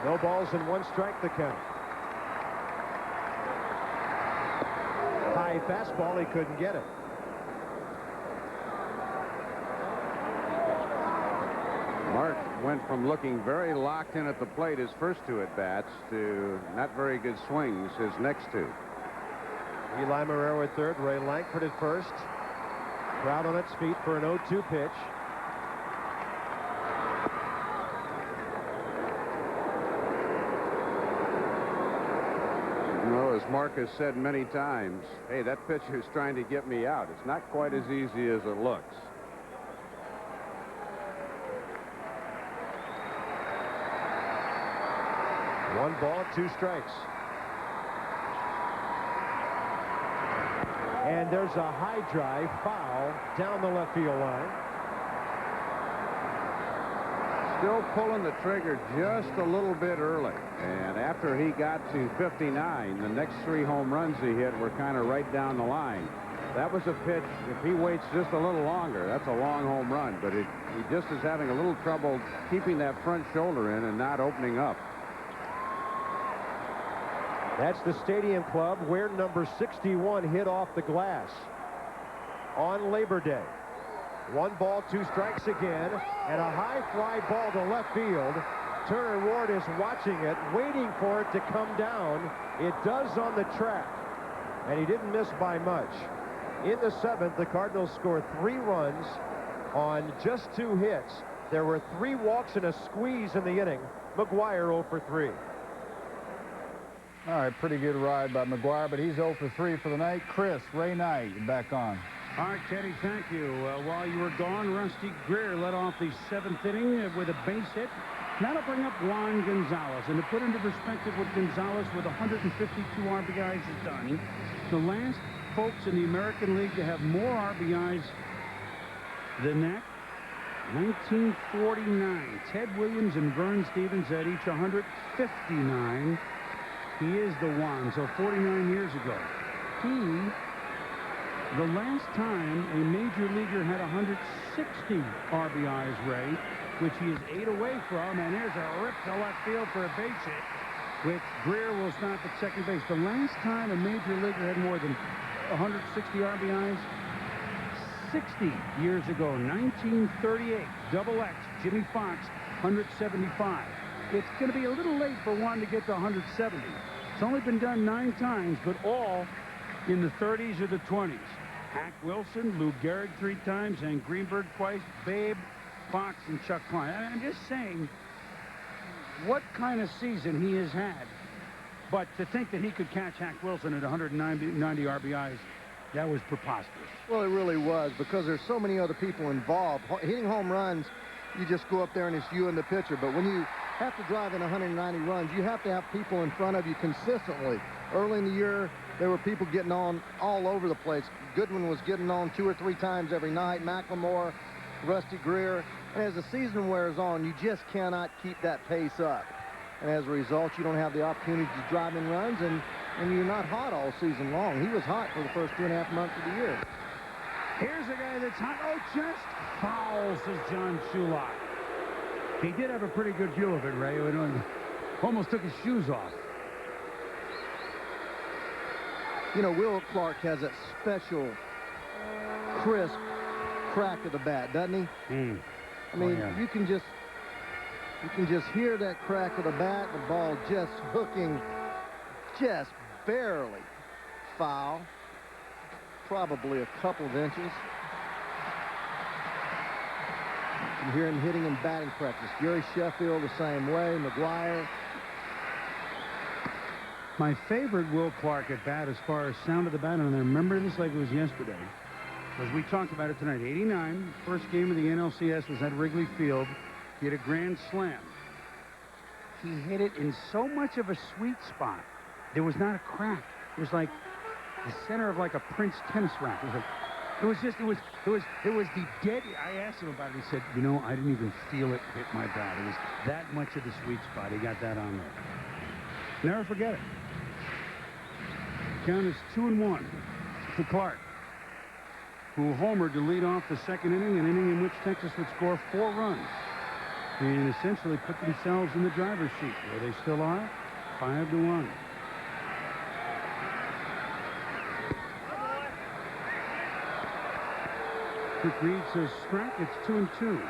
No balls and 1 strike the count. High fastball, he couldn't get it. Mark went from looking very locked in at the plate his first 2 at-bats to not very good swings his next 2. Eli Marrero at third, Ray Lankford at first. Crowd on its feet for an 0-2 pitch. You know, as Mark has said many times, hey, that pitcher's trying to get me out. It's not quite as easy as it looks. One ball, 2 strikes. And there's a high drive foul down the left field line. Still pulling the trigger just a little bit early. And after he got to 59, the next 3 home runs he hit were kind of right down the line. That was a pitch, if he waits just a little longer, that's a long home run. But he just is having a little trouble keeping that front shoulder in and not opening up. That's the Stadium Club where number 61 hit off the glass on Labor Day. 1 ball, 2 strikes again, and a high fly ball to left field. Turner Ward is watching it, waiting for it to come down. It does on the track, and he didn't miss by much. In the 7th, the Cardinals score 3 runs on just 2 hits. There were 3 walks and a squeeze in the inning. McGwire 0 for 3. All right, pretty good ride by McGwire, but he's 0 for 3 for the night. Chris, Ray Knight, you're back on. All right, Teddy, thank you. While you were gone, Rusty Greer led off the 7th inning with a base hit. Now to bring up Juan Gonzalez, and to put into perspective what Gonzalez with 152 RBIs has done, the last folks in the American League to have more RBIs than that, 1949. Ted Williams and Vern Stevens at each 159. He is the one, so 49 years ago. The last time a major leaguer had 160 RBIs, Ray, which he is 8 away from, and there's a rip to left field for a base hit, which Greer will stop at second base. The last time a major leaguer had more than 160 RBIs, 60 years ago, 1938, Double X, Jimmy Fox, 175. It's going to be a little late for Juan to get to 170. It's only been done 9 times, but all in the 30s or the 20s. Hack Wilson, Lou Gehrig 3 times, and Greenberg twice, Babe, Fox, and Chuck Klein. I'm just saying what kind of season he has had. But to think that he could catch Hack Wilson at 190 RBIs, that was preposterous. Well, it really was, because there's so many other people involved. Hitting home runs, you just go up there and it's you and the pitcher. But when you have to drive in 190 runs, you have to have people in front of you consistently. Early in the year, there were people getting on all over the place. Goodwin was getting on 2 or 3 times every night. McLemore, Rusty Greer. And as the season wears on, you just cannot keep that pace up. And as a result, you don't have the opportunity to drive in runs, and and you're not hot all season long. He was hot for the first 2.5 months of the year. Here's a guy that's hot. Oh, just foul, says John Shulot. He did have a pretty good view of it, Ray. Almost took his shoes off. You know, Will Clark has that special, crisp crack of the bat, doesn't he? I mean, you can just hear that crack of the bat, the ball just hooking, just barely foul, probably a couple of inches. You can hear him hitting in batting practice. Gary Sheffield the same way, McGuire. My favorite Will Clark at bat as far as sound of the bat, and I remember this like it was yesterday, because we talked about it tonight. 89, first game of the NLCS was at Wrigley Field. He had a grand slam. He hit it in so much of a sweet spot. There was not a crack. It was like the center of like a Prince tennis racket. It was the dead. I asked him about it. He said, you know, I didn't even feel it hit my bat. It was that much of the sweet spot. He got that on there. Never forget it. Count is 2-1 to Clark, who homered to lead off the second inning, an inning in which Texas would score 4 runs and essentially put themselves in the driver's seat, where they still are, 5-1. Rick Reed says strike. It's 2-2.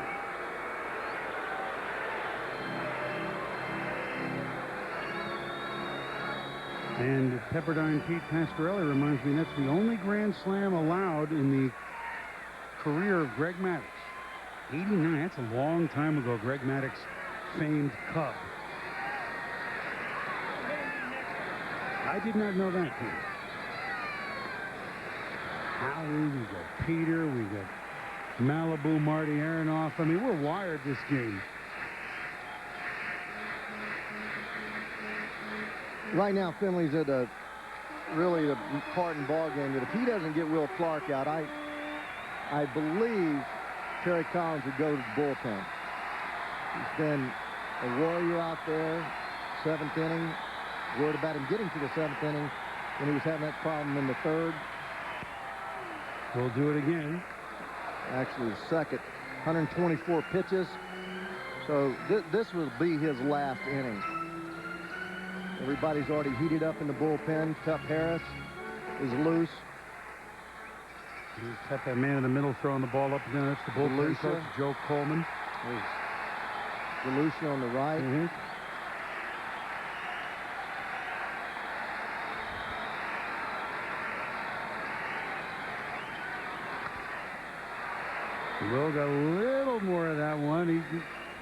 And Pepperdine Pete Pasquarelli reminds me that's the only grand slam allowed in the career of Greg Maddux. 89, that's a long time ago, Greg Maddux, famed Cub. I did not know that, too. Howie, we got Peter, we got Malibu, Marty Aronoff. I mean, we're wired this game. Right now, Finley's at a really important ball game that if he doesn't get Will Clark out, I believe Terry Collins would go to the bullpen. He's been a warrior out there, 7th inning. Worried about him getting to the 7th inning when he was having that problem in the 3rd. We'll do it again. Actually, the 2nd. 124 pitches. So this will be his last inning. Everybody's already heated up in the bullpen. Tup Harris is loose. He's got that man in the middle throwing the ball up and down. That's the bullpen coach, Joe Coleman. DeLucia on the right. Will got a little more of that one.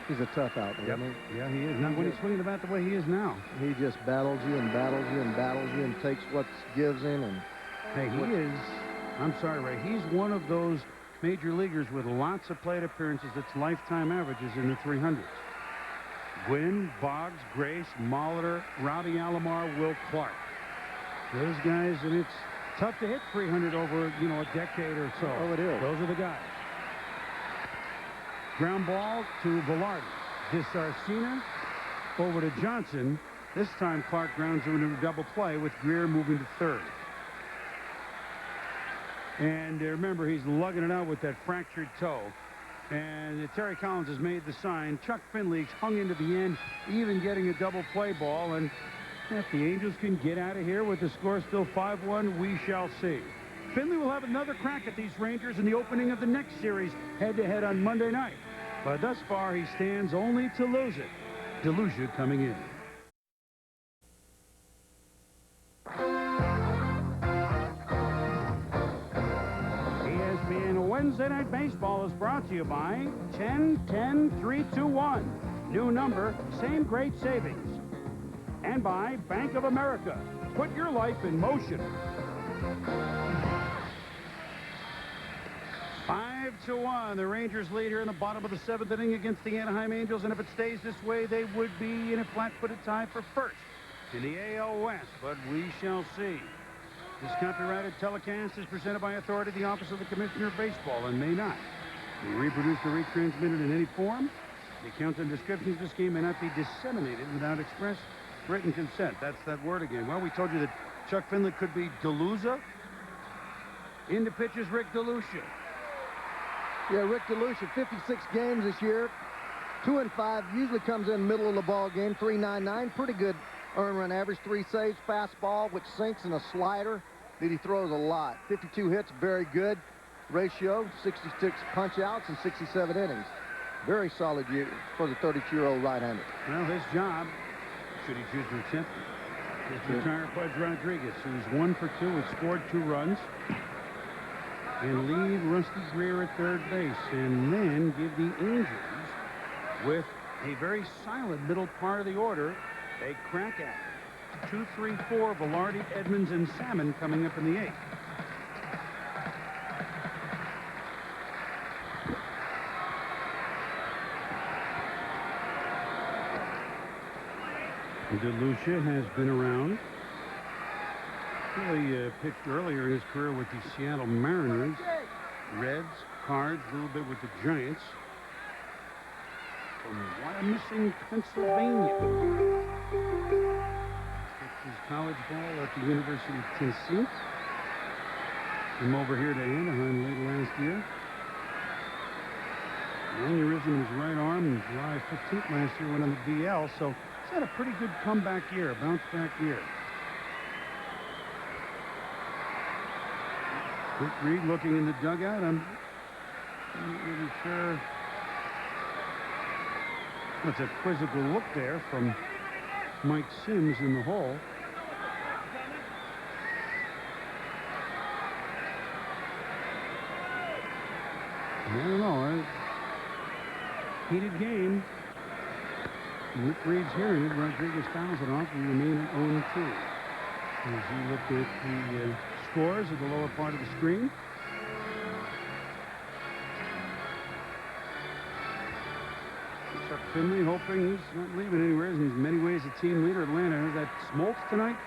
He's a tough out there. Yep. Yeah, he is. Not when he's swinging the bat the way he is now. He just battles you and battles you and battles you and takes what gives him. And hey, he is. I'm sorry, Ray. He's one of those major leaguers with lots of plate appearances that's lifetime averages in the 300s. Gwynn, Boggs, Grace, Molitor, Rowdy Alomar, Will Clark. Those guys, and it's tough to hit 300 over, you know, a decade or so. Oh, it is. Those are the guys. Ground ball to Velarde. DeSarcina over to Johnson. This time Clark grounds him into a double play with Greer moving to 3rd. And remember, he's lugging it out with that fractured toe. And Terry Collins has made the sign. Chuck Finley's hung into the end, even getting a double play ball. And if the Angels can get out of here with the score still 5-1, we shall see. Finley will have another crack at these Rangers in the opening of the next series head-to-head on Monday night. But thus far, he stands only to lose it. DeLucia coming in. ESPN Wednesday Night Baseball is brought to you by 10-10-3-2-1. New number, same great savings. And by Bank of America. Put your life in motion. 5-1. The Rangers lead here in the bottom of the 7th inning against the Anaheim Angels, and if it stays this way, they would be in a flat-footed tie for first in the AL West, but we shall see. This copyrighted telecast is presented by authority of the Office of the Commissioner of Baseball and may not be reproduced or retransmitted in any form. The accounts and descriptions of this game may not be disseminated without express written consent. That's that word again. Well, we told you that Chuck Finley could be DeLuza. Into pitches Rick DeLucia. Yeah, Rick DeLucia, 56 games this year. 2 and 5, usually comes in middle of the ball game. 3.99, pretty good earned run average. 3 saves, fastball, which sinks, and a slider that he throws a lot. 52 hits, very good ratio. 66 punch outs and 67 innings. Very solid year for the 32-year-old right-hander. Well, his job, should he choose to attempt it, is to retire Pudge Rodriguez, who's 1 for 2, has scored 2 runs, and leave Rusty Greer at third base, and then give the Angels, with a very silent middle part of the order, a crack at it. 2, 3, 4, Velarde, Edmonds, and Salmon coming up in the 8th. DeLucia has been around. Really pitched earlier in his career with the Seattle Mariners, Reds, Cards, a little bit with the Giants. From Wyomissing, Pennsylvania. Pitched his college ball at the University of Tennessee. Came over here to Anaheim late last year. Aneurysm in his right arm on July 15th last year, went on the DL, so he's had a pretty good comeback year, bounce back year. Rick Reed looking in the dugout. I'm not really sure. That's a quizzical look there from Mike Sims in the hole. I don't know. Heated game. Rick Reed's hearing it. Rodriguez fouls it off. We remain at 0-2. As you look at the scores at the lower part of the screen. Chuck Finley hoping he's not leaving anywhere. He's in many ways a team leader. Atlanta, that Smoltz tonight.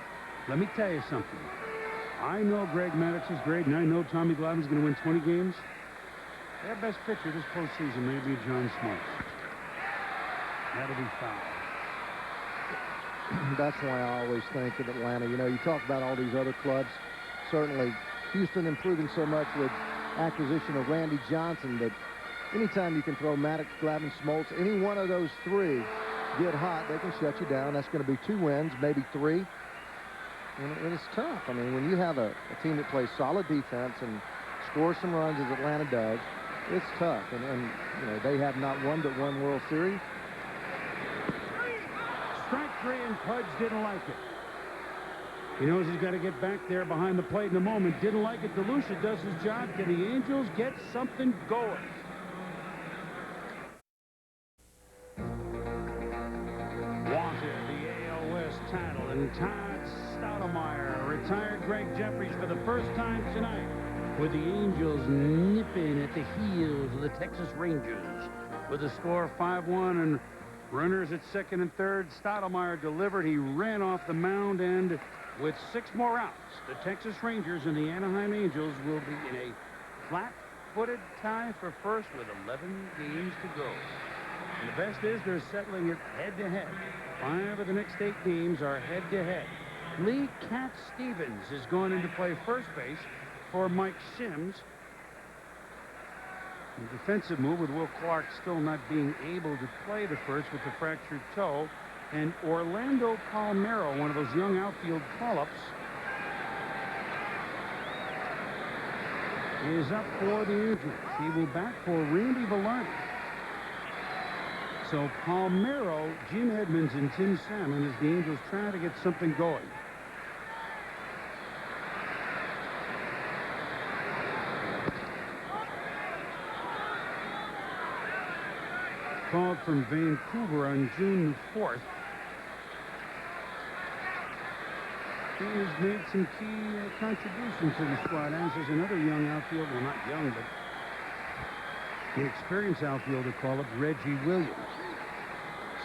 Let me tell you something. I know Greg Maddux is great, and I know Tommy Glavine is going to win 20 games. Their best pitcher this postseason may be John Smoltz. That'll be foul. That's why I always think of Atlanta. You know, you talk about all these other clubs. Certainly, Houston improving so much with acquisition of Randy Johnson, but anytime you can throw Maddux, Glavine, Smoltz, any one of those 3 get hot, they can shut you down. That's going to be 2 wins, maybe 3. And it's tough. I mean, when you have a team that plays solid defense and scores some runs as Atlanta does, it's tough. And you know, they have not won but 1 World Series. Strike 3, and Pudge didn't like it. He knows he's got to get back there behind the plate in a moment. Didn't like it. DeLucia does his job. Can the Angels get something going? Wanted the AL West title, and Todd Stoudemire retired Greg Jeffries for the first time tonight, with the Angels nipping at the heels of the Texas Rangers with a score of 5-1 and runners at second and third. Stoudemire delivered. He ran off the mound, and with 6 more outs, the Texas Rangers and the Anaheim Angels will be in a flat-footed tie for first with 11 games to go. And the best is they're settling it head-to-head. 5 of the next 8 games are head-to-head. Lee Cat Stevens is going into play first base for Mike Sims. A defensive move with Will Clark still not being able to play the first with the fractured toe. And Orlando Palmeiro, one of those young outfield call-ups, is up for the Angels. He will bat for Randy Velarde. So Palmeiro, Jim Edmonds, and Tim Salmon as the Angels try to get something going. Called from Vancouver on June 4th. He has made some key contributions to the squad, as is another young outfielder, well, not young, but inexperienced outfielder, call it Reggie Williams.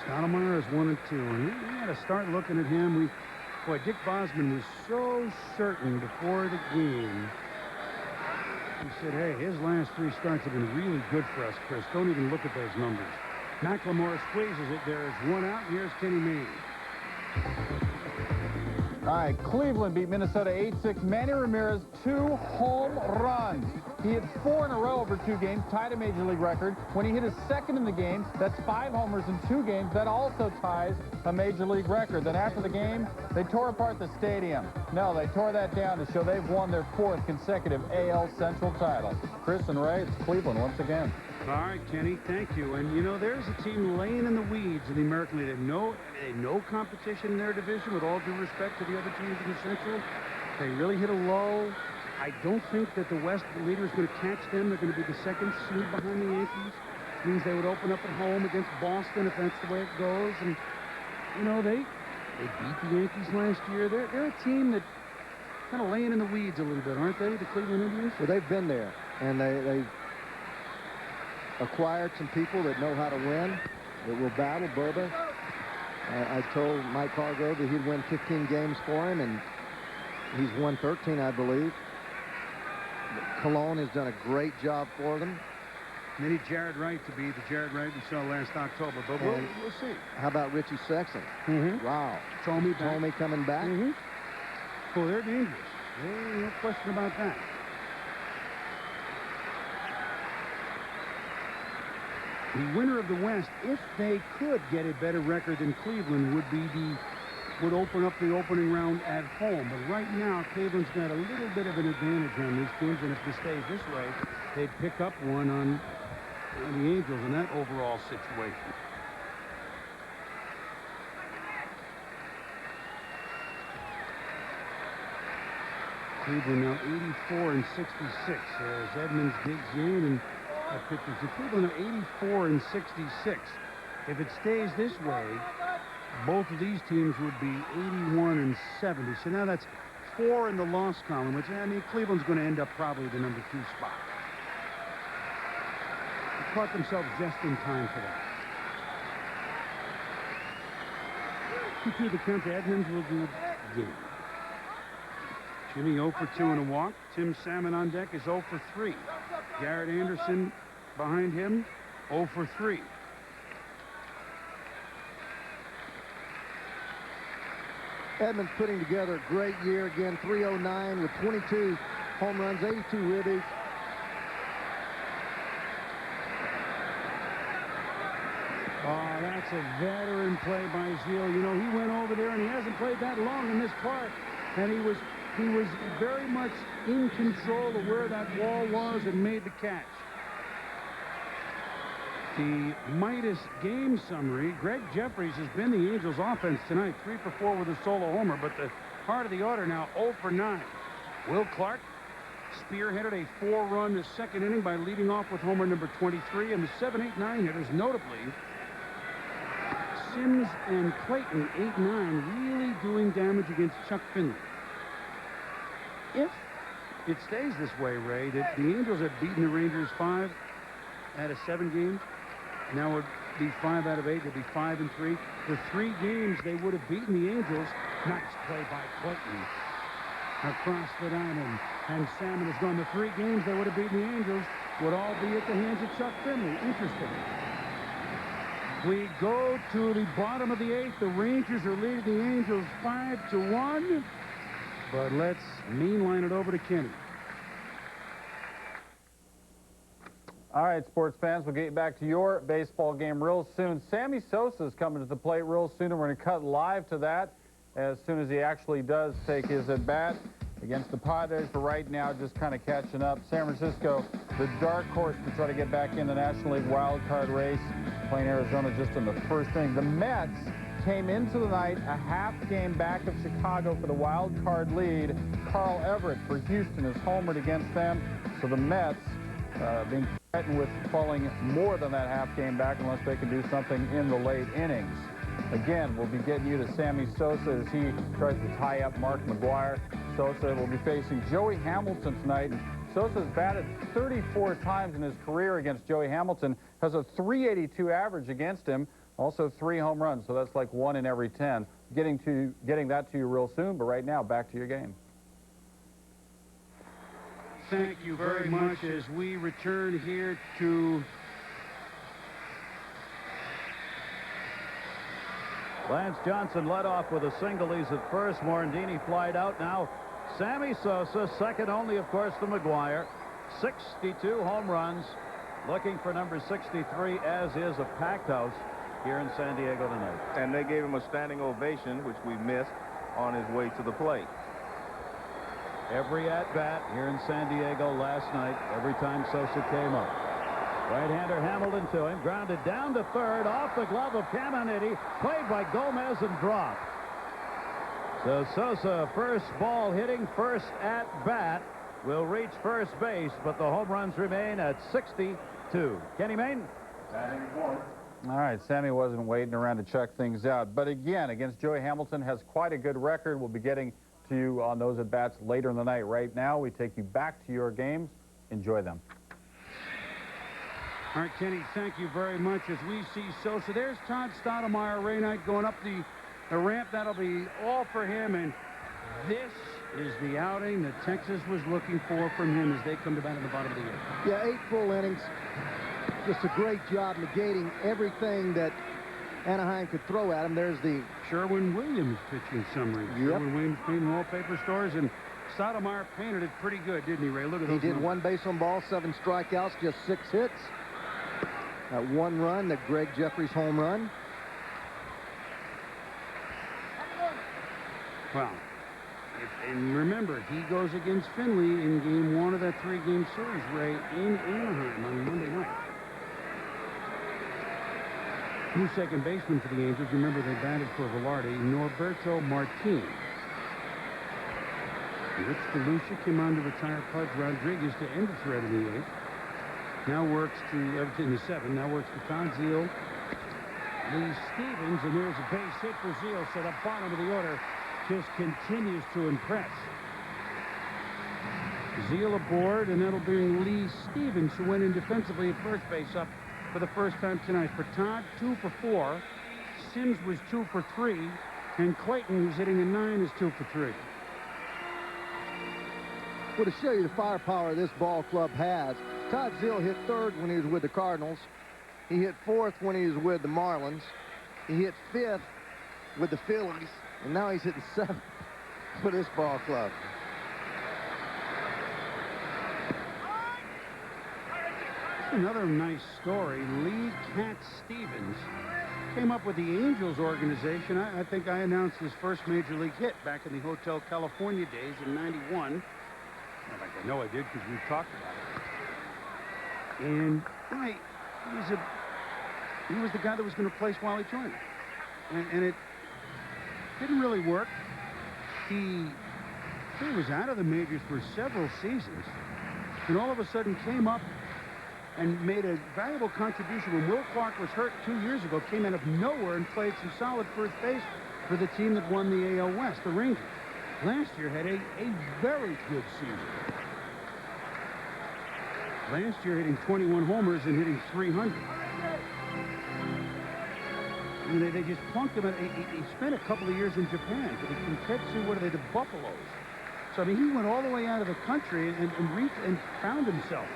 Stoudemire is 1-2, and we got to start looking at him. Boy, Dick Bosman was so certain before the game. He said, hey, his last 3 starts have been really good for us, Chris. Don't even look at those numbers. McLemore squeezes it. There is 1 out. Here's Kenny Mayne. All right, Cleveland beat Minnesota 8-6. Manny Ramirez, 2 home runs. He hit 4 in a row over 2 games, tied a Major League record. When he hit his second in the game, that's 5 homers in 2 games. That also ties a Major League record. Then after the game, they tore apart the stadium. No, they tore that down to show they've won their 4th consecutive AL Central title. Chris and Ray, it's Cleveland once again. All right, Kenny, thank you. And, you know, there's a team laying in the weeds in the American League. No competition in their division, with all due respect to the other teams in the Central. They really hit a lull. I don't think that the West leader is going to catch them. They're going to be the 2nd seed behind the Yankees. Which means they would open up at home against Boston if that's the way it goes. And, you know, they beat the Yankees last year. They're a team that kind of laying in the weeds a little bit, aren't they, the Cleveland Indians? Well, they've been there, and they acquired some people that know how to win, that will battle. Bubba, I told Mike Hargrove that he'd win 15 games for him, and he's won 13, I believe. Cologne has done a great job for them. They need Jared Wright to be the Jared Wright we saw last October, but we'll see. How about Richie Sexton? Wow. Tommy coming back. Oh, they're dangerous. No question about that. The winner of the West, if they could get a better record than Cleveland, would open up the opening round at home. But right now, Cleveland's got a little bit of an advantage on these teams, and if this stays this way, they'd pick up one on the Angels in that overall situation. Cleveland now 84-66 as Edmonds digs in and pitches. The Cleveland are 84-66. If it stays this way, both of these teams would be 81-70. So now that's 4 in the loss column, which, I mean, Cleveland's going to end up probably the number 2 spot. They caught themselves just in time for that. 2-2 the count to Edmonds will do game. Jimmy 0 for 2 and a walk. Tim Salmon on deck is 0 for 3. Garrett Anderson behind him, 0 for 3. Edmonds putting together a great year again. 309 with 22 home runs, 82 ribbies. Oh, that's a veteran play by Zeal. You know, he went over there, and he hasn't played that long in this park, and he was very much in control of where that wall was and made the catch. The Midas game summary. Greg Jeffries has been the Angels' offense tonight. 3 for 4 with a solo homer, but the heart of the order now 0 for 9. Will Clark spearheaded a 4-run second inning by leading off with homer number 23, and the 7, 8, 9 hitters, notably Sims and Clayton, 8, 9, really doing damage against Chuck Finley. If it stays this way, Ray, that the Angels have beaten the Rangers 5 out of 7 games. Now would be 5 out of 8. They'd be 5 and 3. The 3 games they would have beaten the Angels. Nice play by Clayton across the diamond. And Salmon has gone. The 3 games they would have beaten the Angels would all be at the hands of Chuck Finley. Interesting. We go to the bottom of the 8th. The Rangers are leading the Angels 5-1. But let's mainline it over to Kenny. All right, sports fans, we'll get you back to your baseball game real soon. Sammy Sosa is coming to the plate real soon, and we're going to cut live to that as soon as he actually does take his at-bat against the Padres. For right now, just kind of catching up. San Francisco, the dark horse to try to get back in the National League wild card race, playing Arizona just in the first inning. The Mets came into the night a half game back of Chicago for the wild card lead. Carl Everett for Houston is homered against them, so the Mets being threatened with falling more than that half game back unless they can do something in the late innings. Again, we'll be getting you to Sammy Sosa as he tries to tie up Mark McGwire. Sosa will be facing Joey Hamilton tonight. Sosa's batted 34 times in his career against Joey Hamilton, has a .382 average against him, also 3 home runs, so that's like 1 in every 10. Getting that to you real soon, but right now, back to your game. Thank you very much as we return here to Lance Johnson led off with a single. He's at first. Morandini flied out. Now Sammy Sosa, second only, of course, to McGuire. 62 home runs. Looking for number 63, as is a packed house here in San Diego tonight. And they gave him a standing ovation, which we missed, on his way to the plate. Every at-bat here in San Diego last night, every time Sosa came up. Right-hander Hamilton to him, grounded down to third, off the glove of Caminiti, played by Gomez and dropped. So Sosa, first ball hitting, first at-bat, will reach first base, but the home runs remain at 62. Kenny Mayne? All right, Sammy wasn't waiting around to check things out. But again, against Joey Hamilton, has quite a good record. We'll be getting to you on those at-bats later in the night. Right now, we take you back to your games. Enjoy them. All right, Kenny, thank you very much. As we see Sosa, there's Todd Stottlemyre, Ray Knight going up the ramp. That'll be all for him, and this is the outing that Texas was looking for from him as they come to bat in the bottom of the eighth. Yeah, 8 full innings. Just a great job negating everything that Anaheim could throw at him. There's the Sherwin-Williams pitching summary. Yep. Sherwin-Williams painting wallpaper stores, and Stottlemyre painted it pretty good, didn't he, Ray? Look at those. He did numbers. 1 base on ball, 7 strikeouts, just 6 hits. That 1 run, that Greg Jeffries home run. Well, and remember, he goes against Finley in game 1 of that 3-game series, Ray, in Anaheim on Monday night. New second baseman for the Angels. Remember, they batted for Velarde, Norberto Martin. Rich DeLucia came on to retire Pudge Rodriguez to end the threat in the 8th. Now works to in the 7th. Now works to Todd Zeile, Lee Stevens, and there's a base hit for Zeile. So the bottom of the order just continues to impress. Zeile aboard, and that'll bring Lee Stevens, who went in defensively at first base, up for the first time tonight. For Todd, 2 for 4. Sims was 2 for 3, and Clayton, who's hitting a 9, is 2 for 3. Well, to show you the firepower this ball club has, Todd Zeile hit 3rd when he was with the Cardinals. He hit 4th when he was with the Marlins. He hit 5th with the Phillies, and now he's hitting 7th for this ball club. Another nice story. Lee Cat Stevens came up with the Angels organization. I think I announced his first major league hit back in the Hotel California days in '91. In fact, I know I did because we talked about it. And he was the guy that was going to replace Wally Joyner. And it didn't really work. He was out of the majors for several seasons, and all of a sudden came up and made a valuable contribution when Will Clark was hurt 2 years ago, came out of nowhere and played some solid first base for the team that won the AL West, the Rangers. Last year had a very good season. Last year hitting 21 homers and hitting 300. And they just plunked him. He spent a couple of years in Japan for the Kintetsu, what are they, the Buffaloes. So, I mean, he went all the way out of the country and found himself.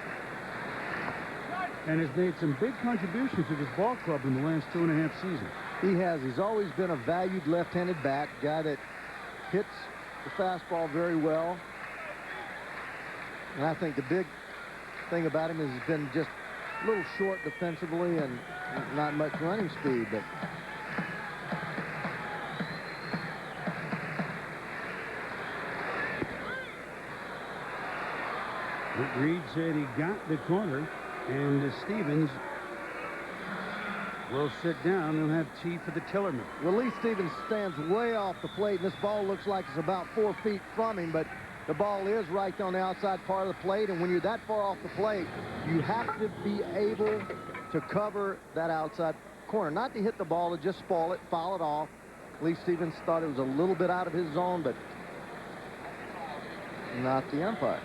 And has made some big contributions to this ball club in the last 2.5 seasons. He has. He's always been a valued left-handed bat, guy that hits the fastball very well. And I think the big thing about him is he's been just a little short defensively and not much running speed. But Reed said he got the corner, and Stevens will sit down and have tea for the Tillerman. Well, Lee Stevens stands way off the plate, and this ball looks like it's about 4 feet from him, but the ball is right on the outside part of the plate, and when you're that far off the plate, you have to be able to cover that outside corner. Not to hit the ball, to just foul it off. Lee Stevens thought it was a little bit out of his zone, but not the umpire.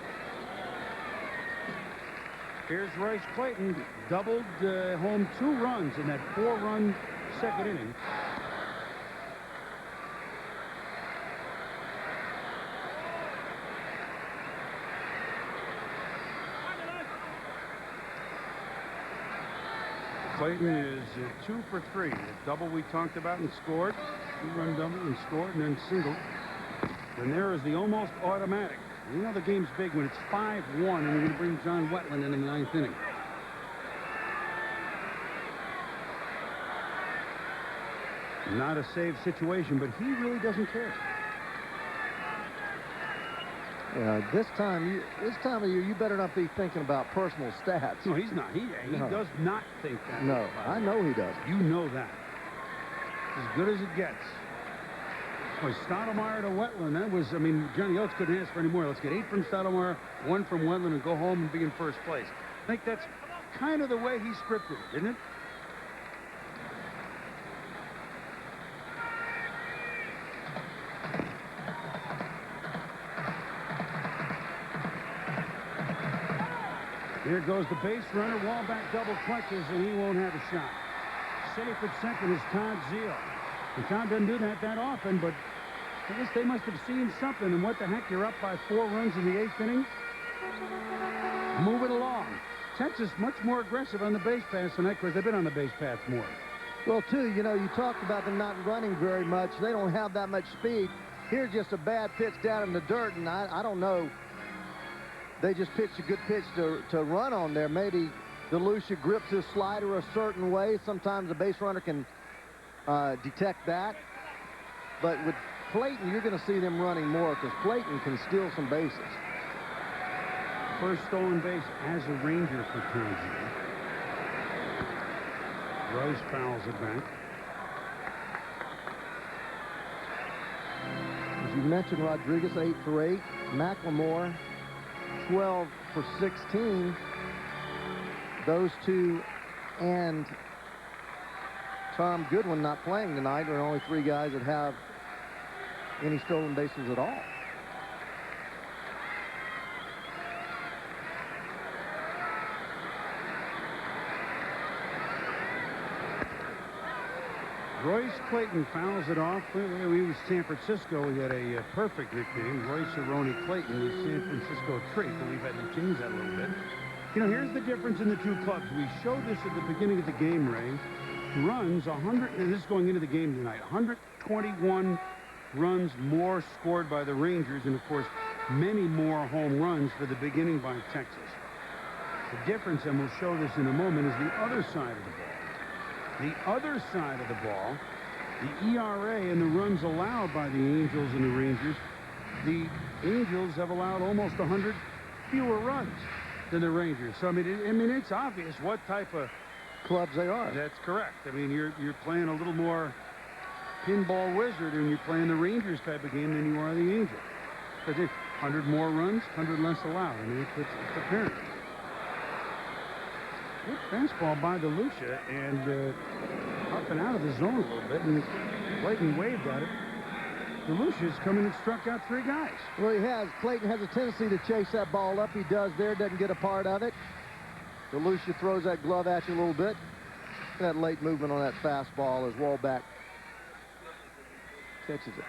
Here's Royce Clayton, doubled home 2 runs in that 4-run second inning. Clayton is 2 for 3. The double we talked about and scored. 2-run double and scored and then single. And there is the almost automatic. You know the game's big when it's 5-1 and you're going to bring John Wetland in the 9th inning. Not a save situation, but he really doesn't care. Yeah, this time of year, you better not be thinking about personal stats. No, he's not. He does not think that. No, I know he does. You know that. As good as it gets. Boy, Stoudemire to Wetland. That was, I mean, Johnny Oates couldn't ask for any more. Let's get 8 from Stoudemire, 1 from Wetland, and go home and be in first place. I think that's kind of the way he scripted it, isn't it? Here goes the base runner. Wallback double clutches, and he won't have a shot. Safe at second is Todd Zeal. And Todd doesn't do that often, but I guess they must have seen something. And what the heck, you're up by 4 runs in the 8th inning? Move it along. Texas much more aggressive on the base pass tonight because they've been on the base paths more. Well, too, you know, you talked about them not running very much. They don't have that much speed. Here's just a bad pitch down in the dirt, and I don't know. They just pitched a good pitch to run on there. Maybe DeLucia grips his slider a certain way. Sometimes the base runner can detect that. But with Clayton, you're going to see them running more because Clayton can steal some bases. First stolen base as a Ranger for Townsend. Rose fouls it back. As you mentioned, Rodriguez 8 for 8. McLemore 12 for 16. Those two and Tom Goodwin not playing tonight are only 3 guys that have any stolen bases at all. Royce Clayton fouls it off. He was San Francisco. He had a perfect nickname. Royce Aroni Clayton, the San Francisco treat, but we've had to change that a little bit. You know, here's the difference in the 2 clubs. We showed this at the beginning of the game, Ray. Runs, 100, and this is going into the game tonight, 121 runs more scored by the Rangers, and, of course, many more home runs for the beginning by Texas. The difference, and we'll show this in a moment, is the other side of the ball. The other side of the ball, the ERA and the runs allowed by the Angels and the Rangers, the Angels have allowed almost 100 fewer runs than the Rangers. So, I mean, it's obvious what type of clubs they are. That's correct. I mean, you're playing a little more pinball wizard and you're playing the Rangers type of game than you are the Angels. Because 100 more runs, 100 less allowed. I mean, it's apparent. Good fastball by DeLucia and up and out of the zone a little bit, and Clayton waved at it. DeLucia's come in and struck out 3 guys. Well, he has. Clayton has a tendency to chase that ball up. He does there, doesn't get a part of it. DeLucia throws that glove at you a little bit. That late movement on that fastball as Wallback catches it.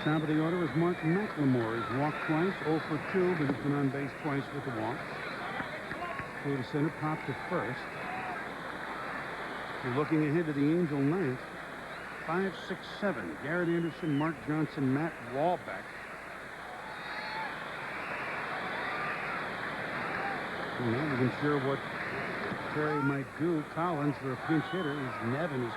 Top of the order is Mark McLemore. He's walked twice, 0 for 2, but he's been on base twice with the walk. Through to center, pop to first. You're looking ahead to the Angel ninth. 5, 6, 7. Garrett Anderson, Mark Johnson, Matt Wallback. I'm not even sure what Terry might do. Collins for a pinch hitter. He's Nevin, who's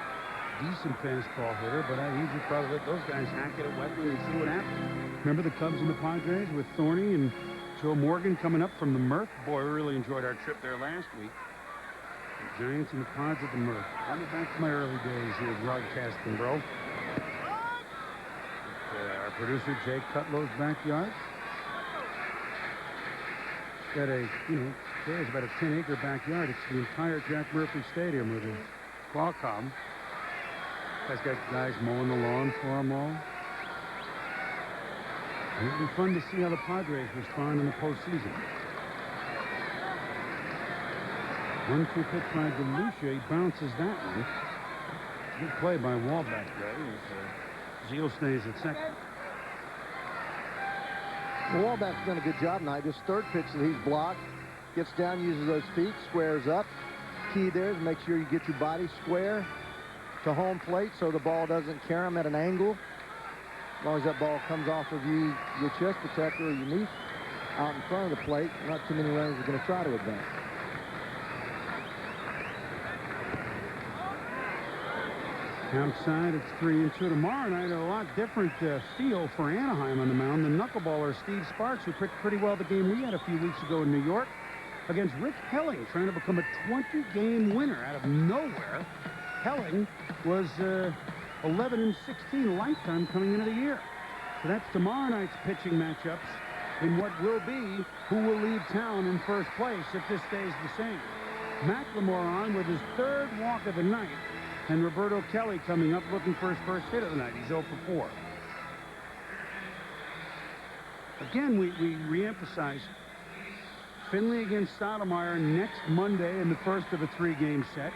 decent fastball hitter, but I usually probably let those guys hack it at Wetland and see what happens. Remember the Cubs and the Padres with Thorny and Joe Morgan coming up from the Murph? Boy, we really enjoyed our trip there last week. The Giants and the Pods at the Murph. I'm back to my early days here broadcasting, bro. Our producer, Jay Cutlow's backyard. It's got a, it's about a 10-acre backyard. It's the entire Jack Murphy Stadium with a Qualcomm. Guy's got guys mowing the lawn for him all. It'll be fun to see how the Padres respond in the postseason. 1-2 pitch by DeLucia. He bounces that one. Good play by Wallback, Zeal stays at second. Well, Wallback's done a good job tonight. This third pitch that he's blocked, gets down, uses those feet, squares up. Key there is make sure you get your body square to home plate so the ball doesn't carry him at an angle. As long as that ball comes off of you, your chest protector or your knee out in front of the plate, not too many runners are going to try to advance. Outside, it's 3-2. Tomorrow night, a lot different feel for Anaheim on the mound. The knuckleballer Steve Sparks, who pitched pretty well the game we had a few weeks ago in New York, against Rick Helling, trying to become a 20-game winner out of nowhere. Helling was 11-16 lifetime coming into the year. So that's tomorrow night's pitching matchups in what will be who will leave town in first place if this stays the same. McLemore on with his third walk of the night, and Roberto Kelly coming up looking for his first hit of the night. He's 0 for 4. Again, we reemphasize Finley against Stoudemire next Monday in the first of a 3-game set.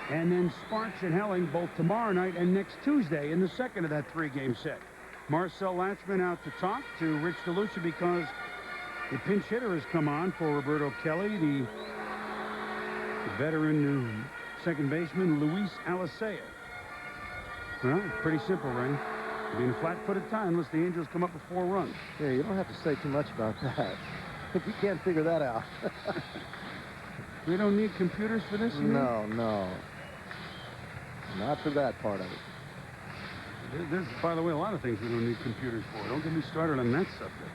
And then Sparks and Helling both tomorrow night and next Tuesday in the second of that 3-game set. Marcel Latchman out to talk to Rich DeLucia because the pinch hitter has come on for Roberto Kelly, the veteran second baseman Luis Alicea. Well, pretty simple, Ray. Being a flat-footed tie unless the Angels come up with 4 runs. Yeah, you don't have to say too much about that. If you can't figure that out. We don't need computers for this, you mean? No. Not for that part of it. There's, by the way, a lot of things we don't need computers for. Don't get me started on that subject.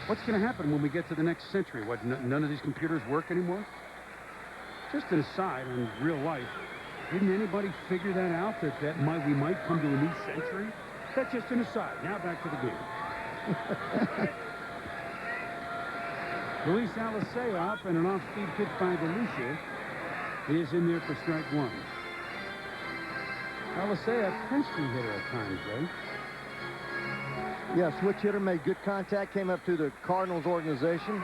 What's going to happen when we get to the next century? What, none of these computers work anymore? Just an aside on real life. Didn't anybody figure that out, that we might come to a new century? That's just an aside. Now back to the game. Luis Alicea up, and an off-speed pitch by DeLucia is in there for strike 1. Alicea, pesky hitter at times, right? Yeah, switch hitter, made good contact, came up to the Cardinals organization.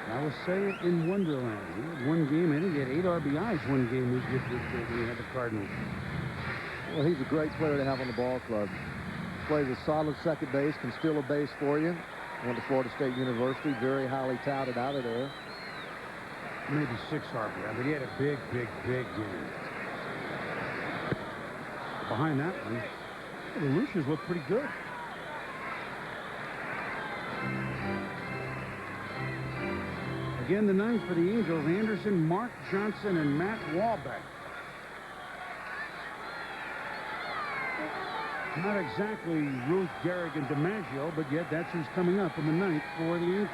Alicea in Wonderland. He had one game, I think he had 8 RBIs one game we had the Cardinals. Well, he's a great player to have on the ball club. Plays a solid second base, can steal a base for you. Went to Florida State University, very highly touted out of there. Maybe 6 RBI, but he had a big game. Behind that one, the Lucians look pretty good. Again, the ninth for the Angels, Anderson, Mark Johnson, and Matt Wallback. Not exactly Ruth, Gehrig, and DiMaggio, but yet that's who's coming up in the ninth for the Angels.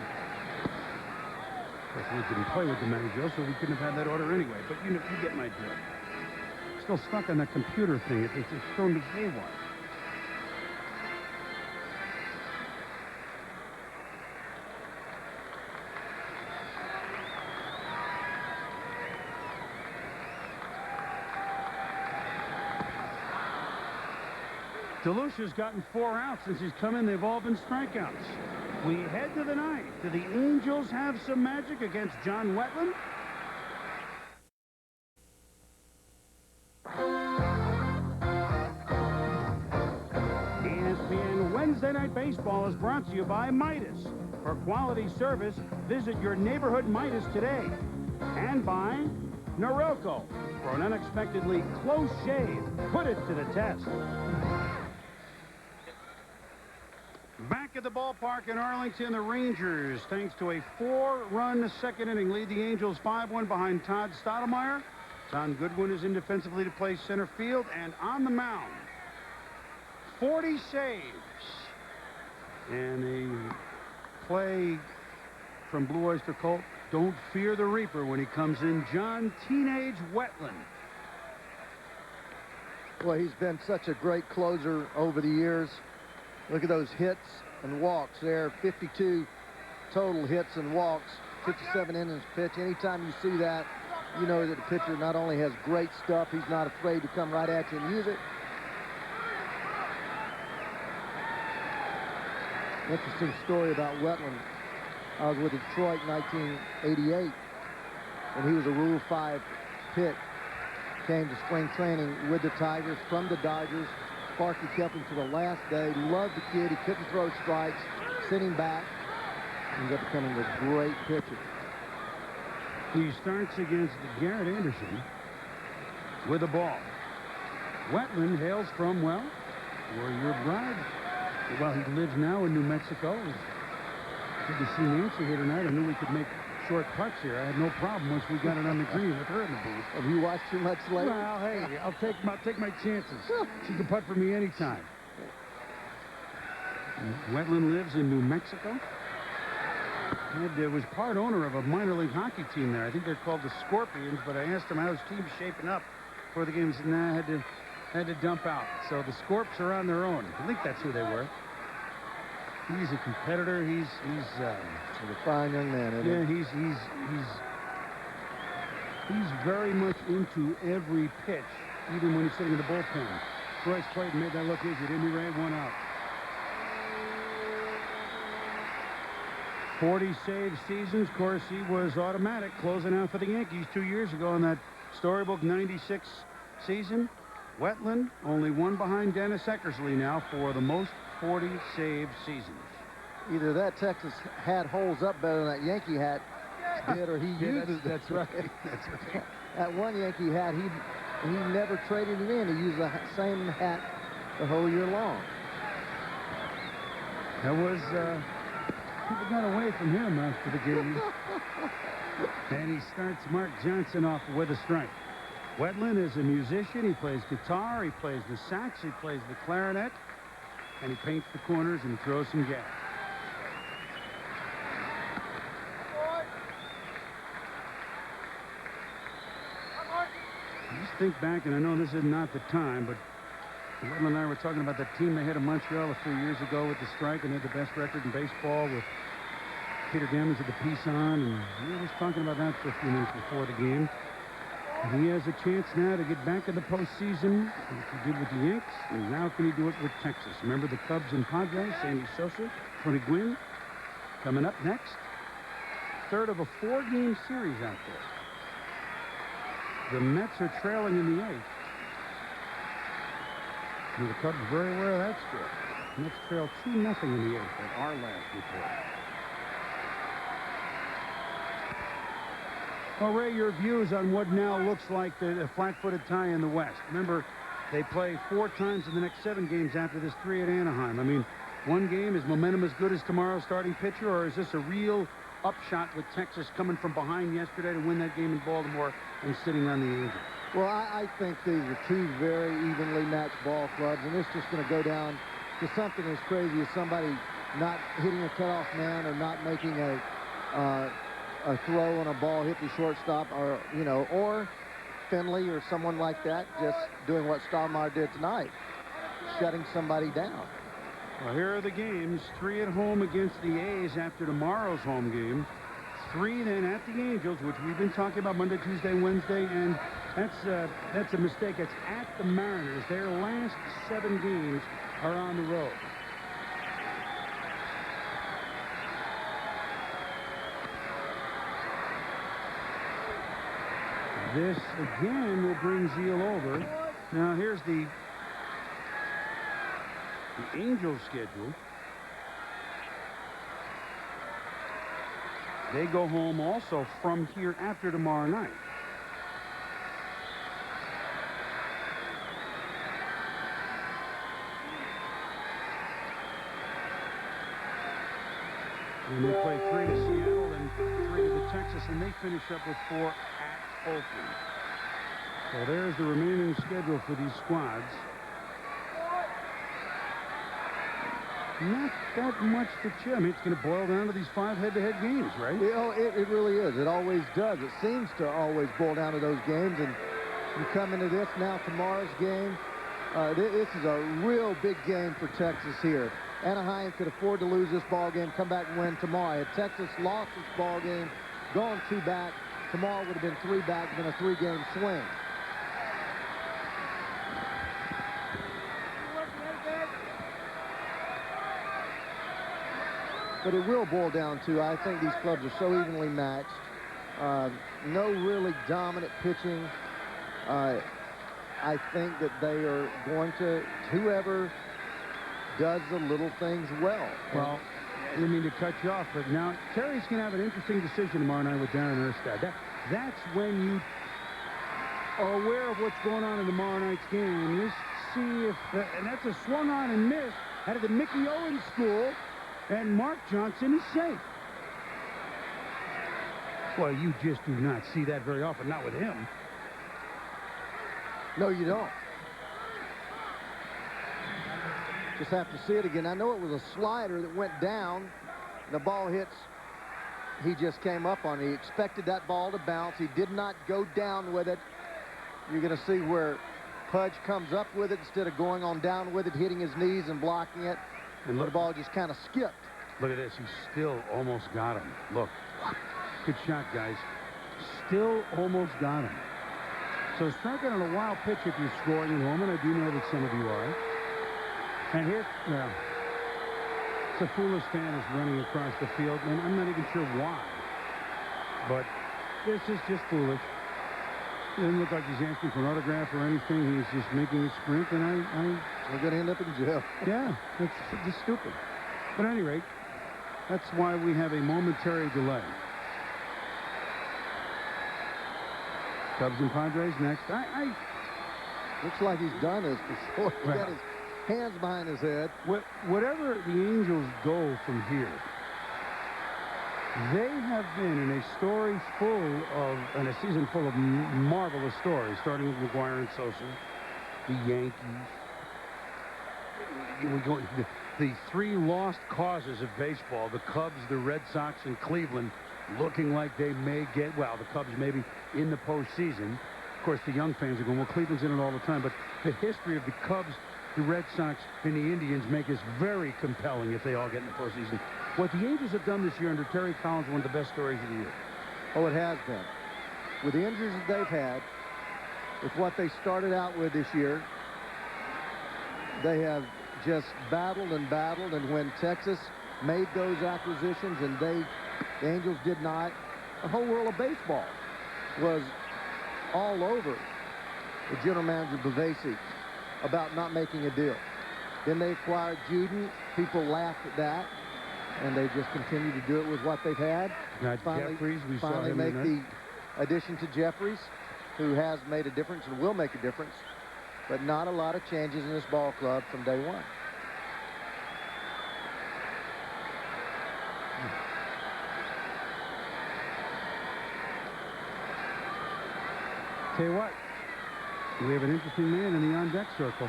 Of course, we didn't play with DiMaggio, so we couldn't have had that order anyway. But you get my drift. Still stuck on that computer thing. It's thrown me haywire. DeLucia's gotten 4 outs since he's come in. They've all been strikeouts. We head to the ninth. Do the Angels have some magic against John Wetland? ESPN Wednesday Night Baseball is brought to you by Midas. For quality service, visit your neighborhood Midas today. And by Norelco. For an unexpectedly close shave, put it to the test. Back at the ballpark in Arlington, the Rangers, thanks to a 4-run second inning, lead the Angels 5-1 behind Todd Stoudemire. Tom Goodwin is in defensively to play center field, and on the mound, 40 saves. And a play from Blue Oyster Cult, don't fear the Reaper when he comes in, John Teenage Wetland. Well, he's been such a great closer over the years. Look at those hits and walks there. 52 total hits and walks, 57 innings pitched. Anytime you see that, you know that the pitcher not only has great stuff, he's not afraid to come right at you and use it. Interesting story about Wetland. I was with Detroit in 1988 when he was a Rule 5 pick. Came to spring training with the Tigers from the Dodgers. Sparky kept him to the last day. Loved the kid. He couldn't throw strikes. Sitting back. Ended up becoming a great pitcher. He starts against Garrett Anderson with the ball. Wetland hails from, well, where your bride. Well, he lives now in New Mexico. Good to see Nancy here tonight. I knew we could make short putts here. I had no problem once we got it on the green with her in the booth. Have you watched too much lately? Well, hey, I'll take my chances. She can putt for me anytime. Wetland lives in New Mexico. And was part owner of a minor league hockey team there. I think they're called the Scorpions, but I asked him how his team's shaping up for the game. He said, nah, had to dump out. So the Scorps are on their own. I think that's who they were. He's a competitor. He's a fine young man, isn't he? Yeah, he's very much into every pitch, even when he's sitting in the bullpen. Royce Clayton made that look easy, didn't he, Ray? 1 out. 40 save seasons. Of course, he was automatic closing out for the Yankees 2 years ago in that storybook 96 season. Wetland only one behind Dennis Eckersley now for the most 40 save seasons. Either that Texas hat holds up better than that Yankee hat did, or he uses that's right. That's right. That one Yankee hat, he never traded it in. He used the same hat the whole year long. That was people got away from him after the game. And he starts Mark Johnson off with a strike. Wetland is a musician. He plays guitar, he plays the sax, he plays the clarinet, and he paints the corners and throws some gas. Just think back, and I know this is not the time, but Wetland and I were talking about that team they had in Montreal a few years ago with the strike, and they had the best record in baseball with Peter Gammons at the piece on, and we were just talking about that for a few minutes before the game. And he has a chance now to get back in the postseason, like he did with the Yanks, and now can he do it with Texas? Remember the Cubs and Padres, Sandy Sosa, Tony Gwynn, coming up next. Third of a 4-game series out there. The Mets are trailing in the 8th. And the Cubs are very aware of that score. The Mets trail 2-0 in the 8th at our last report. Well, Ray, your views on what now looks like the flat-footed tie in the West. Remember, they play 4 times in the next 7 games after this 3 at Anaheim. I mean, one game, is momentum as good as tomorrow's starting pitcher, or is this a real upshot with Texas coming from behind yesterday to win that game in Baltimore and sitting on the Angels? Well, I think these are 2 very evenly matched ball clubs, and it's just going to go down to something as crazy as somebody not hitting a cutoff man or not making a throw on a ball hit the shortstop, or or Finley or someone like that just doing what Stoudemire did tonight, shutting somebody down. Well, here are the games. 3 at home against the A's after tomorrow's home game. 3 then at the Angels, which we've been talking about Monday, Tuesday, Wednesday, and that's a mistake. It's at the Mariners. Their last 7 games are on the road. This again will bring Zeal over. Now here's the Angels schedule. They go home also from here after tomorrow night. And they play 3 to Seattle and 3 to the Texas, and they finish up with 4 at Oakland. So there's the remaining schedule for these squads. Not that much to cheer. I mean, it's going to boil down to these 5 head-to-head games, right? It really is. It always does. It seems to always boil down to those games. And you come into this now, tomorrow's game. This is a real big game for Texas here. Anaheim could afford to lose this ball game, come back and win tomorrow. Had Texas lost this ball game, gone 2 back, tomorrow would have been 3 back, been a 3-game swing. But it will boil down to, I think these clubs are so evenly matched. No really dominant pitching. I think that they are going to, whoever does the little things well. Well, I didn't mean to cut you off, but now Terry's going to have an interesting decision tomorrow night with Darren Erstad. That's when you are aware of what's going on in tomorrow night's game. You see if, and that's a swung on and miss out of the Mickey Owens school, and Mark Johnson is safe. Well, you just do not see that very often, not with him. No, you don't. Just have to see it again. I know it was a slider that went down. The ball hits. He just came up on it. He expected that ball to bounce. He did not go down with it. You're going to see where Pudge comes up with it instead of going on down with it, hitting his knees and blocking it. And the ball just kind of skipped. Look at this. He still almost got him. Look. Good shot, guys. Still almost got him. So striking on a wild pitch if you're scoring at home, and I do know that some of you are. And here, well, it's a foolish fan is running across the field, and I'm not even sure why. But this is just foolish. It doesn't look like he's asking for an autograph or anything. He's just making a sprint, and we're going to end up in jail. Yeah, it's just stupid. But at any rate, that's why we have a momentary delay. Cubs and Padres next. Looks like he's done this before. He's got his hands behind his head. Whatever the Angels go from here, they have been in a story full of, and a season full of marvelous stories, starting with McGuire and Sosa, the Yankees. We go the three lost causes of baseball: the Cubs, the Red Sox, and Cleveland, looking like they may get, well, the Cubs maybe in the postseason. Of course, the young fans are going, well, Cleveland's in it all the time. But the history of the Cubs, the Red Sox, and the Indians make us very compelling if they all get in the postseason. What the Angels have done this year under Terry Collins, one of the best stories of the year. Oh, it has been. With the injuries that they've had, with what they started out with this year, they have just battled and battled. And when Texas made those acquisitions and the Angels did not, the whole world of baseball was all over the general manager Bavasi about not making a deal. Then they acquired Juden. People laughed at that, and they just continue to do it with what they've had. Jeffries, we saw him make the addition to Jeffries, who has made a difference and will make a difference, but not a lot of changes in this ball club from day one. Tell you what, we have an interesting man in the on-deck circle.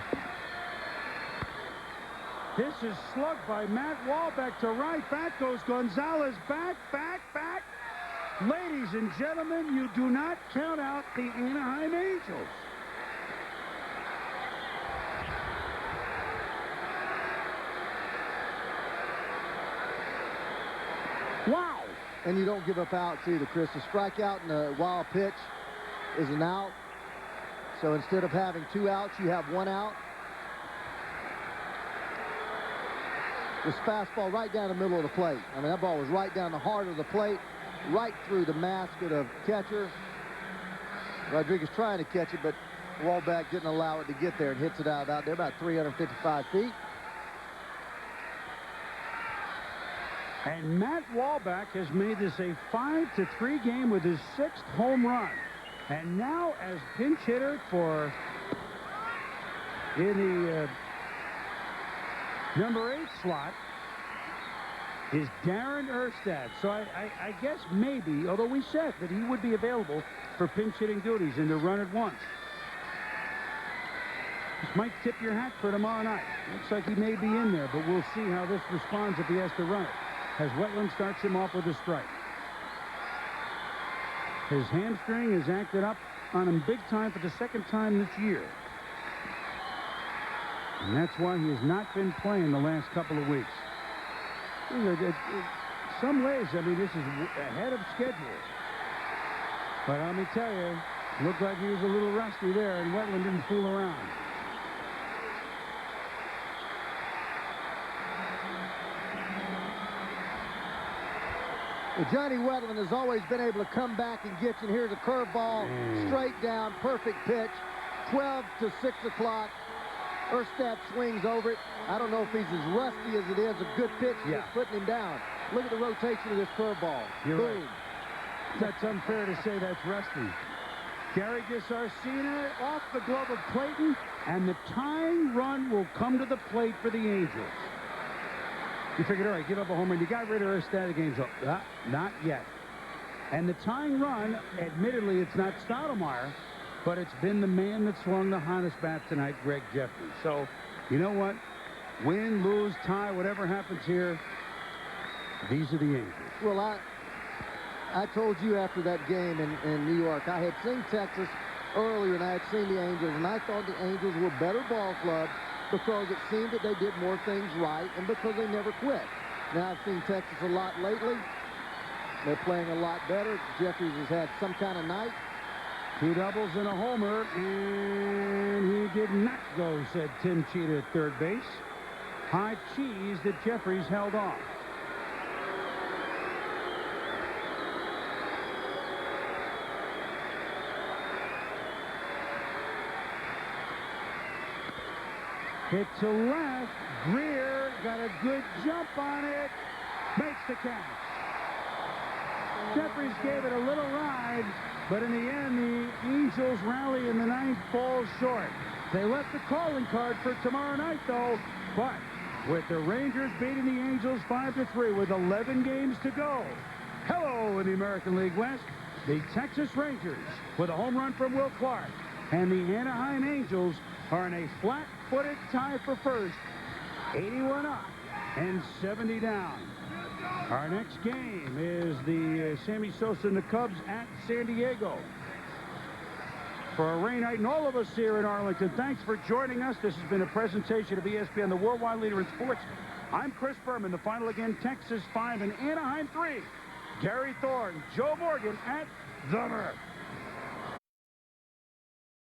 This is slugged by Matt Wahlbeck to right. Back goes Gonzalez. Back. Ladies and gentlemen, you do not count out the Anaheim Angels. Wow. And you don't give up outs either, Chris. A strikeout and a wild pitch is an out. So instead of having 2 outs, you have 1 out. This fastball right down the middle of the plate. I mean, that ball was right down the heart of the plate, right through the mask of the catcher. Rodriguez trying to catch it, but Wahlbeck didn't allow it to get there and hits it out there about 355 feet. And Matt Wahlbeck has made this a 5-3 game with his 6th home run. And now as pinch hitter for in the number 8 slot is Darren Erstad. So I guess maybe, although we said that he would be available for pinch hitting duties and to run at once. This might tip your hat for tomorrow night. Looks like he may be in there, but we'll see how this responds if he has to run it. As Wetland starts him off with a strike. His hamstring has acted up on him big time for the 2nd time this year. And that's why he has not been playing the last couple of weeks. In some ways, I mean, this is ahead of schedule. But let me tell you, looked like he was a little rusty there, and Wetland didn't fool around. Well, Johnny Wetland has always been able to come back and get you. And here's a curveball, straight down, perfect pitch, 12 to 6 o'clock. Erstad swings over it. I don't know if he's as rusty as it is. A good pitch, just putting him down. Look at the rotation of this curveball. You're Boom. right. That's unfair to say that's rusty. Gary Gisarcina off the glove of Clayton, and the tying run will come to the plate for the Angels. You figured, all right, give up a home run. You got rid of Erstad. The game's up. Not yet. And the tying run, admittedly, it's not Stoudemire, but it's been the man that swung the hottest bat tonight, Greg Jeffries. So, you know what? Win, lose, tie, whatever happens here, these are the Angels. Well, I told you after that game in New York, I had seen Texas earlier, and I had seen the Angels, and I thought the Angels were better ball club because it seemed that they did more things right and because they never quit. Now, I've seen Texas a lot lately. They're playing a lot better. Jeffries has had some kind of night. 2 doubles and a homer, and he did not go, said Tim Cheetah at third base. High cheese that Jeffries held off. Hit to left. Greer got a good jump on it. Makes the catch. Jeffries gave it a little ride, but in the end, the Angels rally in the 9th, falls short. They left the calling card for tomorrow night, though. But with the Rangers beating the Angels 5-3 with 11 games to go. Hello in the American League West. The Texas Rangers with a home run from Will Clark and the Anaheim Angels are in a flat-footed tie for first, 81 up and 70 down. Our next game is the Sammy Sosa and the Cubs at San Diego. For Ray Knight and all of us here in Arlington, thanks for joining us. This has been a presentation of ESPN, the worldwide leader in sports. I'm Chris Berman. The final again, Texas 5 and Anaheim 3. Gary Thorne, Joe Morgan at the Murph.